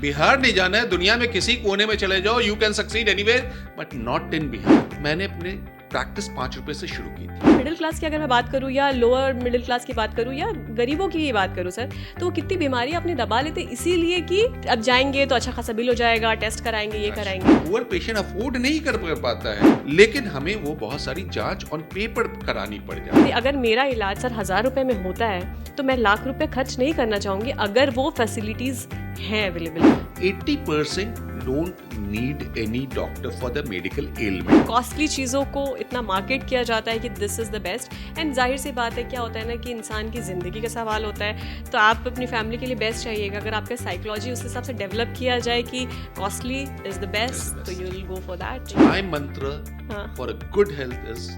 बिहार नहीं जाना है, दुनिया में किसी कोने में चले जाओ, you can succeed anywhere but not in Bihar. मैंने अपने प्रैक्टिस 5 रुपए से शुरू की थी। मिडिल क्लास की अगर मैं बात करूँ या लोअर मिडिल क्लास की बात करूँ या गरीबों की ही बात करूँ सर, तो वो कितनी बीमारियां अपनी दबा लेते इसीलिए कि अब जाएंगे तो अच्छा खासा बिल हो जाएगा, टेस्ट कराएंगे, ये कराएंगे। पुअर पेशेंट अफोर्ड नहीं कर पाता है, लेकिन हमें वो बहुत सारी जांच ऑन पेपर करानी पड़ जाती है। अगर मेरा इलाज सर 1000 रुपए में होता है तो मैं लाख रुपए खर्च नहीं करना चाहूंगी अगर वो फैसिलिटीज हैं available. 80% don't need any doctor for the medical ailment. Costly चीज़ों को इतना मार्केट किया जाता है कि this is the best, and जाहिर सी बात है क्या होता है ना कि इंसान की ज़िंदगी का सवाल होता है, तो आप अपनी फैमिली के लिए बेस्ट चाहिएगा। अगर आपका साइकोलॉजी उस हिसाब से डेवलप किया जाए कि कॉस्टली इज़ द बेस्ट, तो you will go for that. My mantra for a good health is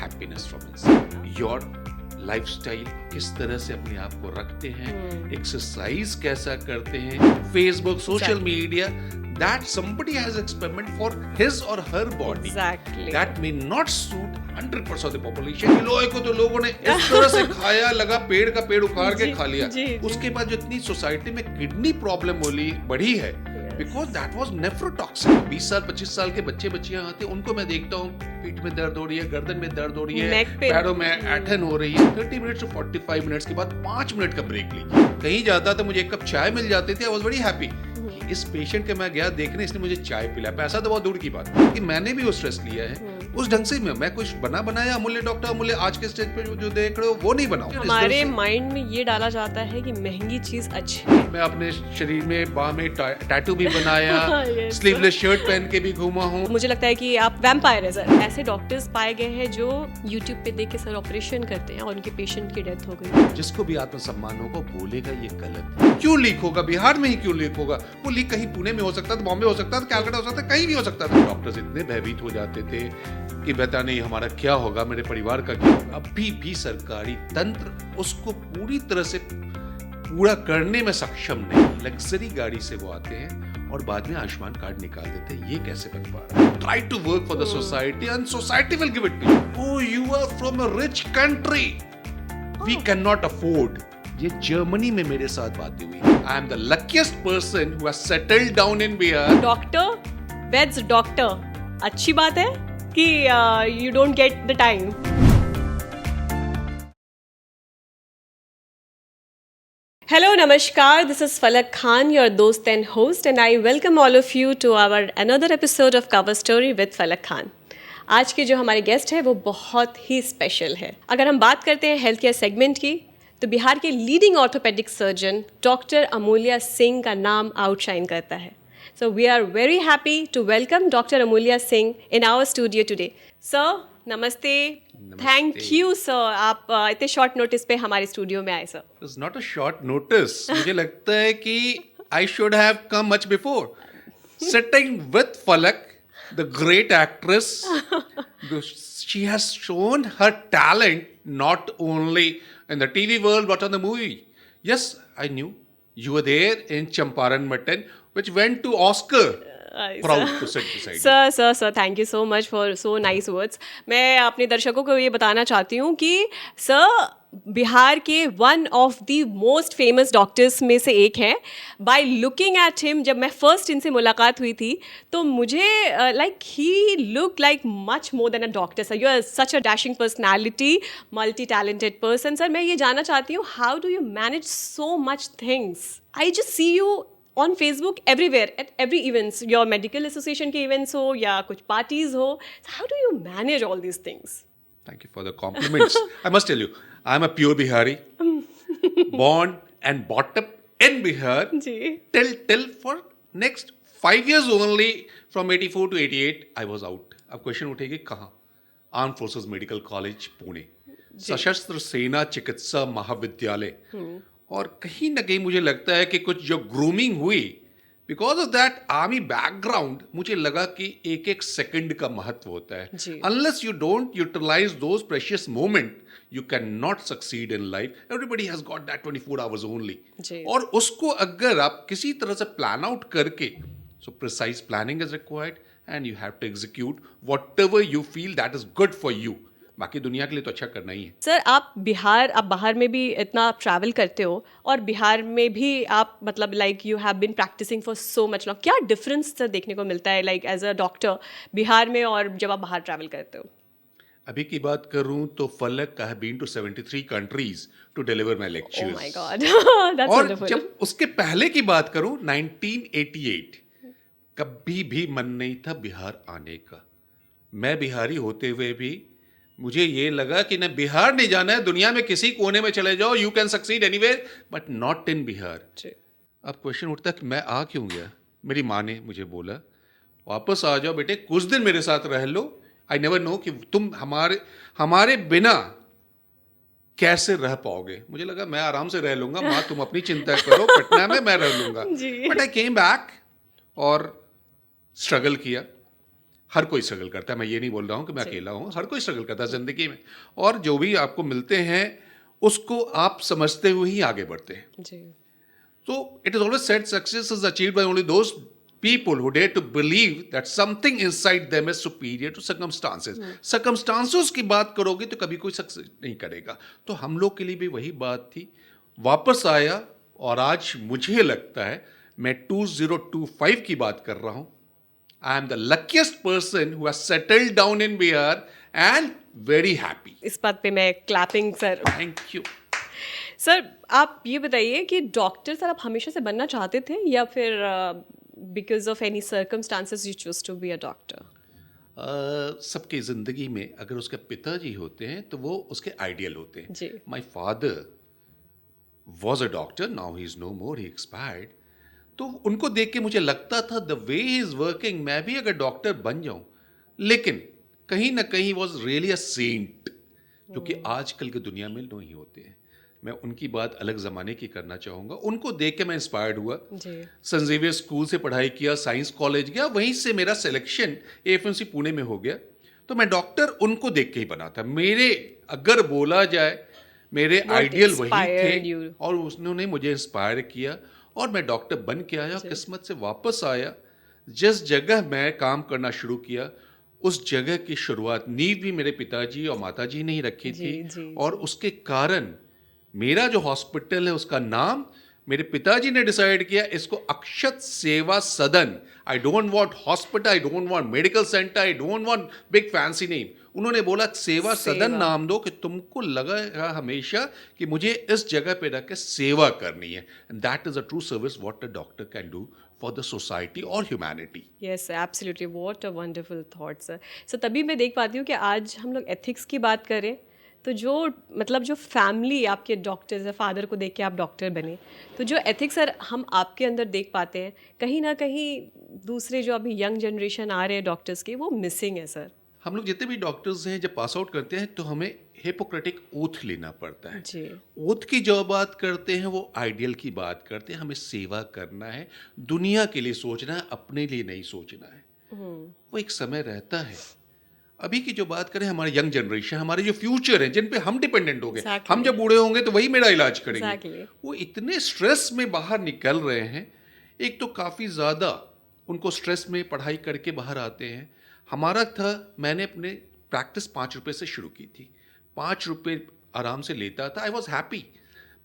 happiness from inside. Your lifestyle किस तरह से अपने आप को रखते हैं, एक्सरसाइज कैसा करते हैं, Facebook, social media, that somebody has experiment for his or her body. Exactly. That may not suit 100% of the population. लोगों को तो लोगों ने इस तरह से खाया, लगा पेड़ का पेड़ उखाड़ के खा लिया। उसके बाद जो इतनी सोसाइटी में किडनी प्रॉब्लम बढ़ी है, बिकॉज दैट वॉज नेफ्रोटॉक्सिक। 20 साल 25 साल के बच्चे बच्चियां आते हैं, उनको मैं देखता हूँ पीठ में दर्द हो रही है, गर्दन में दर्द हो रही है, पैरों में ऐंठन हो रही है। 30 मिनट से 45 मिनट्स के बाद 5 मिनट का ब्रेक लीजिए। कहीं जाता तो मुझे एक कप चाय मिल जाती थी, आई वॉज वेरी हैप्पी। इस पेशेंट के मैं गया देखने, इसने मुझे चाय पिलाया। पैसा तो बहुत दूर की बात है कि मैंने भी वो स्ट्रेस लिया है उस ढंग से। मैं कुछ बनाया अमूल्य डॉक्टर अमूल्य आज के स्टेज पे जो देख रहे हो वो नहीं बनाऊं। हमारे माइंड में ये डाला जाता है कि महंगी चीज अच्छी है। मैं अपने शरीर में बाह में टैटू भी बनाया, स्लीवलेस शर्ट पहन के भी घूमा हूँ। मुझे लगता है कि आप वैम्पायर है सर। ऐसे डॉक्टर्स पाए गए हैं जो यूट्यूब पे देख के सर ऑपरेशन करते हैं और उनके पेशेंट की डेथ हो गई। जिसको भी आत्मसम्मान होगा बोलेगा ये गलत है। क्यों लीक होगा बिहार में ही, क्यों लीक होगा? वो लीक कहीं पुणे में हो सकता था, बॉम्बे हो सकता था, कैलकाटा हो सकता था, कहीं भी हो सकता था। डॉक्टर्स इतने भयभीत हो जाते थे कि बता नहीं हमारा क्या होगा, मेरे परिवार का क्या। अभी भी सरकारी तंत्र उसको पूरी तरह से पूरा करने में सक्षम नहीं। लग्जरी गाड़ी से वो आते हैं और बाद में आयुष्मान कार्ड निकाल देते हैं। ये कैसे बन पा रहा है? Try to work for the society and society will give it to you. Oh, you are from a rich country, we can not afford. ये जर्मनी में मेरे साथ बात हुई। I am the luckiest person who has settled down in Bihar. Doctor weds doctor, अच्छी बात है कि you don't get the time. Hello, Namaskar. This is Falak Khan, your dost and host, and I welcome all of you to our another episode of Cover Story with Falak Khan. आज के जो हमारे guest हैं वो बहुत ही special है। अगर हम बात करते हैं हेल्थ केयर सेगमेंट की, तो बिहार के leading orthopaedic surgeon doctor Amulya Singh का नाम आउटशाइन करता है। So we are very happy to welcome Dr. Amulya Singh in our studio today. Sir, नमस्ते। थैंक यू सर, आप इतने शॉर्ट नोटिस पे हमारे स्टूडियो में आए sir. It's not a short notice. मुझे लगता है कि I should have come much before. Sitting with Falak, the great actress, she has shown her talent not only in the TV world but on the movie. Yes, I knew you were there in Champaran Mutton, which went to Oscar. Proud to sit beside you. Sir thank you so much for so nice words. मैं अपने दर्शकों को ये बताना चाहती हूँ कि sir Bihar के one of the most famous doctors में से एक हैं। बाय लुकिंग एट हिम, जब मैं फर्स्ट इनसे मुलाकात हुई थी तो मुझे लाइक ही look like much more than a doctor. Sir you are such a dashing personality, multi talented person. Sir मैं ये जानना चाहती हूँ, how do you manage so much things? I just see you on Facebook everywhere at every events, your medical association के events हो या कुछ parties हो. So how do you manage all these things? Thank you for the compliments. I must tell you, I'm a pure Bihari, born and brought up in Bihar. जी. Till for next 5 years only, from 84 to 88, I was out. अब question उठेगी कहाँ? Armed Forces Medical College, Pune, सशस्त्र सेना चिकित्सा महाविद्यालय। और कहीं ना कहीं मुझे लगता है कि कुछ जो ग्रूमिंग हुई because of that army background, मुझे लगा कि एक एक सेकंड का महत्व होता है। Unless you don't utilize those precious moment, you can not succeed in life. Everybody has got that 24 hours only. और उसको अगर आप किसी तरह से प्लान आउट करके, so precise planning is required and you have to execute whatever you feel that is good for you. बाकी दुनिया के लिए तो अच्छा करना ही है। सर आप बाहर में भी इतना ट्रैवल करते हो और बिहार में भी आप मतलब like you have been practising for so much long, क्या डिफरेंस सर देखने को मिलता है like as a doctor Bihar में और जब आप बाहर ट्रैवल करते हो? अभी की बात करूं तो Falak I have been to 73 countries to deliver my oh my lectures. God that's और वंडरफुल। जब उसके पहले की बात करूं 1988, कभी भी मन नहीं था बिहार आने का। मैं बिहारी होते हुए भी मुझे ये लगा कि न बिहार नहीं जाना है, दुनिया में किसी कोने में चले जाओ, you can succeed anywhere but not in Bihar. अब क्वेश्चन उठता है कि मैं आ क्यों गया। मेरी माँ ने मुझे बोला वापस आ जाओ बेटे, कुछ दिन मेरे साथ रह लो। आई नेवर नो कि तुम हमारे बिना कैसे रह पाओगे। मुझे लगा मैं आराम से रह लूंगा, माँ तुम अपनी चिंता करो, पटना में मैं रह लूंगा। जी। बट आई केम बैक और स्ट्रगल किया। हर कोई स्ट्रगल करता है, मैं ये नहीं बोल रहा हूँ कि मैं अकेला हूँ, हर कोई स्ट्रगल करता है ज़िंदगी में। और जो भी आपको मिलते हैं उसको आप समझते हुए ही आगे बढ़ते हैं। जी। So it is always said success is achieved by only those people who dare to believe that something inside them is superior to circumstances. Circumstances की बात करोगे तो कभी कोई सक्सेस नहीं करेगा। तो हम लोग के लिए भी वही बात थी। वापस आया और आज मुझे लगता है मैं 2025 की बात कर रहा हूँ। I am the luckiest person who has settled down in Bihar and very happy. इस बात पे मैं clapping sir. Thank you. Sir आप ये बताइए कि डॉक्टर सर आप हमेशा से बनना चाहते थे या फिर because of any circumstances you choose to be a doctor? सबकी ज़िंदगी में अगर उसके पिताजी होते हैं तो वो उसके आइडियल होते हैं। जी। My father was a doctor, now he is no more, he expired. तो उनको देख के मुझे लगता था the way he is working, मैं भी अगर डॉक्टर बन जाऊं। लेकिन कहीं ना कहीं वॉज रियली अ सेंट, जो कि आजकल की दुनिया में नहीं होते हैं। मैं उनकी बात अलग ज़माने की करना चाहूँगा। उनको देख के मैं इंस्पायर्ड हुआ। जी। सेंट जेवियर स्कूल से पढ़ाई किया, साइंस कॉलेज गया, वहीं से मेरा सिलेक्शन एएफएमसी पुणे में हो गया। तो मैं डॉक्टर उनको देख के ही बना था। मेरे अगर बोला जाए मेरे आइडियल वही थे और उन्होंने मुझे इंस्पायर किया और मैं डॉक्टर बन के आया। किस्मत से वापस आया। जिस जगह मैं काम करना शुरू किया उस जगह की शुरुआत नींव भी मेरे पिताजी और माताजी ने ही रखी थी। और उसके कारण मेरा जो हॉस्पिटल है उसका नाम मेरे पिताजी ने डिसाइड किया, इसको अक्षत सेवा सदन। I don't want hospital, I don't want medical centre, I don't want big fancy name. उन्होंने बोला सेवा सदन नाम दो कि तुमको लगा हमेशा कि मुझे इस जगह पे रख के सेवा करनी है। That is a true service what a doctor can do for the society और humanity. Yes absolutely, what a wonderful thought sir. So तभी मैं देख पाती हूँ कि आज हम लोग एथिक्स की बात करें तो जो मतलब जो फैमिली आपके डॉक्टर्स है, फादर को देख के आप डॉक्टर बने, तो जो एथिक्स सर हम आपके अंदर देख पाते हैं कहीं ना कहीं दूसरे जो अभी यंग जनरेशन आ रहे हैं डॉक्टर्स के, वो मिसिंग है सर। हम लोग जितने भी डॉक्टर्स हैं जब पास आउट करते हैं तो हमें हिपोक्रेटिक ओथ लेना पड़ता है जी। ओथ की जो बात करते हैं वो आइडियल की बात करते हैं। हमें सेवा करना है, दुनिया के लिए सोचना है, अपने लिए नहीं सोचना है। वो एक समय रहता है। अभी की जो बात करें हमारे यंग जनरेशन, हमारे जो फ्यूचर हैं जिन पे हम डिपेंडेंट हो गए, हम जब बूढ़े होंगे तो वही मेरा इलाज करेंगे। वो इतने स्ट्रेस में बाहर निकल रहे हैं। एक तो काफ़ी ज़्यादा उनको स्ट्रेस में पढ़ाई करके बाहर आते हैं। हमारा था, मैंने अपने प्रैक्टिस 5 रुपये से शुरू की थी। 5 रुपये आराम से लेता था। I was happy.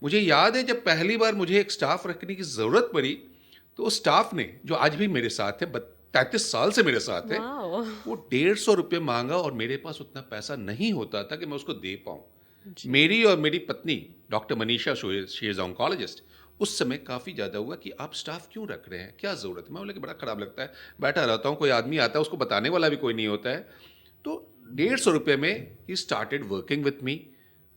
मुझे याद है जब पहली बार मुझे एक स्टाफ रखने की ज़रूरत पड़ी तो उस स्टाफ ने, जो आज भी मेरे साथ है, 33 साल से मेरे साथ है, वो 150 रुपये मांगा और मेरे पास उतना पैसा नहीं होता था कि मैं उसको दे पाऊँ। मेरी और मेरी पत्नी doctor Manisha, she is oncologist, उस समय काफ़ी ज़्यादा हुआ कि आप स्टाफ क्यों रख रहे हैं, क्या ज़रूरत है। मैं बोला कि बड़ा ख़राब लगता है, बैठा रहता हूँ, कोई आदमी आता है उसको बताने वाला भी कोई नहीं होता है। तो 150 रुपये में he started working with me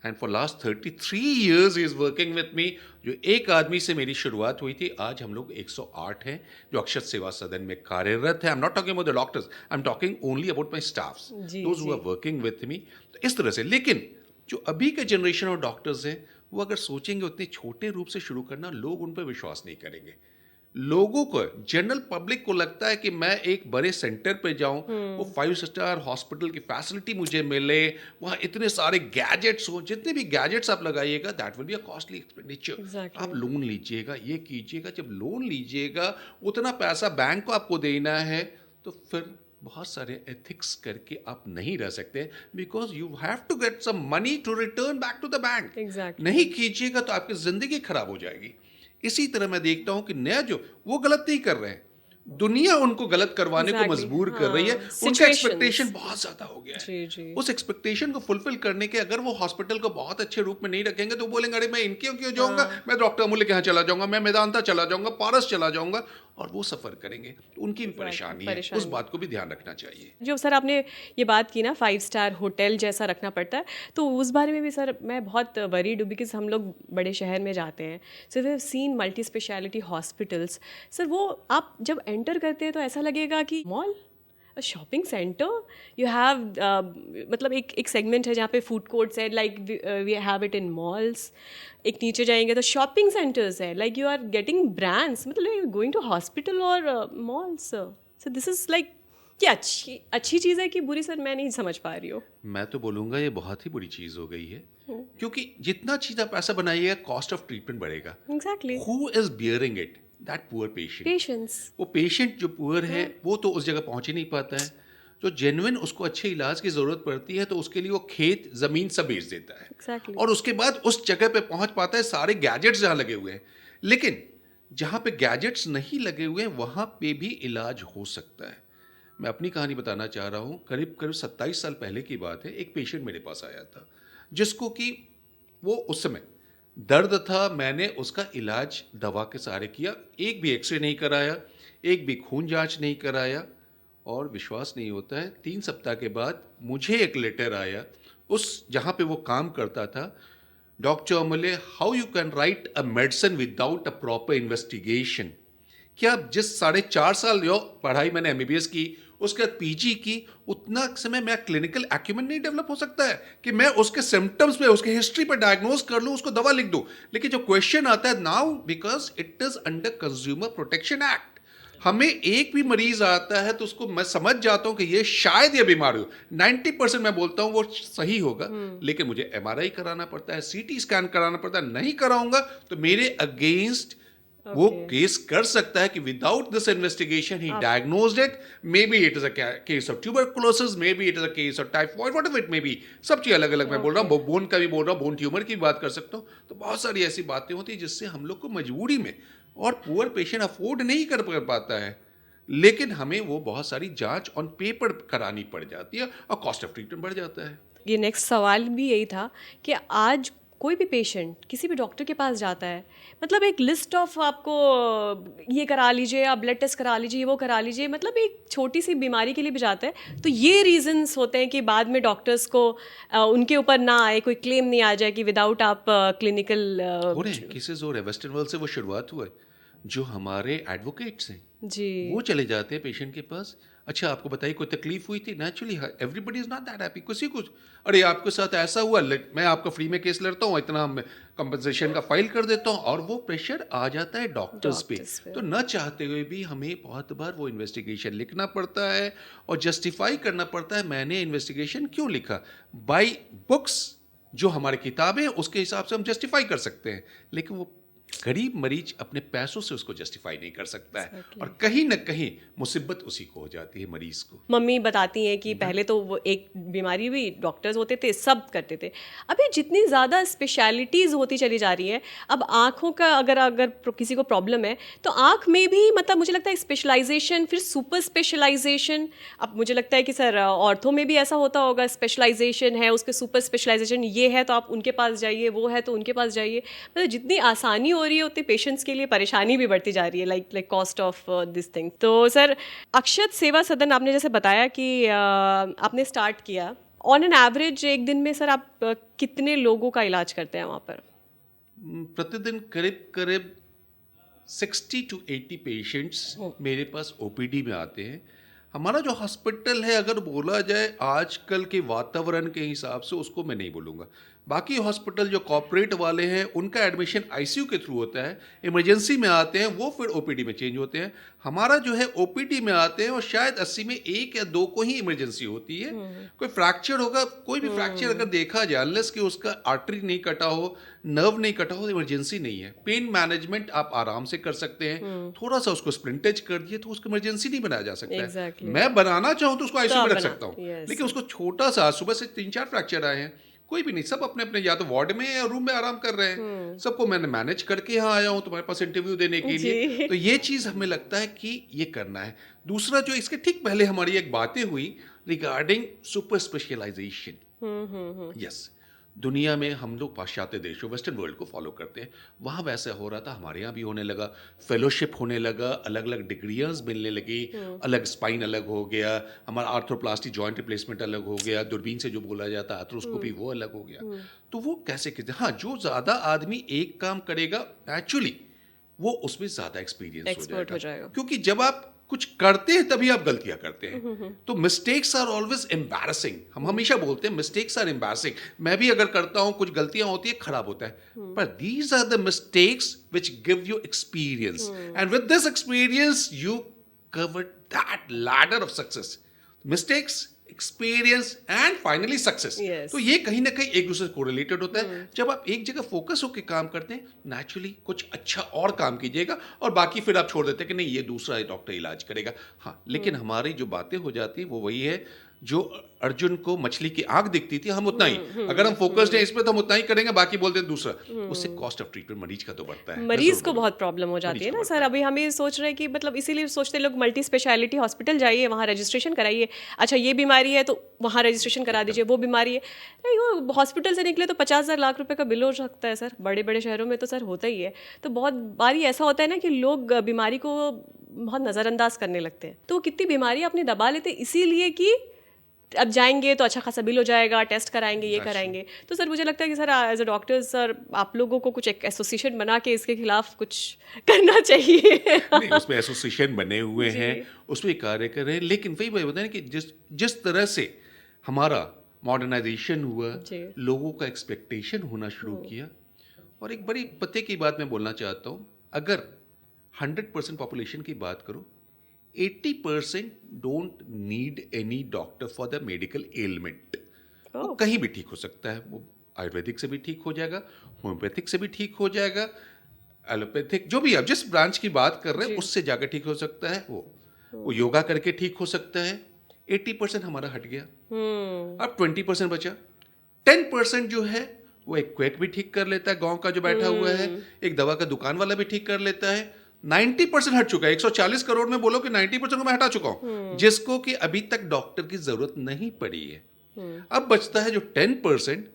and for last 33 years he is working with मी। जो एक आदमी से मेरी शुरुआत हुई थी, आज हम लोग 108 हैं जो अक्षत सेवा सदन में कार्यरत है। I am not talking about the doctors, I am talking only about my staffs, those who are working with me. तो इस तरह से, लेकिन जो अभी के जनरेशन ऑफ डॉक्टर्स हैं वो अगर सोचेंगे उतने छोटे रूप से शुरू करना, लोग उन पर विश्वास नहीं करेंगे। लोगों को, जनरल पब्लिक को लगता है कि मैं एक बड़े सेंटर पे जाऊं, वो 5 स्टार हॉस्पिटल की फैसिलिटी मुझे मिले, वहाँ इतने सारे गैजेट्स हो। जितने भी गैजेट्स आप लगाइएगा that will be a costly expenditure. आप लोन लीजिएगा, ये कीजिएगा। जब लोन लीजिएगा उतना पैसा बैंक को आपको देना है तो फिर बहुत सारे एथिक्स करके आप नहीं रह सकते, because you have to get some money to return back to the bank. Exactly. नहीं कीजिएगा तो आपकी ज़िंदगी खराब हो जाएगी। इसी तरह मैं देखता हूँ कि नया जो वो गलत नहीं कर रहे हैं, दुनिया उनको गलत करवाने को Exactly. मजबूर कर रही है। हाँ, उनका situations. एक्सपेक्टेशन बहुत ज्यादा हो गया है। जी, जी। उस एक्सपेक्टेशन को फुलफिल करने के अगर वो हॉस्पिटल को बहुत अच्छे रूप में नहीं रखेंगे तो बोलेंगे अरे मैं इनके क्यों जाऊंगा, मैं डॉक्टर अमूल्य के यहाँ चला जाऊंगा, मैं मेदांता चला जाऊंगा, पारस चला जाऊंगा, और वो सफर करेंगे। तो उनकी भी परेशानी है, उस बात को भी ध्यान रखना चाहिए। जो सर आपने ये बात की ना 5 स्टार होटल जैसा रखना पड़ता है, तो उस बारे में भी सर मैं बहुत वरीड हूँ, बिकॉज हम लोग बड़े शहर में जाते हैं, so we have seen multi speciality hospitals. Sir वो आप जब एंटर करते हैं तो ऐसा लगेगा कि mall, shopping centre, you have मतलब एक सेगमेंट है जहाँ पे फूड कोर्ट्स है, like we have it in malls. एक नीचे जाएंगे तो शॉपिंग सेंटर्स है, like you are getting brands, मतलब गोइंग टू हॉस्पिटल और malls. So this is like क्या अच्छी चीज़ है कि बुरी? सर मैं नहीं समझ पा रही हूँ। मैं तो बोलूंगा ये बहुत ही बुरी चीज हो गई है, क्योंकि जितना चीज आप पैसा बनाइएगा कॉस्ट ऑफ ट्रीटमेंट बढ़ेगा। Exactly. Who is bearing it? That poor patient. Patience. वो पेशेंट जो पुअर है वो तो उस जगह पहुंच ही नहीं पाता है। जो जेन्युइन उसको अच्छे इलाज की ज़रूरत पड़ती है तो उसके लिए वो खेत ज़मीन सब बेच देता है। Exactly. और उसके बाद उस जगह पे पहुंच पाता है सारे गैजेट्स जहाँ लगे हुए हैं। लेकिन जहाँ पे गैजेट्स नहीं लगे हुए हैं वहाँ पे भी इलाज हो सकता है। मैं अपनी कहानी बताना चाह रहा हूँ। करीब करीब 27 साल पहले की बात है। एक पेशेंट मेरे पास आया था जिसको कि वो उस समय दर्द था। मैंने उसका इलाज दवा के सहारे किया, एक भी एक्सरे नहीं कराया, एक भी खून जांच नहीं कराया, और विश्वास नहीं होता है 3 सप्ताह के बाद मुझे एक लेटर आया उस जहाँ पे वो काम करता था, डॉक्टर अमूल्य, how you can write a medicine without a proper investigation. क्या जिस 4.5 साल जो पढ़ाई मैंने एमबीबीएस की, उसके बाद पीजी की, उतना समय मेरा क्लिनिकल एक्यूमेंट नहीं डेवलप हो सकता है कि मैं उसके सिम्टम्स पे, उसके हिस्ट्री पे डायग्नोज कर लूँ, उसको दवा लिख दूँ। लेकिन जो क्वेश्चन आता है now, because it is under consumer protection act, हमें एक भी मरीज आता है तो उसको मैं समझ जाता हूं कि ये शायद ये बीमारी हो, 90% मैं बोलता हूं वो सही होगा, लेकिन मुझे एमआरआई कराना पड़ता है, सीटी स्कैन कराना पड़ता है। नहीं कराऊंगा तो मेरे अगेंस्ट वो केस कर सकता है कि without this investigation he diagnosed it, maybe it is a case of tuberculosis, may be it is a case of typhoid, whatever it may be. सब चीज अलग अलग मैं बोल रहा हूँ, बोन का भी बोल रहा हूँ, बोन ट्यूमर की भी बात कर सकता हूँ। तो बहुत सारी ऐसी बातें होती है जिससे हम लोग को मजबूरी में, और पुअर पेशेंट अफोर्ड नहीं कर पाता है, लेकिन हमें वो बहुत सारी जांच ऑन पेपर करानी पड़ जाती है और कॉस्ट ऑफ ट्रीटमेंट बढ़ जाता है। ये नेक्स्ट सवाल भी यही था कि आज कोई भी पेशेंट किसी भी डॉक्टर के पास जाता है, मतलब एक लिस्ट ऑफ आपको ये करा लीजिए, आप ब्लड टेस्ट करा लीजिए, वो करा लीजिए, मतलब एक छोटी सी बीमारी के लिए भी जाता है, तो ये रीजंस होते हैं कि बाद में डॉक्टर्स को उनके ऊपर ना आए, कोई क्लेम नहीं आ जाए कि विदाउट आप क्लिनिकल हो रहे हैं केसेस, हो रहे हैं। वेस्टर्न वर्ल्ड से वो शुरुआत हुआ है। जो हमारे एडवोकेट्स हैं जी, वो चले जाते हैं पेशेंट के पास, अच्छा आपको बताइए कोई तकलीफ हुई थी? Naturally everybody is not that happy. किसी को अरे आपके साथ ऐसा हुआ, मैं आपका फ्री में केस लड़ता हूँ, इतना कंपनसेशन का फाइल कर देता हूँ, और वो प्रेशर आ जाता है डॉक्टर्स पे। तो न चाहते हुए भी हमें बहुत बार वो इन्वेस्टिगेशन लिखना पड़ता है और जस्टिफाई करना पड़ता है मैंने इन्वेस्टिगेशन क्यों लिखा। बाई बुक्स जो हमारी किताबें उसके हिसाब से हम जस्टिफाई कर सकते हैं, लेकिन वो गरीब मरीज अपने पैसों से उसको जस्टिफाई नहीं कर सकता है, और कहीं ना कहीं मुसीबत उसी को हो जाती है, मरीज को। मम्मी बताती हैं कि पहले तो वो एक बीमारी भी डॉक्टर्स होते थे, सब करते थे। अभी जितनी ज़्यादा स्पेशलिटीज़ होती चली जा रही है, अब आँखों का अगर किसी को प्रॉब्लम है तो आँख में भी मतलब मुझे लगता है स्पेशलाइजेशन, फिर सुपर स्पेशलाइजेशन। अब मुझे लगता है कि सर ऑर्थो में भी ऐसा होता होगा, स्पेशलाइजेशन है, उसके सुपर स्पेशलाइजेशन ये है तो आप उनके पास जाइए, वो है तो उनके पास जाइए। मतलब जितनी आसानी हो रही है उतनी पेशेंट्स के लिए परेशानी भी बढ़ती जा रही है, like cost of this thing. तो सर अक्षत सेवा सदन आपने जैसे बताया कि आपने स्टार्ट किया, ऑन एन एवरेज एक दिन में सर आप कितने लोगों का इलाज करते हैं वहाँ पर? प्रतिदिन करीब करीब 60 to 80 पेशेंट्स मेरे पास ओपीडी में आते हैं। हमारा जो हॉस्पिटल है, अगर बोला जाए आजकल के वातावरण के हिसाब से, उसको मैं नहीं बोलूँगा, बाकी हॉस्पिटल जो कॉर्पोरेट वाले हैं उनका एडमिशन आईसीयू के थ्रू होता है, इमरजेंसी में आते हैं वो फिर ओपीडी में चेंज होते हैं। हमारा जो है ओपीडी में आते हैं और शायद 80 में 1 या 2 को ही इमरजेंसी होती है। कोई फ्रैक्चर होगा, कोई भी फ्रैक्चर अगर देखा जाए, अनलेस कि उसका आर्टरी नहीं कटा हो, नर्व नहीं कटा हो, इमरजेंसी नहीं है। पेन मैनेजमेंट आप आराम से कर सकते हैं, थोड़ा सा उसको स्प्लिंटेज कर दिए तो उसको इमरजेंसी नहीं बनाया जा सकता है। मैं बनाना चाहूँ तो उसको आईसीयू में रख सकता हूँ, लेकिन उसको छोटा सा सुबह से 3-4 फ्रैक्चर आए हैं, कोई भी नहीं, सब अपने अपने या तो वार्ड में या रूम में आराम कर रहे हैं। सबको मैंने मैनेज करके यहाँ आया हूँ तुम्हारे पास इंटरव्यू देने के लिए। तो ये चीज हमें लगता है कि ये करना है। दूसरा जो इसके ठीक पहले हमारी एक बातें हुई रिगार्डिंग सुपर स्पेशलाइजेशन। यस, दुनिया में हम लोग पाश्चात्य देशों, वेस्टर्न वर्ल्ड को फॉलो करते हैं, वहाँ वैसे हो रहा था, हमारे यहाँ भी होने लगा। फेलोशिप होने लगा, अलग अलग डिग्रियाँ मिलने लगी, अलग स्पाइन अलग हो गया, हमारा आर्थ्रोप्लास्टी जॉइंट रिप्लेसमेंट अलग हो गया, दूरबीन से जो बोला जाता है आर्थ्रोस्कोपी वो अलग हो गया। तो वो कैसे कहते हैं, हाँ, जो ज़्यादा आदमी एक काम करेगा एक्चुअली वो उसमें ज़्यादा एक्सपीरियंस हो जाएगा, क्योंकि जब आप कुछ करते हैं तभी आप गलतियां करते हैं। तो मिस्टेक्स आर ऑलवेज एम्बैरसिंग, हम हमेशा बोलते हैं मिस्टेक्स आर एम्बैरसिंग। मैं भी अगर करता हूं, कुछ गलतियां होती है, खराब होता है, पर these are the mistakes which give you experience, and with this experience you cover that ladder of success. Mistakes, experience and finally success. तो ये कहीं ना कहीं एक दूसरे से कोरिलेटेड होता है। जब आप एक जगह फोकस होकर काम करते हैं, नेचुरली कुछ अच्छा और काम कीजिएगा और बाकी फिर आप छोड़ देते हैं कि नहीं ये दूसरा डॉक्टर इलाज करेगा। हाँ, लेकिन हमारी जो बातें हो जाती है वो वही है जो अर्जुन को मछली की आंख दिखती थी, हम उतना ही, अगर हम फोकस्ड हैं इसमें तो हम उतना ही करेंगे, बाकी बोलते हैं दूसरा। उससे कॉस्ट ऑफ ट्रीटमेंट मरीज का तो बढ़ता है, मरीज को बहुत प्रॉब्लम हो जाती है ना सर। अभी हम ये सोच रहे हैं कि मतलब इसीलिए सोचते हैं लोग मल्टी स्पेशलिटी हॉस्पिटल जाइए, वहाँ रजिस्ट्रेशन कराइए। अच्छा ये बीमारी है तो वहाँ रजिस्ट्रेशन करा दीजिए, वो बीमारी है नहीं, वो हॉस्पिटल से निकले तो 50,000 लाख रुपए का बिल हो सकता है सर। बड़े बड़े शहरों में तो सर होता ही है। तो बहुत बारी ऐसा होता है ना कि लोग बीमारी को बहुत नज़रअंदाज करने लगते हैं, तो कितनी बीमारी अपनी दबा लेते हैं इसीलिए कि अब जाएंगे तो अच्छा खासा बिल हो जाएगा, टेस्ट कराएंगे, ये कराएंगे। तो सर मुझे लगता है कि sir as a doctor sir आप लोगों को कुछ एक एसोसिएशन बना के इसके खिलाफ कुछ करना चाहिए। नहीं, उसमें एसोसिएशन बने हुए हैं, उसमें कार्य कर रहे हैं, लेकिन वही बताएं कि जिस तरह से हमारा मॉडर्नाइजेशन हुआ, लोगों का एक्सपेक्टेशन होना शुरू किया। और एक बड़ी पते की बात मैं बोलना चाहता हूँ, अगर 100% पॉपुलेशन की बात करो, 80% don't need any doctor for the medical element. वो कहीं भी ठीक हो सकता है, वो आयुर्वेदिक से भी ठीक हो जाएगा, होम्योपैथिक से भी ठीक हो जाएगा, एलोपैथिक, जो भी आप जिस ब्रांच की बात कर रहे हैं उससे जाकर ठीक हो सकता है। वो योगा करके ठीक हो सकता है। 80% हमारा हट गया, अब 20% बचा। 10% जो है वो एक क्वेक भी ठीक कर लेता है, गांव का जो बैठा हुआ है, एक दवा का दुकान वाला भी ठीक कर लेता है। 90% हट चुका है। 140 करोड़ में बोलो कि 90% को मैं हटा चुका हूं, जिसको कि अभी तक डॉक्टर की जरूरत नहीं पड़ी है। अब बचता है जो 10%,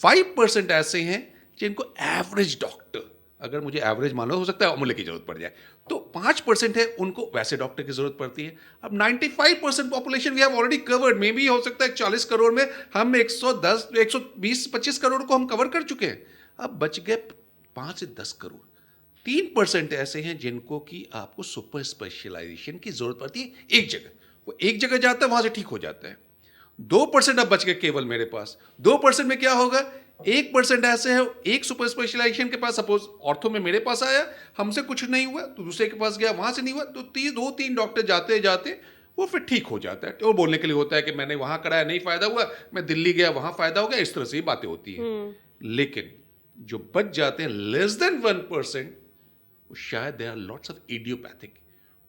5% ऐसे हैं जिनको एवरेज डॉक्टर, अगर मुझे एवरेज मानो हो सकता है अमूल्य की जरूरत पड़ जाए, तो 5% है उनको वैसे डॉक्टर की जरूरत पड़ती है। अब 95% population we have already covered. मे भी हो सकता है 40 करोड़ में हम 110, 120, 25 करोड़ को हम कवर कर चुके हैं। अब बच गए 5 से 10 करोड़। 3% ऐसे हैं जिनको कि आपको सुपर स्पेशलाइजेशन की जरूरत पड़ती है एक जगह, वो एक जगह जाता है, वहां से ठीक हो जाता है। 2% अब बच गए केवल मेरे पास। 2% में क्या होगा, 1% ऐसे है, एक सुपर स्पेशलाइजेशन के पास, सपोज ऑर्थो में मेरे पास आया, हमसे कुछ नहीं हुआ, तो दूसरे के पास गया, वहां से नहीं हुआ, तो 2-3 डॉक्टर जाते जाते वो फिर ठीक हो जाता है। और बोलने के लिए होता है कि मैंने वहां कराया नहीं फायदा हुआ, मैं दिल्ली गया वहां फायदा हो गया, इस तरह से बातें होती हैं। लेकिन जो बच जाते हैं लेस देन 1%, शायद there are lots of idiopathic,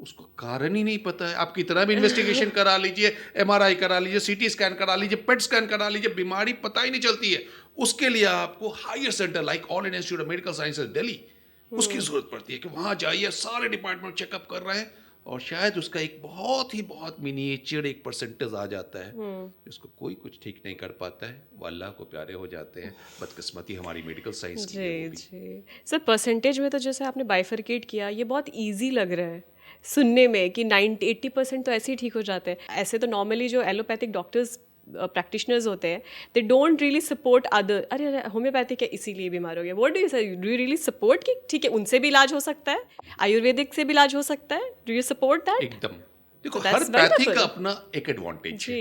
उसको कारण ही नहीं पता है। आप कितना भी इन्वेस्टिगेशन करा लीजिए, MRI करा लीजिए, CT स्कैन करा लीजिए, PET स्कैन करा लीजिए, बीमारी पता ही नहीं चलती है। उसके लिए आपको higher centre like All India Institute of Medical Sciences Delhi, उसकी जरूरत पड़ती है कि वहां जाइए, सारे डिपार्टमेंट चेकअप कर रहे हैं, और शायद उसका एक बहुत मिनिएचर एक परसेंटेज आ जाता है जिसको कोई कुछ ठीक नहीं कर पाता है, वो अल्लाह को प्यारे हो जाते हैं। बदकिस्मती हमारी मेडिकल साइंस की है। जी सर, परसेंटेज में तो जैसे आपने बाइफरकेट किया, ये बहुत ईजी लग रहा है सुनने में कि 80% तो ऐसे ही ठीक हो जाते हैं। ऐसे तो नॉर्मली जो एलोपैथिक डॉक्टर्स प्रैक्टिशनर्स होते हैं, they don't really support other. अरे होम्योपैथिक है इसीलिए बीमार हो गया, व्हाट डू यू से, डू यू रियली सपोर्ट कि ठीक है उनसे भी इलाज हो सकता है, आयुर्वेदिक से भी इलाज हो सकता है, डू यू सपोर्ट दैट? एकदम। देखो, हर पैथी का अपना एक एडवांटेज है।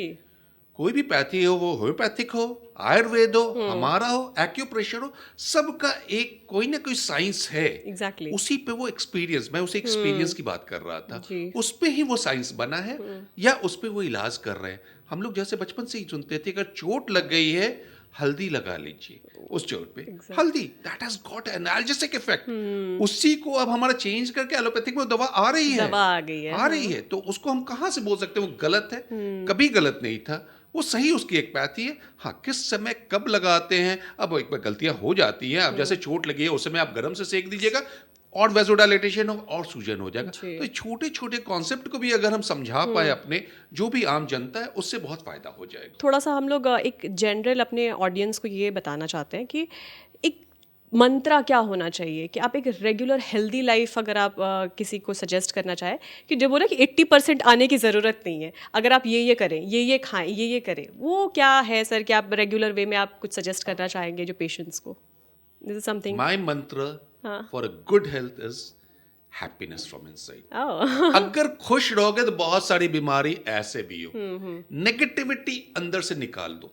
कोई भी पैथी हो, वो होम्योपैथिक हो, आयुर्वेद हो, हमारा हो, एक्यूप्रेशर हो, सबका एक कोई ना कोई साइंस है। Exactly. उसी पे वो एक्सपीरियंस, मैं उसे एक्सपीरियंस की बात कर रहा था, जी। उस पे ही वो साइंस बना है या उस पे वो इलाज कर रहे हैं। हम लोग जैसे बचपन से ही सुनते थे, अगर चोट लग गई है हल्दी लगा लीजिए उस चोट पे। हल्दी, that has got analgesic effect. उसी को अब हमारा चेंज करके एलोपैथिक में दवा आ रही है, दवा आ गई है, आ रही है, तो उसको हम कहाँ से बोल सकते हैं वो गलत है? कभी गलत नहीं था, वो सही उसकी एक पैथी है। हाँ, किस समय कब लगाते हैं, अब एक बार गलतियां हो जाती हैं। अब जैसे चोट लगी है उस समय आप गर्म से सेक दीजिएगा और वेजोडाइलेटेशन हो और सूजन हो जाएगा। जी। तो छोटे छोटे कॉन्सेप्ट को भी अगर हम समझा पाए अपने जो भी आम जनता है, उससे बहुत फायदा हो जाएगा। थोड़ा सा हम लोग एक जनरल अपने ऑडियंस को ये बताना चाहते हैं कि एक मंत्रा क्या होना चाहिए कि आप एक रेगुलर हेल्दी लाइफ अगर आप किसी को सजेस्ट करना चाहे कि जो बोला कि 80% आने की ज़रूरत नहीं है, अगर आप ये करें, ये खाएं, ये करें, वो क्या है सर कि आप रेगुलर वे में आप कुछ सजेस्ट करना चाहेंगे जो पेशेंट्स को? This is something. My mantra for a good health is happiness from inside. Oh, अगर खुश रहोगे तो बहुत सारी बीमारी ऐसे भी हो। नेगेटिविटी अंदर से निकाल दो,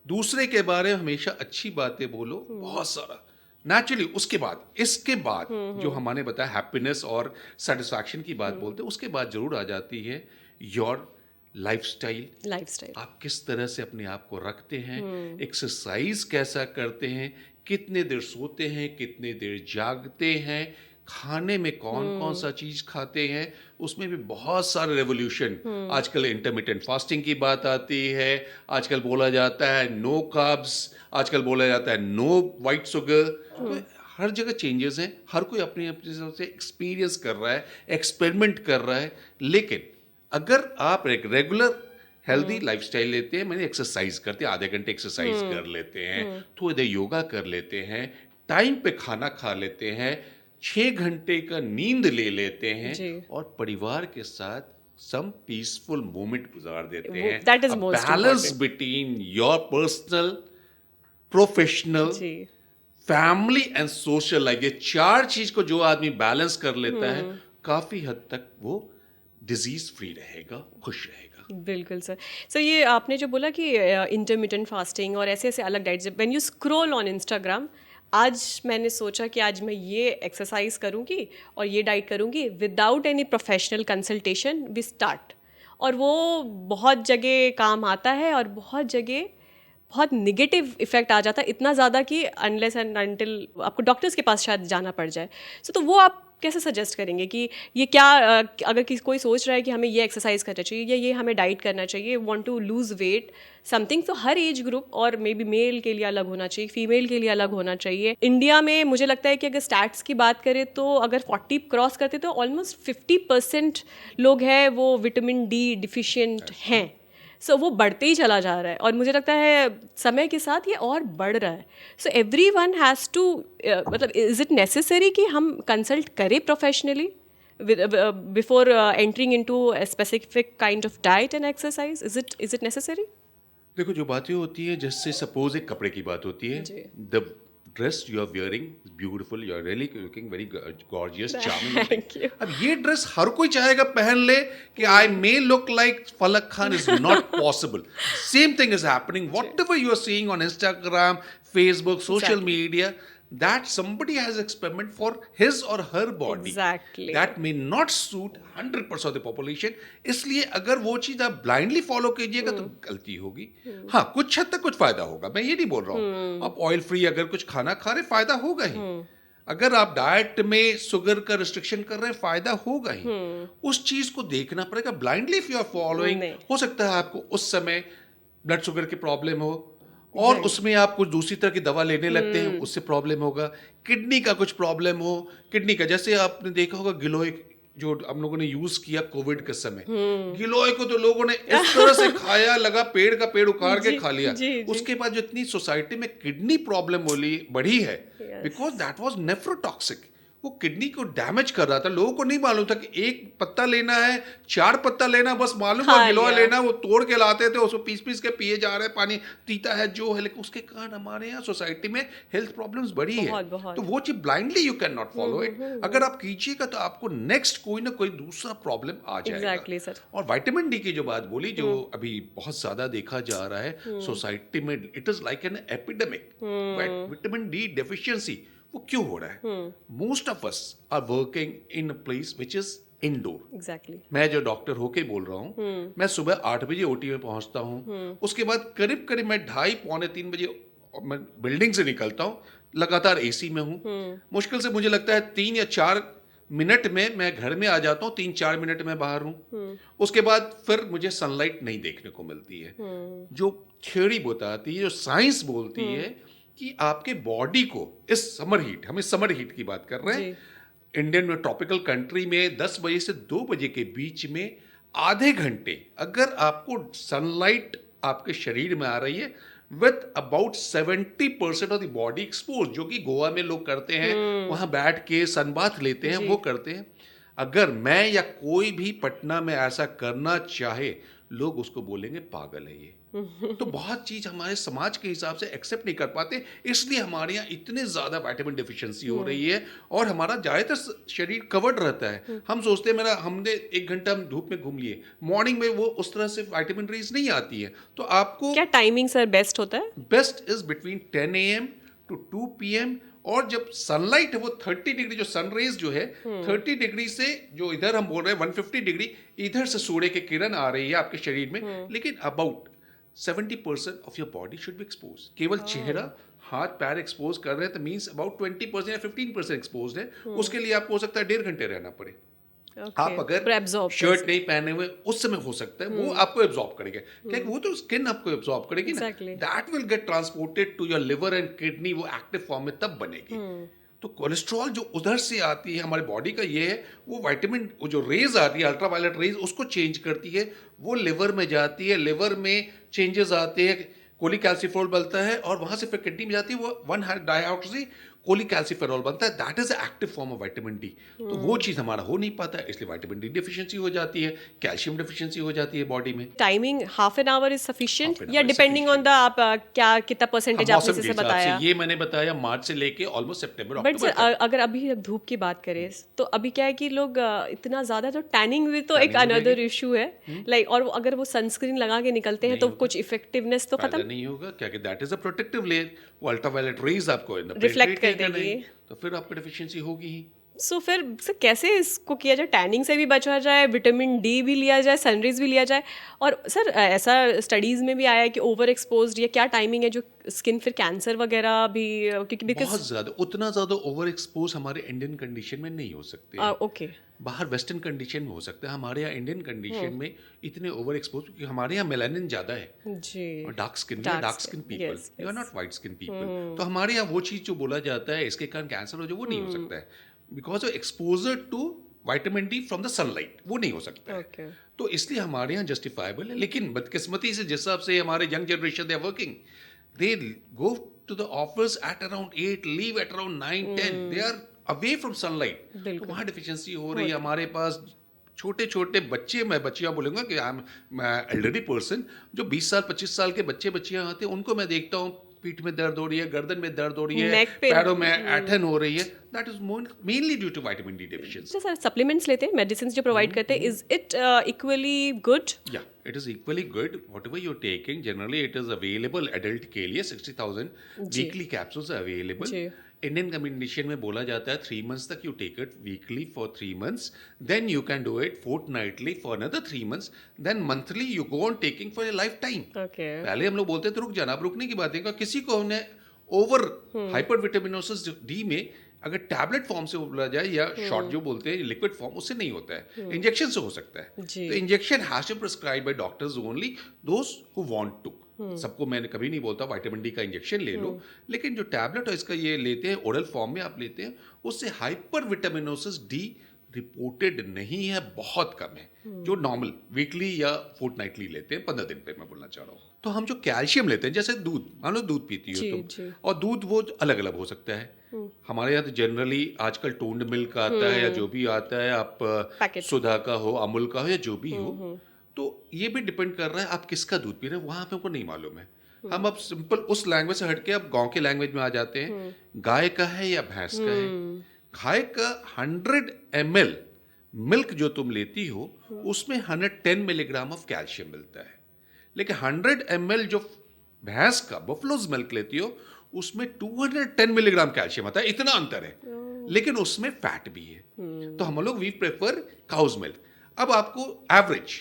दूसरे के बारे में हमेशा अच्छी बातें बोलो, बहुत सारा नेचुरली। उसके बाद इसके बाद जो हमने बताया हैप्पीनेस और सेटिस्फैक्शन की बात बोलते हैं, उसके बाद जरूर आ जाती है योर लाइफस्टाइल। आप किस तरह से अपने आप को रखते हैं, एक्सरसाइज कैसा करते हैं, कितने देर सोते हैं, कितने देर जागते हैं, खाने में कौन कौन सा चीज खाते हैं, उसमें भी बहुत सारे रेवोल्यूशन। आजकल इंटरमिटेंट फास्टिंग की बात आती है, आजकल बोला जाता है नो कार्ब्स, आजकल बोला जाता है नो वाइट शुगर। तो हर जगह चेंजेस हैं, हर कोई अपनी अपनी तरफ से एक्सपीरियंस कर रहा है, एक्सपेरिमेंट कर रहा है। लेकिन अगर आप एक रेगुलर हेल्दी लाइफस्टाइल लेते हैं, मैंने एक्सरसाइज करते हैं, आधे घंटे एक्सरसाइज कर लेते हैं, थोड़ी देर योगा कर लेते हैं, टाइम पे खाना खा लेते हैं, 6 घंटे का नींद ले लेते हैं और परिवार के साथ सम पीसफुल मोमेंट गुजार देते हैं। That is most balance important. Between your personal, professional, family and social life, ये 4 चीज को जो आदमी बैलेंस कर लेता है, काफी हद तक वो डिजीज फ्री रहेगा, खुश रहेगा। बिल्कुल सर ये आपने जो बोला कि इंटरमिटेंट फास्टिंग और ऐसे ऐसे अलग diets, when you scroll on Instagram, आज मैंने सोचा कि आज मैं ये एक्सरसाइज करूँगी और ये डाइट करूँगी without any professional consultation we start, और वो बहुत जगह काम आता है और बहुत जगह बहुत निगेटिव इफेक्ट आ जाता है, इतना ज़्यादा कि अनलेस एंड अनटिल आपको डॉक्टर्स के पास शायद जाना पड़ जाए। तो वो आप कैसे सजेस्ट करेंगे कि ये क्या अगर कोई सोच रहा है कि हमें ये एक्सरसाइज करना चाहिए या ये हमें डाइट करना चाहिए, want to lose weight something, तो हर एज ग्रुप और मे बी मेल के लिए अलग होना चाहिए, फीमेल के लिए अलग होना चाहिए। इंडिया में मुझे लगता है कि अगर स्टैट्स की बात करें तो अगर 40 क्रॉस करते तो ऑलमोस्ट 50% लोग हैं वो विटामिन डी डिफिशिएंट हैं। सो वो बढ़ते ही चला जा रहा है और मुझे लगता है समय के साथ ये और बढ़ रहा है। सो एवरीवन हैज़ टू मतलब इज़ इट नेसेसरी कि हम कंसल्ट करें professionally before entering into a specific kind of diet and exercise? Is it necessary? देखो, जो बातें होती है, जैसे सपोज एक कपड़े की बात होती है, the dress you are wearing is beautiful, you are really looking very gorgeous, charming. अब ये ड्रेस हर कोई चाहेगा पहन ले कि आई मे look like Falak Khan, is not possible. Same thing is happening, whatever you are seeing on Instagram, Facebook, social media, that somebody has experiment for his or her body. Exactly. That may not suit 100% of the population. इसलिए अगर वो चीज आप blindly follow कीजिएगा तो गलती होगी। हाँ, कुछ हद तक कुछ फायदा होगा, मैं ये नहीं बोल रहा हूँ। आप ऑयल फ्री अगर कुछ खाना खा रहे, फायदा होगा ही। अगर आप डाइट में शुगर का रिस्ट्रिक्शन कर रहे हैं, फायदा होगा ही। उस चीज को देखना पड़ेगा blindly. If you are following, हो सकता है आपको उस समय ब्लड शुगर की प्रॉब्लम हो और उसमें आप कुछ दूसरी तरह की दवा लेने लगते हैं, उससे प्रॉब्लम होगा। किडनी का कुछ प्रॉब्लम हो, किडनी का, जैसे आपने देखा होगा गिलोय जो हम लोगों ने यूज किया कोविड के समय, गिलोय को तो लोगों ने इस तरह से खाया, लगा पेड़ का पेड़ उखाड़ के खा लिया। उसके बाद जो इतनी सोसाइटी में किडनी प्रॉब्लम बढ़ी है, बिकॉज दैट वाज नेफ्रोटॉक्सिक। वो किडनी को डैमेज कर रहा था। लोगों को नहीं मालूम था कि एक पत्ता लेना है, 4 पत्ता लेना, बस मालूम है गिलोय लेना, वो तोड़ के लाते थे, उसको पीस के पिए जा रहे हैं, पानी पीता है जो है, लेकिन उसके कारण हमारे यहाँ सोसाइटी में हेल्थ प्रॉब्लम्स बढ़ी है। तो वो चीज blindly you can not follow it. अगर आप कीजिएगा तो आपको नेक्स्ट कोई ना कोई दूसरा प्रॉब्लम आ जाएगा। Exactly, sir. और विटामिन डी की जो बात बोली, जो अभी बहुत ज्यादा देखा जा रहा है सोसाइटी में, it is like an epidemic. Vitamin D deficiency वो क्यों हो रहा है? Most of us are working in a place which is indoor. Exactly. मैं जो डॉक्टर होके बोल रहा हूँ, मैं सुबह 8 बजे ओटी में पहुंचता हूँ, उसके बाद करीब करीब मैं 2:30-3 बजे मैं बिल्डिंग से निकलता हूँ, लगातार एसी में हूँ। मुश्किल से मुझे लगता है 3 या 4 मिनट में मैं घर में आ जाता हूँ, 3-4 मिनट में बाहर हूँ। उसके बाद फिर मुझे सनलाइट नहीं देखने को मिलती है। जो थ्योरी बताती है, जो साइंस बोलती है कि आपके बॉडी को इस समर हीट, हम इस समर हीट की बात कर रहे हैं, इंडियन में ट्रॉपिकल कंट्री में 10 बजे से 2 बजे के बीच में आधे घंटे अगर आपको सनलाइट आपके शरीर में आ रही है, with about 70% of the body expose, जो कि गोवा में लोग करते हैं, वहां बैठ के सनबाथ लेते हैं, वो करते हैं। अगर मैं या कोई भी पटना में ऐसा करना चाहे, लोग उसको बोलेंगे पागल है ये। तो बहुत चीज हमारे समाज के हिसाब से एक्सेप्ट नहीं कर पाते, इसलिए हमारे यहाँ इतने ज्यादा विटामिन डिफिशिएंसी हो रही है और हमारा ज्यादातर शरीर कवर्ड रहता है। हम सोचते हैं हमने 1 घंटा हम धूप में घूम लिए, मॉर्निंग में वो उस तरह से विटामिन रेज नहीं आती है। तो आपको क्या टाइमिंग सर बेस्ट होता है? Best is between 10 AM to 2 PM। और जब सनलाइट है वो 30 डिग्री, जो सनरेज जो है 30 डिग्री से, जो इधर हम बोल रहे हैं 150 डिग्री, इधर से सूर्य की किरण आ रही है आपके शरीर में, लेकिन about 70% of your body should be expose. केवल चेहरा, हाथ पैर एक्सपोज कर रहे हैं तो मीन्स अबाउट 20% या 15% एक्सपोज है। उसके लिए आपको हो सकता है 1.5 घंटे रहना पड़े। आप अगर शर्ट नहीं पहने हुए उस समय हो सकता है वो आपको एब्जॉर्ब करेगा, क्योंकि वो तो स्किन आपको एब्जॉर्ब करेगी ना, that will get transported to your liver and kidney, वो एक्टिव फॉर्म में तब बनेगी। तो कोलेस्ट्रॉल जो उधर से आती है हमारी बॉडी का, ये है वो विटामिन, वो जो रेज आती है अल्ट्रावायलेट रेज, उसको चेंज करती है, वो लिवर में जाती है, लिवर में चेंजेस आते हैं, कोलिकैल्सिफेरॉल बनता है, और वहां से फिर किडनी में जाती है, वो 1-डाईऑक्सी कोलिकैल्सिफेरॉल बनता है, that is active form of vitamin D. तो वो चीज हमारा हो नहीं पाता है, इसलिए विटामिन डी डिफिशिएंसी हो जाती है, कैल्शियम डिफिशिएंसी हो जाती है बॉडी में। Timing half an hour is sufficient या डिपेंडिंग ऑन द आप क्या कितना परसेंटेज आपने जैसे बताया? ये मैंने बताया मार्च से लेके ऑलमोस्ट सितंबर बट सर अगर अभी धूप की बात करें तो अभी क्या है कि लोग इतना ज्यादा, तो टैनिंग भी तो एक अनदर इशू है, लाइक, और अगर वो सनस्क्रीन लगा के निकलते हैं तो कुछ इफेक्टिवनेस तो खत्म नहीं होगा, क्योंकि that is a protective layer, वो अल्ट्रावायलेट रेज आपको रिफ्लेक्ट कर देगी, तो फिर आपको डेफिशिएंसी होगी ही। सो फिर सर कैसे इसको किया जाए, टैनिंग से भी बचा जाए, विटामिन डी भी लिया जाए, सनरेज भी लिया जाए? और सर ऐसा स्टडीज़ में भी आया है कि ओवर एक्सपोज्ड या क्या टाइमिंग है जो स्किन फिर कैंसर वगैरह भी, क्योंकि बहुत ज़्यादा, उतना ज़्यादा ओवर एक्सपोज हमारे इंडियन कंडीशन में नहीं हो सकते। ओके, बाहर वेस्टर्न कंडीशन में हो सकता है, हमारे यहाँ इंडियन कंडीशन में इतने ओवर एक्सपोज, क्योंकि हमारे यहाँ मेलानिन ज़्यादा है जी, और dark skin people, you are not white skin people. तो हमारे यहाँ वो चीज़ जो बोला जाता है इसके कारण कैंसर हो जाए, वो नहीं हो सकता है, because of exposure to vitamin D from the sunlight, वो नहीं हो सकता है। तो इसलिए हमारे यहाँ जस्टिफाइबल है। लेकिन बदकिस्मती से जिस हिसाब से हमारे young generation they are working, they go to the office at around 8, leave at around 9, 10, they are away from sunlight, तो वहाँ डिफिशिएंसी हो रही है। हमारे पास छोटे छोटे बच्चे, मैं बच्चियाँ बोलूँगा कि आई एम एल्डरली पर्सन, जो 20 साल 25 साल के बच्चियाँ आते हैं, उनको मैं देखता हूँ पीठ में दर्द हो रही है, गर्दन में दर्द हो रही है, पैरों में ऐंठन हो रही है, that is mainly due to vitamin D deficiency. Sir supplements लेते हैं, मेडिसिन जो प्रोवाइड करते हैं, इज इट इक्वली गुड? या it is equally good, whatever you are taking, generally it is available adult के लिए 60,000 weekly capsules available. Indian condition में बोला जाता है 3 months तक you take it weekly for 3 months, then you can do it fortnightly for another 3 months, then monthly you go on taking for a life time. पहले हम लोग बोलते थे रुक जाना, अब रुकने की बात है, किसी को हमने ओवर हाइपर विटामिनोसिस डी में अगर टैबलेट फॉर्म से बोला जाए या शॉर्ट जो बोलते हैं लिक्विड फॉर्म, उससे नहीं होता है, इंजेक्शन से हो सकता है। तो injection has to prescribe by doctors only, those who want to. सबको मैंने कभी नहीं बोलता विटामिन डी का इंजेक्शन ले लो, लेकिन जो टैबलेट है इसका ये लेते हैं, ओरल फॉर्म में आप लेते हैं, उससे हाइपर विटामिनोसिस डी रिपोर्टेड नहीं है, बहुत कम है। जो नॉर्मल वीकली या फोर्टनाइटली लेते हैं 15 दिन पे, मैं बोलना चाह रहा हूँ। तो हम जो कैल्शियम लेते हैं, जैसे दूध, मान लो दूध पीती हो तुम, और दूध वो अलग अलग हो सकता है, हमारे यहाँ तो जनरली आजकल टोन्ड मिल्क आता है या जो भी आता है, आप पैकेट। सुधा का हो, अमूल का हो या जो भी हो, तो ये भी डिपेंड कर रहा है आप किसका दूध पी रहे हैं, वहाँ पे हमको नहीं मालूम है। हम अब सिंपल उस लैंग्वेज से हटके अब गांव के लैंग्वेज में आ जाते हैं, गाय का है या भैंस का है। गाय का 100 ml मिल्क जो तुम लेती हो उसमें 110 मिलीग्राम ऑफ कैल्शियम मिलता है, लेकिन 100 ml जो भैंस का बफलोज मिल्क लेती हो उसमें 210 मिलीग्राम कैल्शियम आता है। इतना अंतर है, लेकिन उसमें फैट भी है। तो हम लोग वी प्रेफर काउज मिल्क। अब आपको एवरेज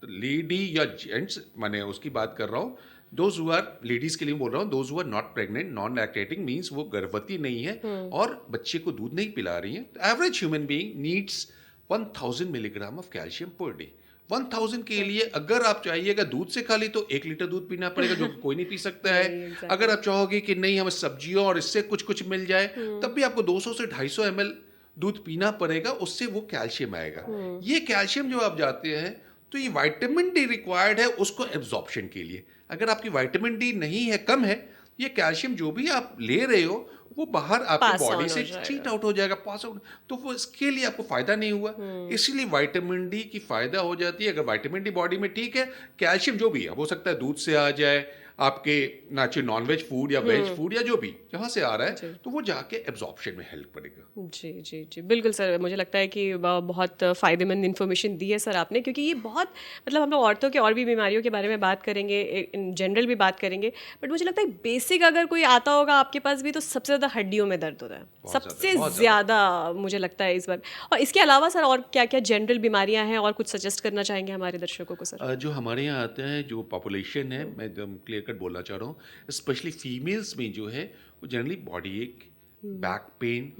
लेडी या जेंट्स, मैंने उसकी बात कर रहा हूँ, दोज हु आर, लेडीज के लिए बोल रहा हूँ, those who are not pregnant, non lactating means वो गर्भवती नहीं है और बच्चे को दूध नहीं पिला रही है, average human being needs 1000 milligram of calcium per day. 1000 के लिए अगर आप चाहिएगा दूध से खाली तो 1 लीटर दूध पीना पड़ेगा, जो कोई नहीं पी सकता है। अगर आप चाहोगे कि नहीं हमें सब्जियों और इससे कुछ कुछ मिल जाए, तब भी आपको 200 से 250 ml दूध पीना पड़ेगा, उससे वो कैल्शियम आएगा। ये कैल्शियम जो आप जाते हैं तो ये विटामिन डी रिक्वायर्ड है उसको एब्जॉर्प्शन के लिए। अगर आपकी विटामिन डी नहीं है, कम है, ये कैल्शियम जो भी आप ले रहे हो वो बाहर आपकी बॉडी से चीट आउट हो जाएगा, पास आउट, तो वो इसके लिए आपको फायदा नहीं हुआ। इसीलिए विटामिन डी की फायदा हो जाती है। अगर विटामिन डी बॉडी में ठीक है, कैल्शियम जो भी है, हो सकता है दूध से आ जाए, आपके नाचे नॉनवेज फूड या वेज फूड या जो भी जहाँ से आ रहा है, तो वो जाके एब्जॉर्प्शन में हेल्प करेगा। जी जी जी, बिल्कुल सर, मुझे लगता है कि बहुत फ़ायदेमंद इन्फॉर्मेशन दी है सर आपने, क्योंकि ये बहुत, मतलब हम लोग औरतों के और भी बीमारियों के बारे में बात करेंगे, इन जनरल भी बात करेंगे, बट मुझे लगता है बेसिक अगर कोई आता होगा आपके पास भी, तो सबसे ज़्यादा हड्डियों में दर्द होता है, सबसे ज़्यादा मुझे लगता है इस बार। और इसके अलावा सर और क्या क्या जनरल बीमारियाँ हैं, और कुछ सजेस्ट करना चाहेंगे हमारे दर्शकों को सर? जो हमारे यहाँ आते हैं, जो पॉपुलेशन है, मैं एकदम क्लियर कट बोलना चाह रहा हूँ, स्पेशली फीमेल्स में जो है वो जनरली बॉडी एक, बैक पेन,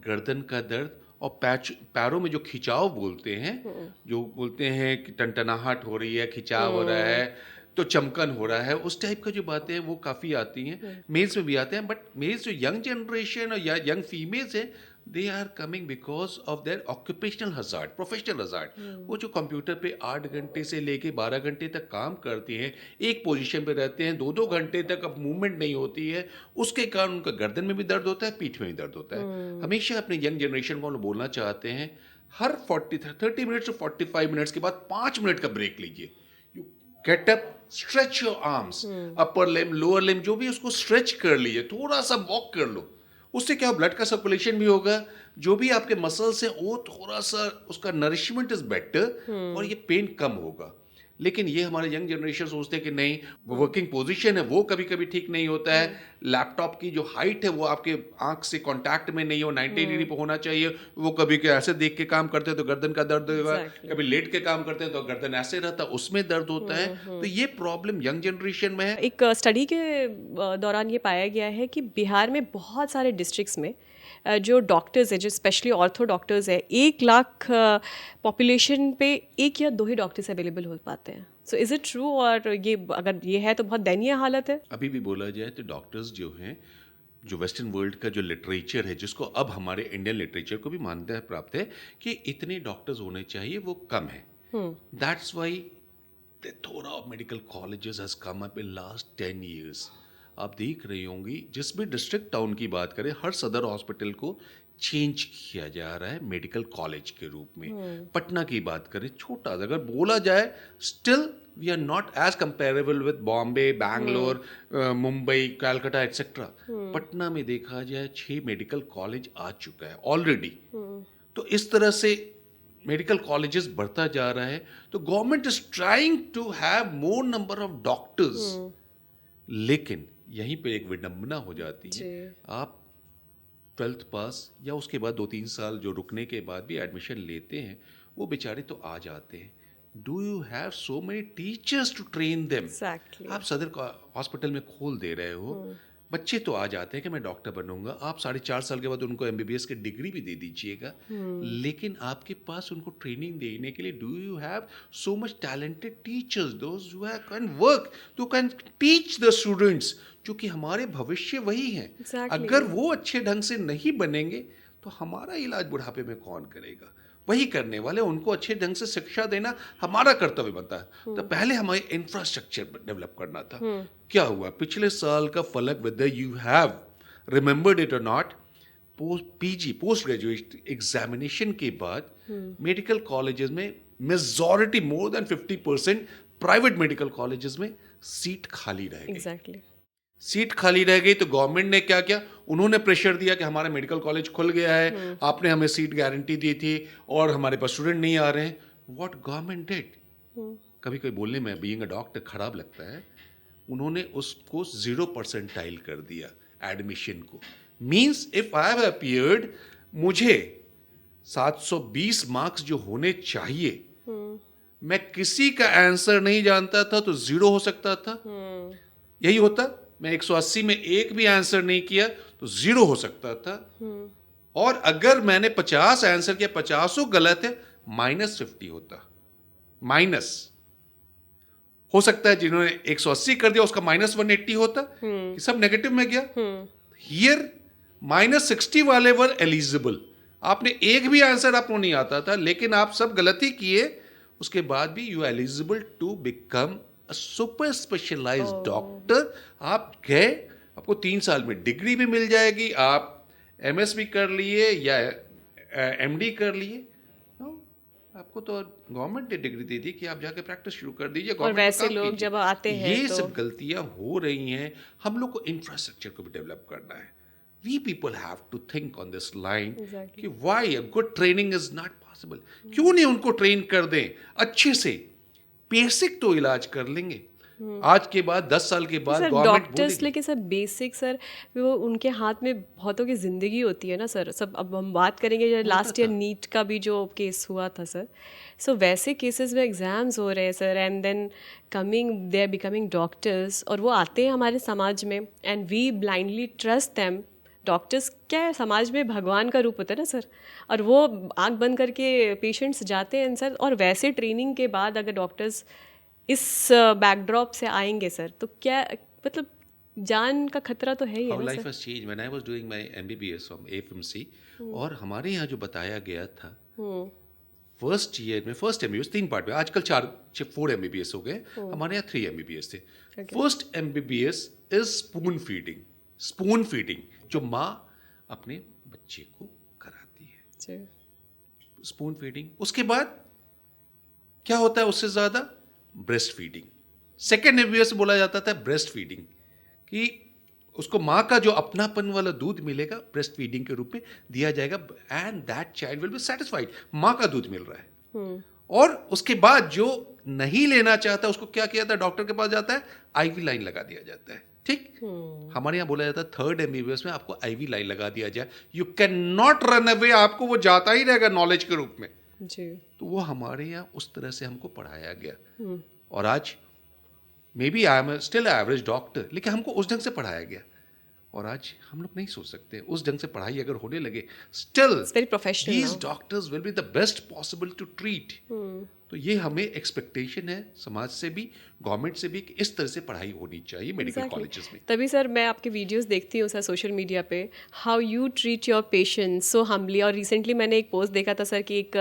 गर्दन का दर्द और पैरों में जो खिंचाव बोलते हैं, जो बोलते हैं कि टनटनाहट हो रही है, खिंचाव हो रहा है, तो चमकन हो रहा है, उस टाइप का जो बातें हैं वो काफ़ी आती हैं, मेल्स में भी आते हैं। बट मेल्स जो यंग जनरेशन और या यंग फीमेल्स हैं, they are coming because of their occupational hazard, professional hazard. वो जो कंप्यूटर पे 8 घंटे से लेके 12 घंटे तक काम करती हैं, एक पोजीशन पे रहते हैं, 2-2 घंटे तक अब मूवमेंट नहीं होती है, उसके कारण उनका गर्दन में भी दर्द होता है, पीठ में भी दर्द होता है। हमेशा अपने यंग जनरेशन को हम लोग बोलना चाहते हैं, हर 30 मिनट्स से 45 मिनट्स के बाद 5 मिनट का ब्रेक लीजिए। You get up, stretch your arms, upper limb, lower limb, जो भी उसको स्ट्रेच कर लीजिए, थोड़ा सा वॉक कर लो। उससे क्या, ब्लड का सर्कुलेशन भी होगा, जो भी आपके मसल्स हैं वो थोड़ा सा, उसका नरिशमेंट इज बेटर और ये पेन कम होगा। लेकिन ये हमारे यंग जनरेशन सोचते हैं कि नहीं, वो वर्किंग पोजीशन है वो कभी कभी ठीक नहीं होता है, लैपटॉप की जो हाइट है वो आपके आंख से कांटेक्ट में नहीं हो, 90 डिग्री पे होना चाहिए, वो कभी ऐसे देख के काम करते हैं तो गर्दन का दर्द होगा, कभी लेट के काम करते हैं तो गर्दन ऐसे रहता है, उसमें दर्द होता है। तो ये प्रॉब्लम यंग जनरेशन में है। एक स्टडी के दौरान ये पाया गया है कि बिहार में बहुत सारे डिस्ट्रिक्ट्स में जो डॉक्टर्स हैं, जो स्पेशली ऑर्थो डॉक्टर्स हैं, 1 लाख पॉपुलेशन पे 1 या 2 ही डॉक्टर्स अवेलेबल हो पाते हैं। So is it true? और ये अगर ये है तो बहुत दयनीय हालत है। अभी भी बोला जाए तो डॉक्टर्स जो हैं, जो वेस्टर्न वर्ल्ड का जो लिटरेचर है, जिसको अब हमारे इंडियन लिटरेचर को भी मान्यता प्राप्त है कि इतने डॉक्टर्स होने चाहिए, वो कम है। That's why plethora of medical colleges has come up in last 10 years। आप देख रही होंगी, जिस भी डिस्ट्रिक्ट टाउन की बात करें, हर सदर हॉस्पिटल को चेंज किया जा रहा है मेडिकल कॉलेज के रूप में। पटना की बात करें, छोटा सा अगर बोला जाए, still we are not as comparable with Bombay, Bangalore, Mumbai, Calcutta etcetera. Patna में देखा जाए 6 मेडिकल कॉलेज आ चुका है ऑलरेडी। तो इस तरह से मेडिकल कॉलेजेस बढ़ता जा रहा है। तो government is trying to have more number of doctors, लेकिन यहीं पे एक विडंबना हो जाती है। आप 12th पास या उसके बाद 2-3 साल जो रुकने के बाद भी एडमिशन लेते हैं, वो बेचारे तो आ जाते हैं। Do you have so many teachers to train them? आप सदर हॉस्पिटल में खोल दे रहे हो, बच्चे तो आ जाते हैं कि मैं डॉक्टर बनूंगा, आप 4.5 साल के बाद उनको MBBS की डिग्री भी दे दीजिएगा, लेकिन आपके पास उनको ट्रेनिंग देने के लिए do you have so much talented teachers, those who can work, to can teach the students, क्योंकि हमारे भविष्य वही हैं। अगर वो अच्छे ढंग से नहीं बनेंगे तो हमारा इलाज बुढ़ापे में कौन करेगा? वही करने वाले, उनको अच्छे ढंग से शिक्षा देना हमारा कर्तव्य बनता है। तो पहले हमें इंफ्रास्ट्रक्चर डेवलप करना था। क्या हुआ? पिछले साल का फलक विद्या, यू हैव रिमेंबर्ड इट और नॉट, पोस्ट ग्रेजुएट एग्जामिनेशन के बाद मेडिकल कॉलेजेस में majority more than 50% private medical colleges में सीट खाली रह गई। एग्जैक्टली। सीट खाली रह गई तो गवर्नमेंट ने क्या किया, उन्होंने प्रेशर दिया कि हमारा मेडिकल कॉलेज खुल गया है, आपने हमें सीट गारंटी दी थी और हमारे पास स्टूडेंट नहीं आ रहे हैं। व्हाट गवर्नमेंट डिड, कभी कभी बोलने में बीइंग अ डॉक्टर खराब लगता है, उन्होंने उसको 0 परसेंटाइल कर दिया एडमिशन को। Means if I have appeared, मुझे 720 मार्क्स जो होने चाहिए, मैं किसी का आंसर नहीं जानता था तो 0 हो सकता था। यही होता, मैं 180 में एक भी आंसर नहीं किया तो 0 हो सकता था। और अगर मैंने 50 आंसर किया, 50 गलत है, -50 होता। माइनस हो सकता है जिन्होंने 180 कर दिया उसका -180 होता, कि सब नेगेटिव में गया। हियर -60 वाले वर एलिजिबल, आपने एक भी आंसर आपको नहीं आता था लेकिन आप सब गलती किए, उसके बाद भी you eligible to become a super specialised doctor. आप गए, आपको 3 साल में डिग्री भी मिल जाएगी, आप MS भी कर लिए या MD कर लिए, आपको तो गवर्नमेंट ने डिग्री दे दी कि आप जाके प्रैक्टिस शुरू कर दीजिए। और वैसे लोग जब आते हैं ये तो सब गलतियां हो रही हैं। हम लोग को इंफ्रास्ट्रक्चर को भी डेवलप करना है। We people have to think on this line कि why a good training is not possible. क्यों नहीं उनको ट्रेन कर दें अच्छे से, बेसिक तो इलाज कर लेंगे। आज के बाद 10 साल के बाद सर गवर्नमेंट डॉक्टर्स, लेकिन सर बेसिक सर वो उनके हाथ में बहुतों की ज़िंदगी होती है ना सर। सब अब हम बात करेंगे लास्ट ईयर नीट का भी जो केस हुआ था सर, सो वैसे केसेस में एग्ज़ाम्स हो रहे हैं sir, and then they are becoming doctors, और वो आते हैं हमारे समाज में and we blindly trust them. Doctors क्या है, समाज में भगवान का रूप होता है ना सर, और वो आँख बंद करके पेशेंट्स जाते हैं सर। और वैसे ट्रेनिंग के बाद अगर डॉक्टर्स इस बैकड्रॉप से आएंगे सर, तो क्या मतलब जान का खतरा तो है ही है How ना life sir. has changed. When I was doing my MBBS from AFMC, और हमारे यहाँ जो बताया गया था, फर्स्ट ईयर में फर्स्ट MBBS 3 पार्ट में, आजकल 4 MBBS हो गए, हमारे यहाँ 3 MBBS थे। First MBBS is spoon feeding. Spoon feeding जो माँ अपने बच्चे को कराती है, स्पून फीडिंग। उसके बाद क्या होता है उससे ज़्यादा, ब्रेस्ट फीडिंग। सेकेंड MBBS बोला जाता था ब्रेस्ट फीडिंग, कि उसको माँ का जो अपनापन वाला दूध मिलेगा ब्रेस्ट फीडिंग के रूप में दिया जाएगा, and that child will be satisfied, माँ का दूध मिल रहा है। और उसके बाद जो नहीं लेना चाहता उसको क्या किया था, डॉक्टर के पास जाता है, IV लाइन लगा दिया जाता है। ठीक, हमारे यहाँ बोला जाता है थर्ड MBBS में आपको IV लाइन लगा दिया जाए, you can not run away, आपको वो जाता ही रहेगा नॉलेज के रूप में जी। तो वो हमारे यहाँ उस तरह से हमको पढ़ाया गया। और आज maybe I am still average doctor, लेकिन हमको उस ढंग से पढ़ाया गया। और आज हम लोग नहीं सोच सकते उस ढंग से पढ़ाई अगर होने लगे, still very professional these doctors will be the best possible to treat. तो ये हमें एक्सपेक्टेशन है समाज से भी, गवर्नमेंट से भी, कि इस तरह से पढ़ाई होनी चाहिए मेडिकल कॉलेजेस में। तभी सर मैं आपके वीडियोस देखती हूँ सर सोशल मीडिया पे, how you treat your patients so humbly. और रिसेंटली मैंने एक पोस्ट देखा था सर कि एक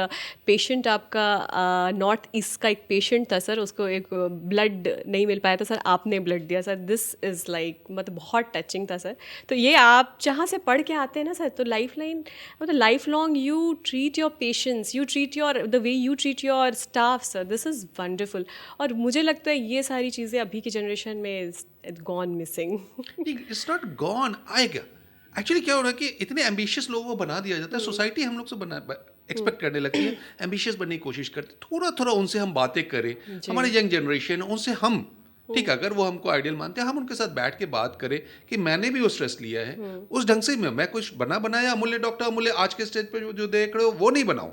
पेशेंट आपका नॉर्थ ईस्ट का एक पेशेंट था सर, उसको एक ब्लड नहीं मिल पाया था सर, आपने ब्लड दिया सर। दिस इज़ लाइक मतलब बहुत टचिंग था सर। तो ये आप जहाँ से पढ़ के आते हैं ना सर, तो लाइफ लाइन मतलब life long you treat your patients, you treat your the way you treat your staff sir, this is wonderful. और मुझे लगता है ये सारी चीज़ें अभी की जनरेशन में gone missing. It's not gone, आएगा। एक्चुअली क्या हो रहा है कि इतने एम्बिशियस लोगों को बना दिया जाता है, सोसाइटी हम लोग से बना एक्सपेक्ट करने लगती है, एम्बिशियस बनने की कोशिश करते, थोड़ा थोड़ा उनसे हम बातें करें, हमारी यंग जनरेशन उनसे हम ठीक, अगर वो हमको आइडियल मानते हैं, हम उनके साथ बैठ के बात करें कि मैंने भी वो स्ट्रेस लिया है, उस ढंग से मैं कुछ बनाया अमूल्य डॉक्टर अमूल्य आज के स्टेज पे जो देख रहे हो वो नहीं बनाऊं।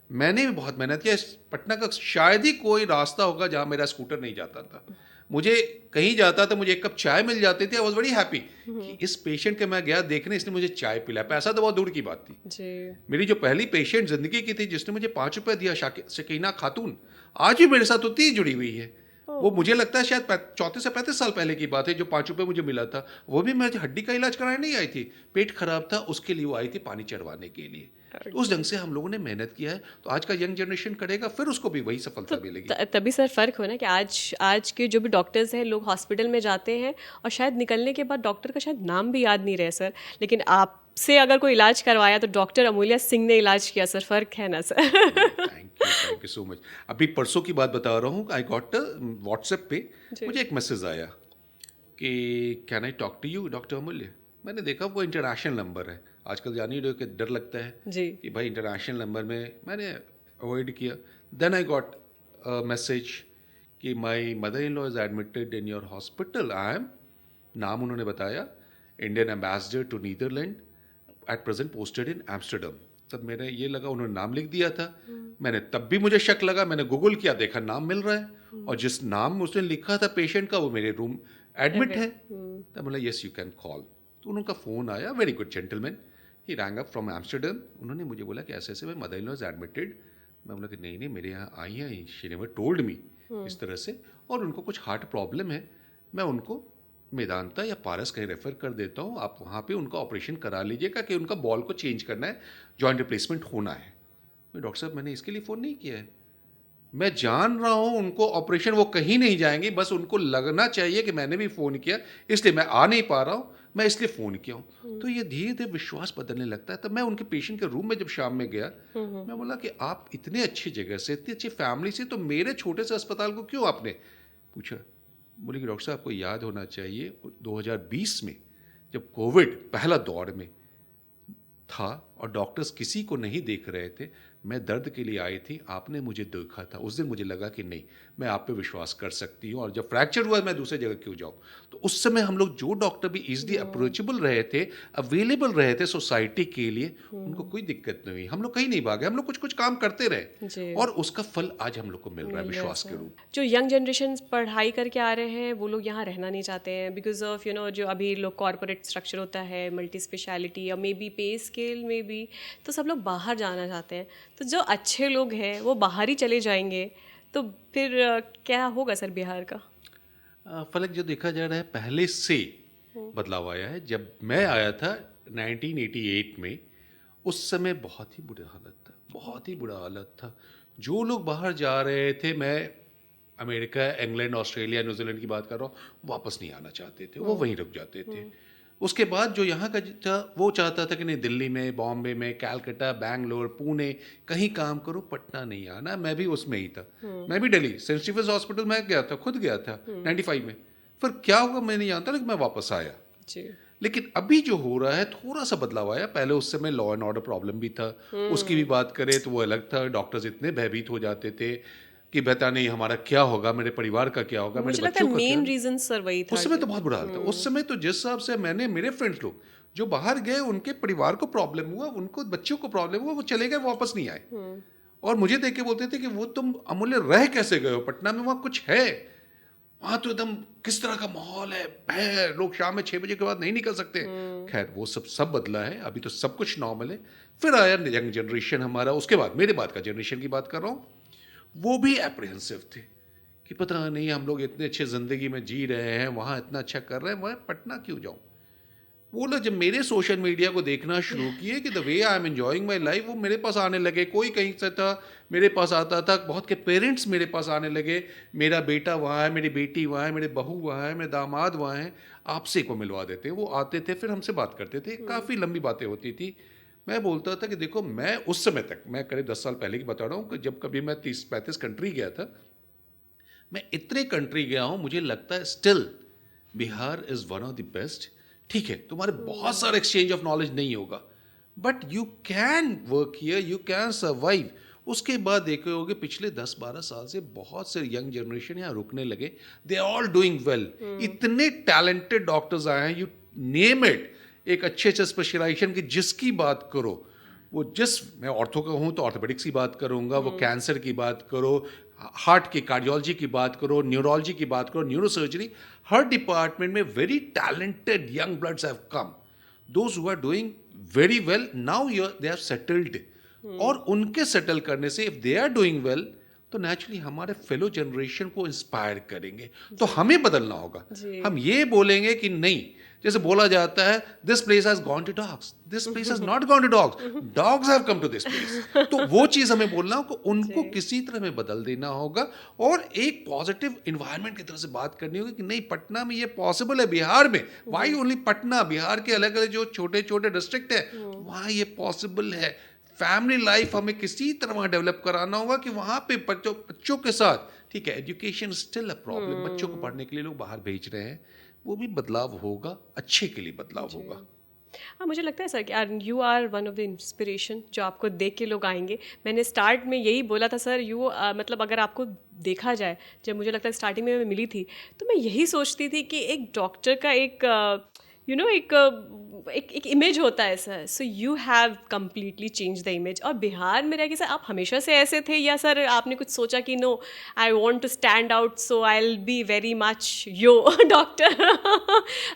मैंने भी बहुत मेहनत किया। पटना का शायद ही कोई रास्ता होगा जहाँ मेरा स्कूटर नहीं जाता था, मुझे कहीं जाता था मुझे एक कप चाय मिल जाती थी। आई वॉज वेरी हैप्पी कि इस पेशेंट के मैं गया देखने, इसने मुझे चाय पिलाया। पैसा तो बहुत दूर की बात थी जी। मेरी जो पहली पेशेंट जिंदगी की थी जिसने मुझे 5 रुपये दिया, शकीना खातून, आज भी मेरे साथ उतनी ही जुड़ी हुई है। वो मुझे लगता है शायद 34 से 35 साल पहले की बात है, जो 5 रुपये मुझे मिला था। वो भी मेरी हड्डी का इलाज कराने नहीं आई थी, पेट खराब था उसके लिए वो आई थी पानी चढ़वाने के लिए। तो उस ढंग से हम लोगों ने मेहनत किया है, तो आज का यंग जनरेशन करेगा, फिर उसको भी वही सफलता मिलेगी। तभी सर फ़र्क हो ना कि आज के जो भी डॉक्टर्स हैं, लोग हॉस्पिटल में जाते हैं और शायद निकलने के बाद डॉक्टर का शायद नाम भी याद नहीं रहे सर, लेकिन आप आपसे अगर कोई इलाज करवाया तो डॉक्टर अमूल्या सिंह ने इलाज किया सर, फ़र्क है ना sir? Thank you so much. अभी परसों की बात बता रहा हूँ, आई गॉट व्हाट्सएप पे जी। मुझे एक मैसेज आया कि can I talk to you doctor Amulya. मैंने देखा वो इंटरनेशनल नंबर है, आजकल जान ही रहे हो कि डर लगता है जी। कि भाई इंटरनेशनल नंबर में, मैंने अवॉइड किया। देन आई गॉट मैसेज कि my mother in law is admitted in your hospital. I am, नाम उन्होंने बताया, Indian ambassador to Netherland, at present posted in Amsterdam. तब मेरे ये लगा, उन्होंने नाम लिख दिया था। मैंने तब भी मुझे शक लगा, मैंने गूगल किया, देखा नाम मिल रहा है, और जिस नाम उसने लिखा था पेशेंट का, वो मेरे रूम एडमिट है। तब बोला यस यू कैन कॉल। तो उनका फ़ोन आया, very good gentleman, he wrong up from Amsterdam. उन्होंने मुझे बोला कि ऐसे ऐसे मैं mother in law is admitted. मैं बोला कि नहीं नहीं, मेरे यहाँ आई हैं, शी नेवर टोल्ड मी, इस तरह से, और उनको कुछ हार्ट प्रॉब्लम है, मैं उनको मेदांता या पारस कहीं रेफ़र कर देता हूँ, आप वहाँ पे उनका ऑपरेशन करा लीजिएगा कि उनका बॉल को चेंज करना है, जॉइंट रिप्लेसमेंट होना है। डॉक्टर साहब मैंने इसके लिए फ़ोन नहीं किया है, मैं जान रहा हूँ उनको ऑपरेशन, वो कहीं नहीं जाएंगे, बस उनको लगना चाहिए कि मैंने भी फ़ोन किया, इसलिए मैं आ नहीं पा रहा हूँ, मैं इसलिए फ़ोन किया हूँ। तो ये धीरे धीरे विश्वास बदलने लगता है। तब मैं उनके पेशेंट के रूम में जब शाम में गया, मैं बोला कि आप इतने अच्छी जगह से, इतनी अच्छी फैमिली से, तो मेरे छोटे से अस्पताल को क्यों आपने पूछा? बोले कि डॉक्टर साहब आपको याद होना चाहिए 2020 में जब कोविड पहला दौर में था और डॉक्टर्स किसी को नहीं देख रहे थे, मैं दर्द के लिए आई थी, आपने मुझे देखा था, उस दिन मुझे लगा कि नहीं, मैं आप पे विश्वास कर सकती हूँ, और जब फ्रैक्चर हुआ मैं दूसरी जगह क्यों जाऊँ। तो उस समय हम लोग, जो डॉक्टर भी ईजिली अप्रोचेबल रहे थे, अवेलेबल रहे थे सोसाइटी के लिए, उनको कोई दिक्कत नहीं हुई, हम लोग कहीं नहीं भागे, हम लोग कुछ कुछ काम करते रहे, जी। और उसका फल आज हम लोग को मिल रहा है विश्वास के रूप। जो यंग जनरेशन पढ़ाई करके आ रहे हैं वो लोग यहाँ रहना नहीं चाहते हैं बिकॉज ऑफ जो अभी लोग कॉर्पोरेट स्ट्रक्चर होता है, मल्टी स्पेशलिटी, या मे बी पे स्केल में भी, तो सब लोग बाहर जाना चाहते हैं। तो जो अच्छे लोग हैं वो बाहर ही चले जाएंगे, तो फिर क्या होगा सर बिहार का? फलक, जो देखा जा रहा है पहले से बदलाव आया है। जब मैं आया था 1988 में, उस समय बहुत ही बुरा हालत था, बहुत ही बुरा हालत था। जो लोग बाहर जा रहे थे, मैं अमेरिका, इंग्लैंड, ऑस्ट्रेलिया, न्यूजीलैंड की बात कर रहा हूँ, वापस नहीं आना चाहते थे, वो वहीं रुक जाते थे। उसके बाद जो यहाँ का था, वो चाहता था कि नहीं, दिल्ली में, बॉम्बे में, कैलकाटा, बैंगलोर, पुणे, कहीं काम करूँ, पटना नहीं आना। मैं भी उसमें ही था, मैं भी दिल्ली सेंट स्टीफेंस हॉस्पिटल में गया था, खुद गया था 95 में। फिर क्या हुआ मैं नहीं जानता, लेकिन मैं वापस आया। जी। लेकिन अभी जो हो रहा है, थोड़ा सा बदलाव आया। पहले उस समय लॉ एंड ऑर्डर प्रॉब्लम भी था, उसकी भी बात करें तो वो अलग था। डॉक्टर्स इतने भयभीत हो जाते थे कि बता नहीं हमारा क्या होगा, मेरे परिवार का क्या होगा, मेरे मुझे लगता बच्चों है का क्या। मेन रीजन सर वही था उस समय कि तो बहुत बुरा हाल था। उस समय तो जिस हिसाब से मैंने, मेरे फ्रेंड्स लोग जो बाहर गए, उनके परिवार को प्रॉब्लम हुआ, उनको बच्चों को प्रॉब्लम हुआ, वो चले गए, वापस नहीं आए, और मुझे देख के बोलते थे कि वो तुम अमूल्य रह कैसे गए हो पटना में, वहाँ कुछ है, वहाँ तो एकदम किस तरह का माहौल है, लोग शाम में 6 बजे के बाद नहीं निकल सकते। खैर वो सब बदला है, अभी तो सब कुछ नॉर्मल है। फिर आया यंग जनरेशन हमारा, उसके बाद मेरे बाद का जनरेशन की बात कर रहा हूँ, वो भी एप्रीहेंसिव थे कि पता नहीं, हम लोग इतने अच्छे ज़िंदगी में जी रहे हैं, वहाँ इतना अच्छा कर रहे हैं, मैं पटना क्यों जाऊँ। वो लोग जब मेरे सोशल मीडिया को देखना शुरू किए कि the way I am enjoying my life, वो मेरे पास आने लगे। कोई कहीं से था, मेरे पास आता था, बहुत के पेरेंट्स मेरे पास आने लगे, मेरा बेटा वहाँ है, मेरी बेटी वहाँ है, मेरे बहू वहाँ है, मेरे दामाद वहाँ हैं, आपसे को मिलवा देते। वो आते थे, फिर हमसे बात करते थे, काफ़ी लंबी बातें होती थी। मैं बोलता था कि देखो, मैं उस समय तक, मैं करीब 10 साल पहले की बता रहा हूँ, कि जब कभी मैं 30-35 कंट्री गया था, मैं इतने कंट्री गया हूँ, मुझे लगता है still Bihar is one of the best. ठीक है, तुम्हारे बहुत सारे एक्सचेंज ऑफ नॉलेज नहीं होगा, but you can work here, you can survive. उसके बाद देखे होगे पिछले 10-12 साल से बहुत से यंग जनरेशन यहाँ रुकने लगे, they are all doing well. इतने टैलेंटेड डॉक्टर्स आए हैं, यू नेम इट, एक अच्छे से स्पेशलाइजेशन की जिसकी बात करो, वो जिस, मैं ऑर्थो का हूँ तो ऑर्थोपेडिक्स की बात करूँगा, वो कैंसर की बात करो, हार्ट की, कार्डियोलॉजी की बात करो, न्यूरोलॉजी की बात करो, न्यूरोसर्जरी, हर डिपार्टमेंट में very talented young bloods have come, those who are doing very well now, they are settled. और उनके सेटल करने से, if they are doing well, तो नेचुरली हमारे फेलो जनरेशन को इंस्पायर करेंगे। तो हमें बदलना होगा। हम ये बोलेंगे कि नहीं, जैसे बोला जाता है this place has gone to dogs, this place has not gone to dogs, dogs have come to this place. तो वो चीज हमें बोलना हो कि उनको किसी तरह में बदल देना होगा और एक पॉजिटिव इन्वायरमेंट की तरह से बात करनी होगी कि नहीं, पटना में ये पॉसिबल है, बिहार में, वाई ओनली पटना, बिहार के अलग अलग जो छोटे छोटे डिस्ट्रिक्ट है वहाँ ये पॉसिबल है। फैमिली लाइफ हमें किसी तरह वहाँ डेवलप कराना होगा कि वहाँ पे बच्चों के साथ, ठीक है, एजुकेशन स्टिल अ प्रॉब्लम, बच्चों को पढ़ने के लिए लोग बाहर भेज रहे हैं, वो भी बदलाव होगा, अच्छे के लिए बदलाव होगा। हाँ, मुझे लगता है सर कि you are one of the inspiration, जो आपको देख के लोग आएंगे। मैंने स्टार्ट में यही बोला था सर, मतलब अगर आपको देखा जाए, जब मुझे लगता है स्टार्टिंग में मैं मिली थी तो मैं यही सोचती थी कि एक डॉक्टर का एक एक इमेज होता है sir. So you have completely change the image. और बिहार में रह के सर आप हमेशा से ऐसे थे, या सर आपने कुछ सोचा कि no I want to stand out so I will be very much your doctor?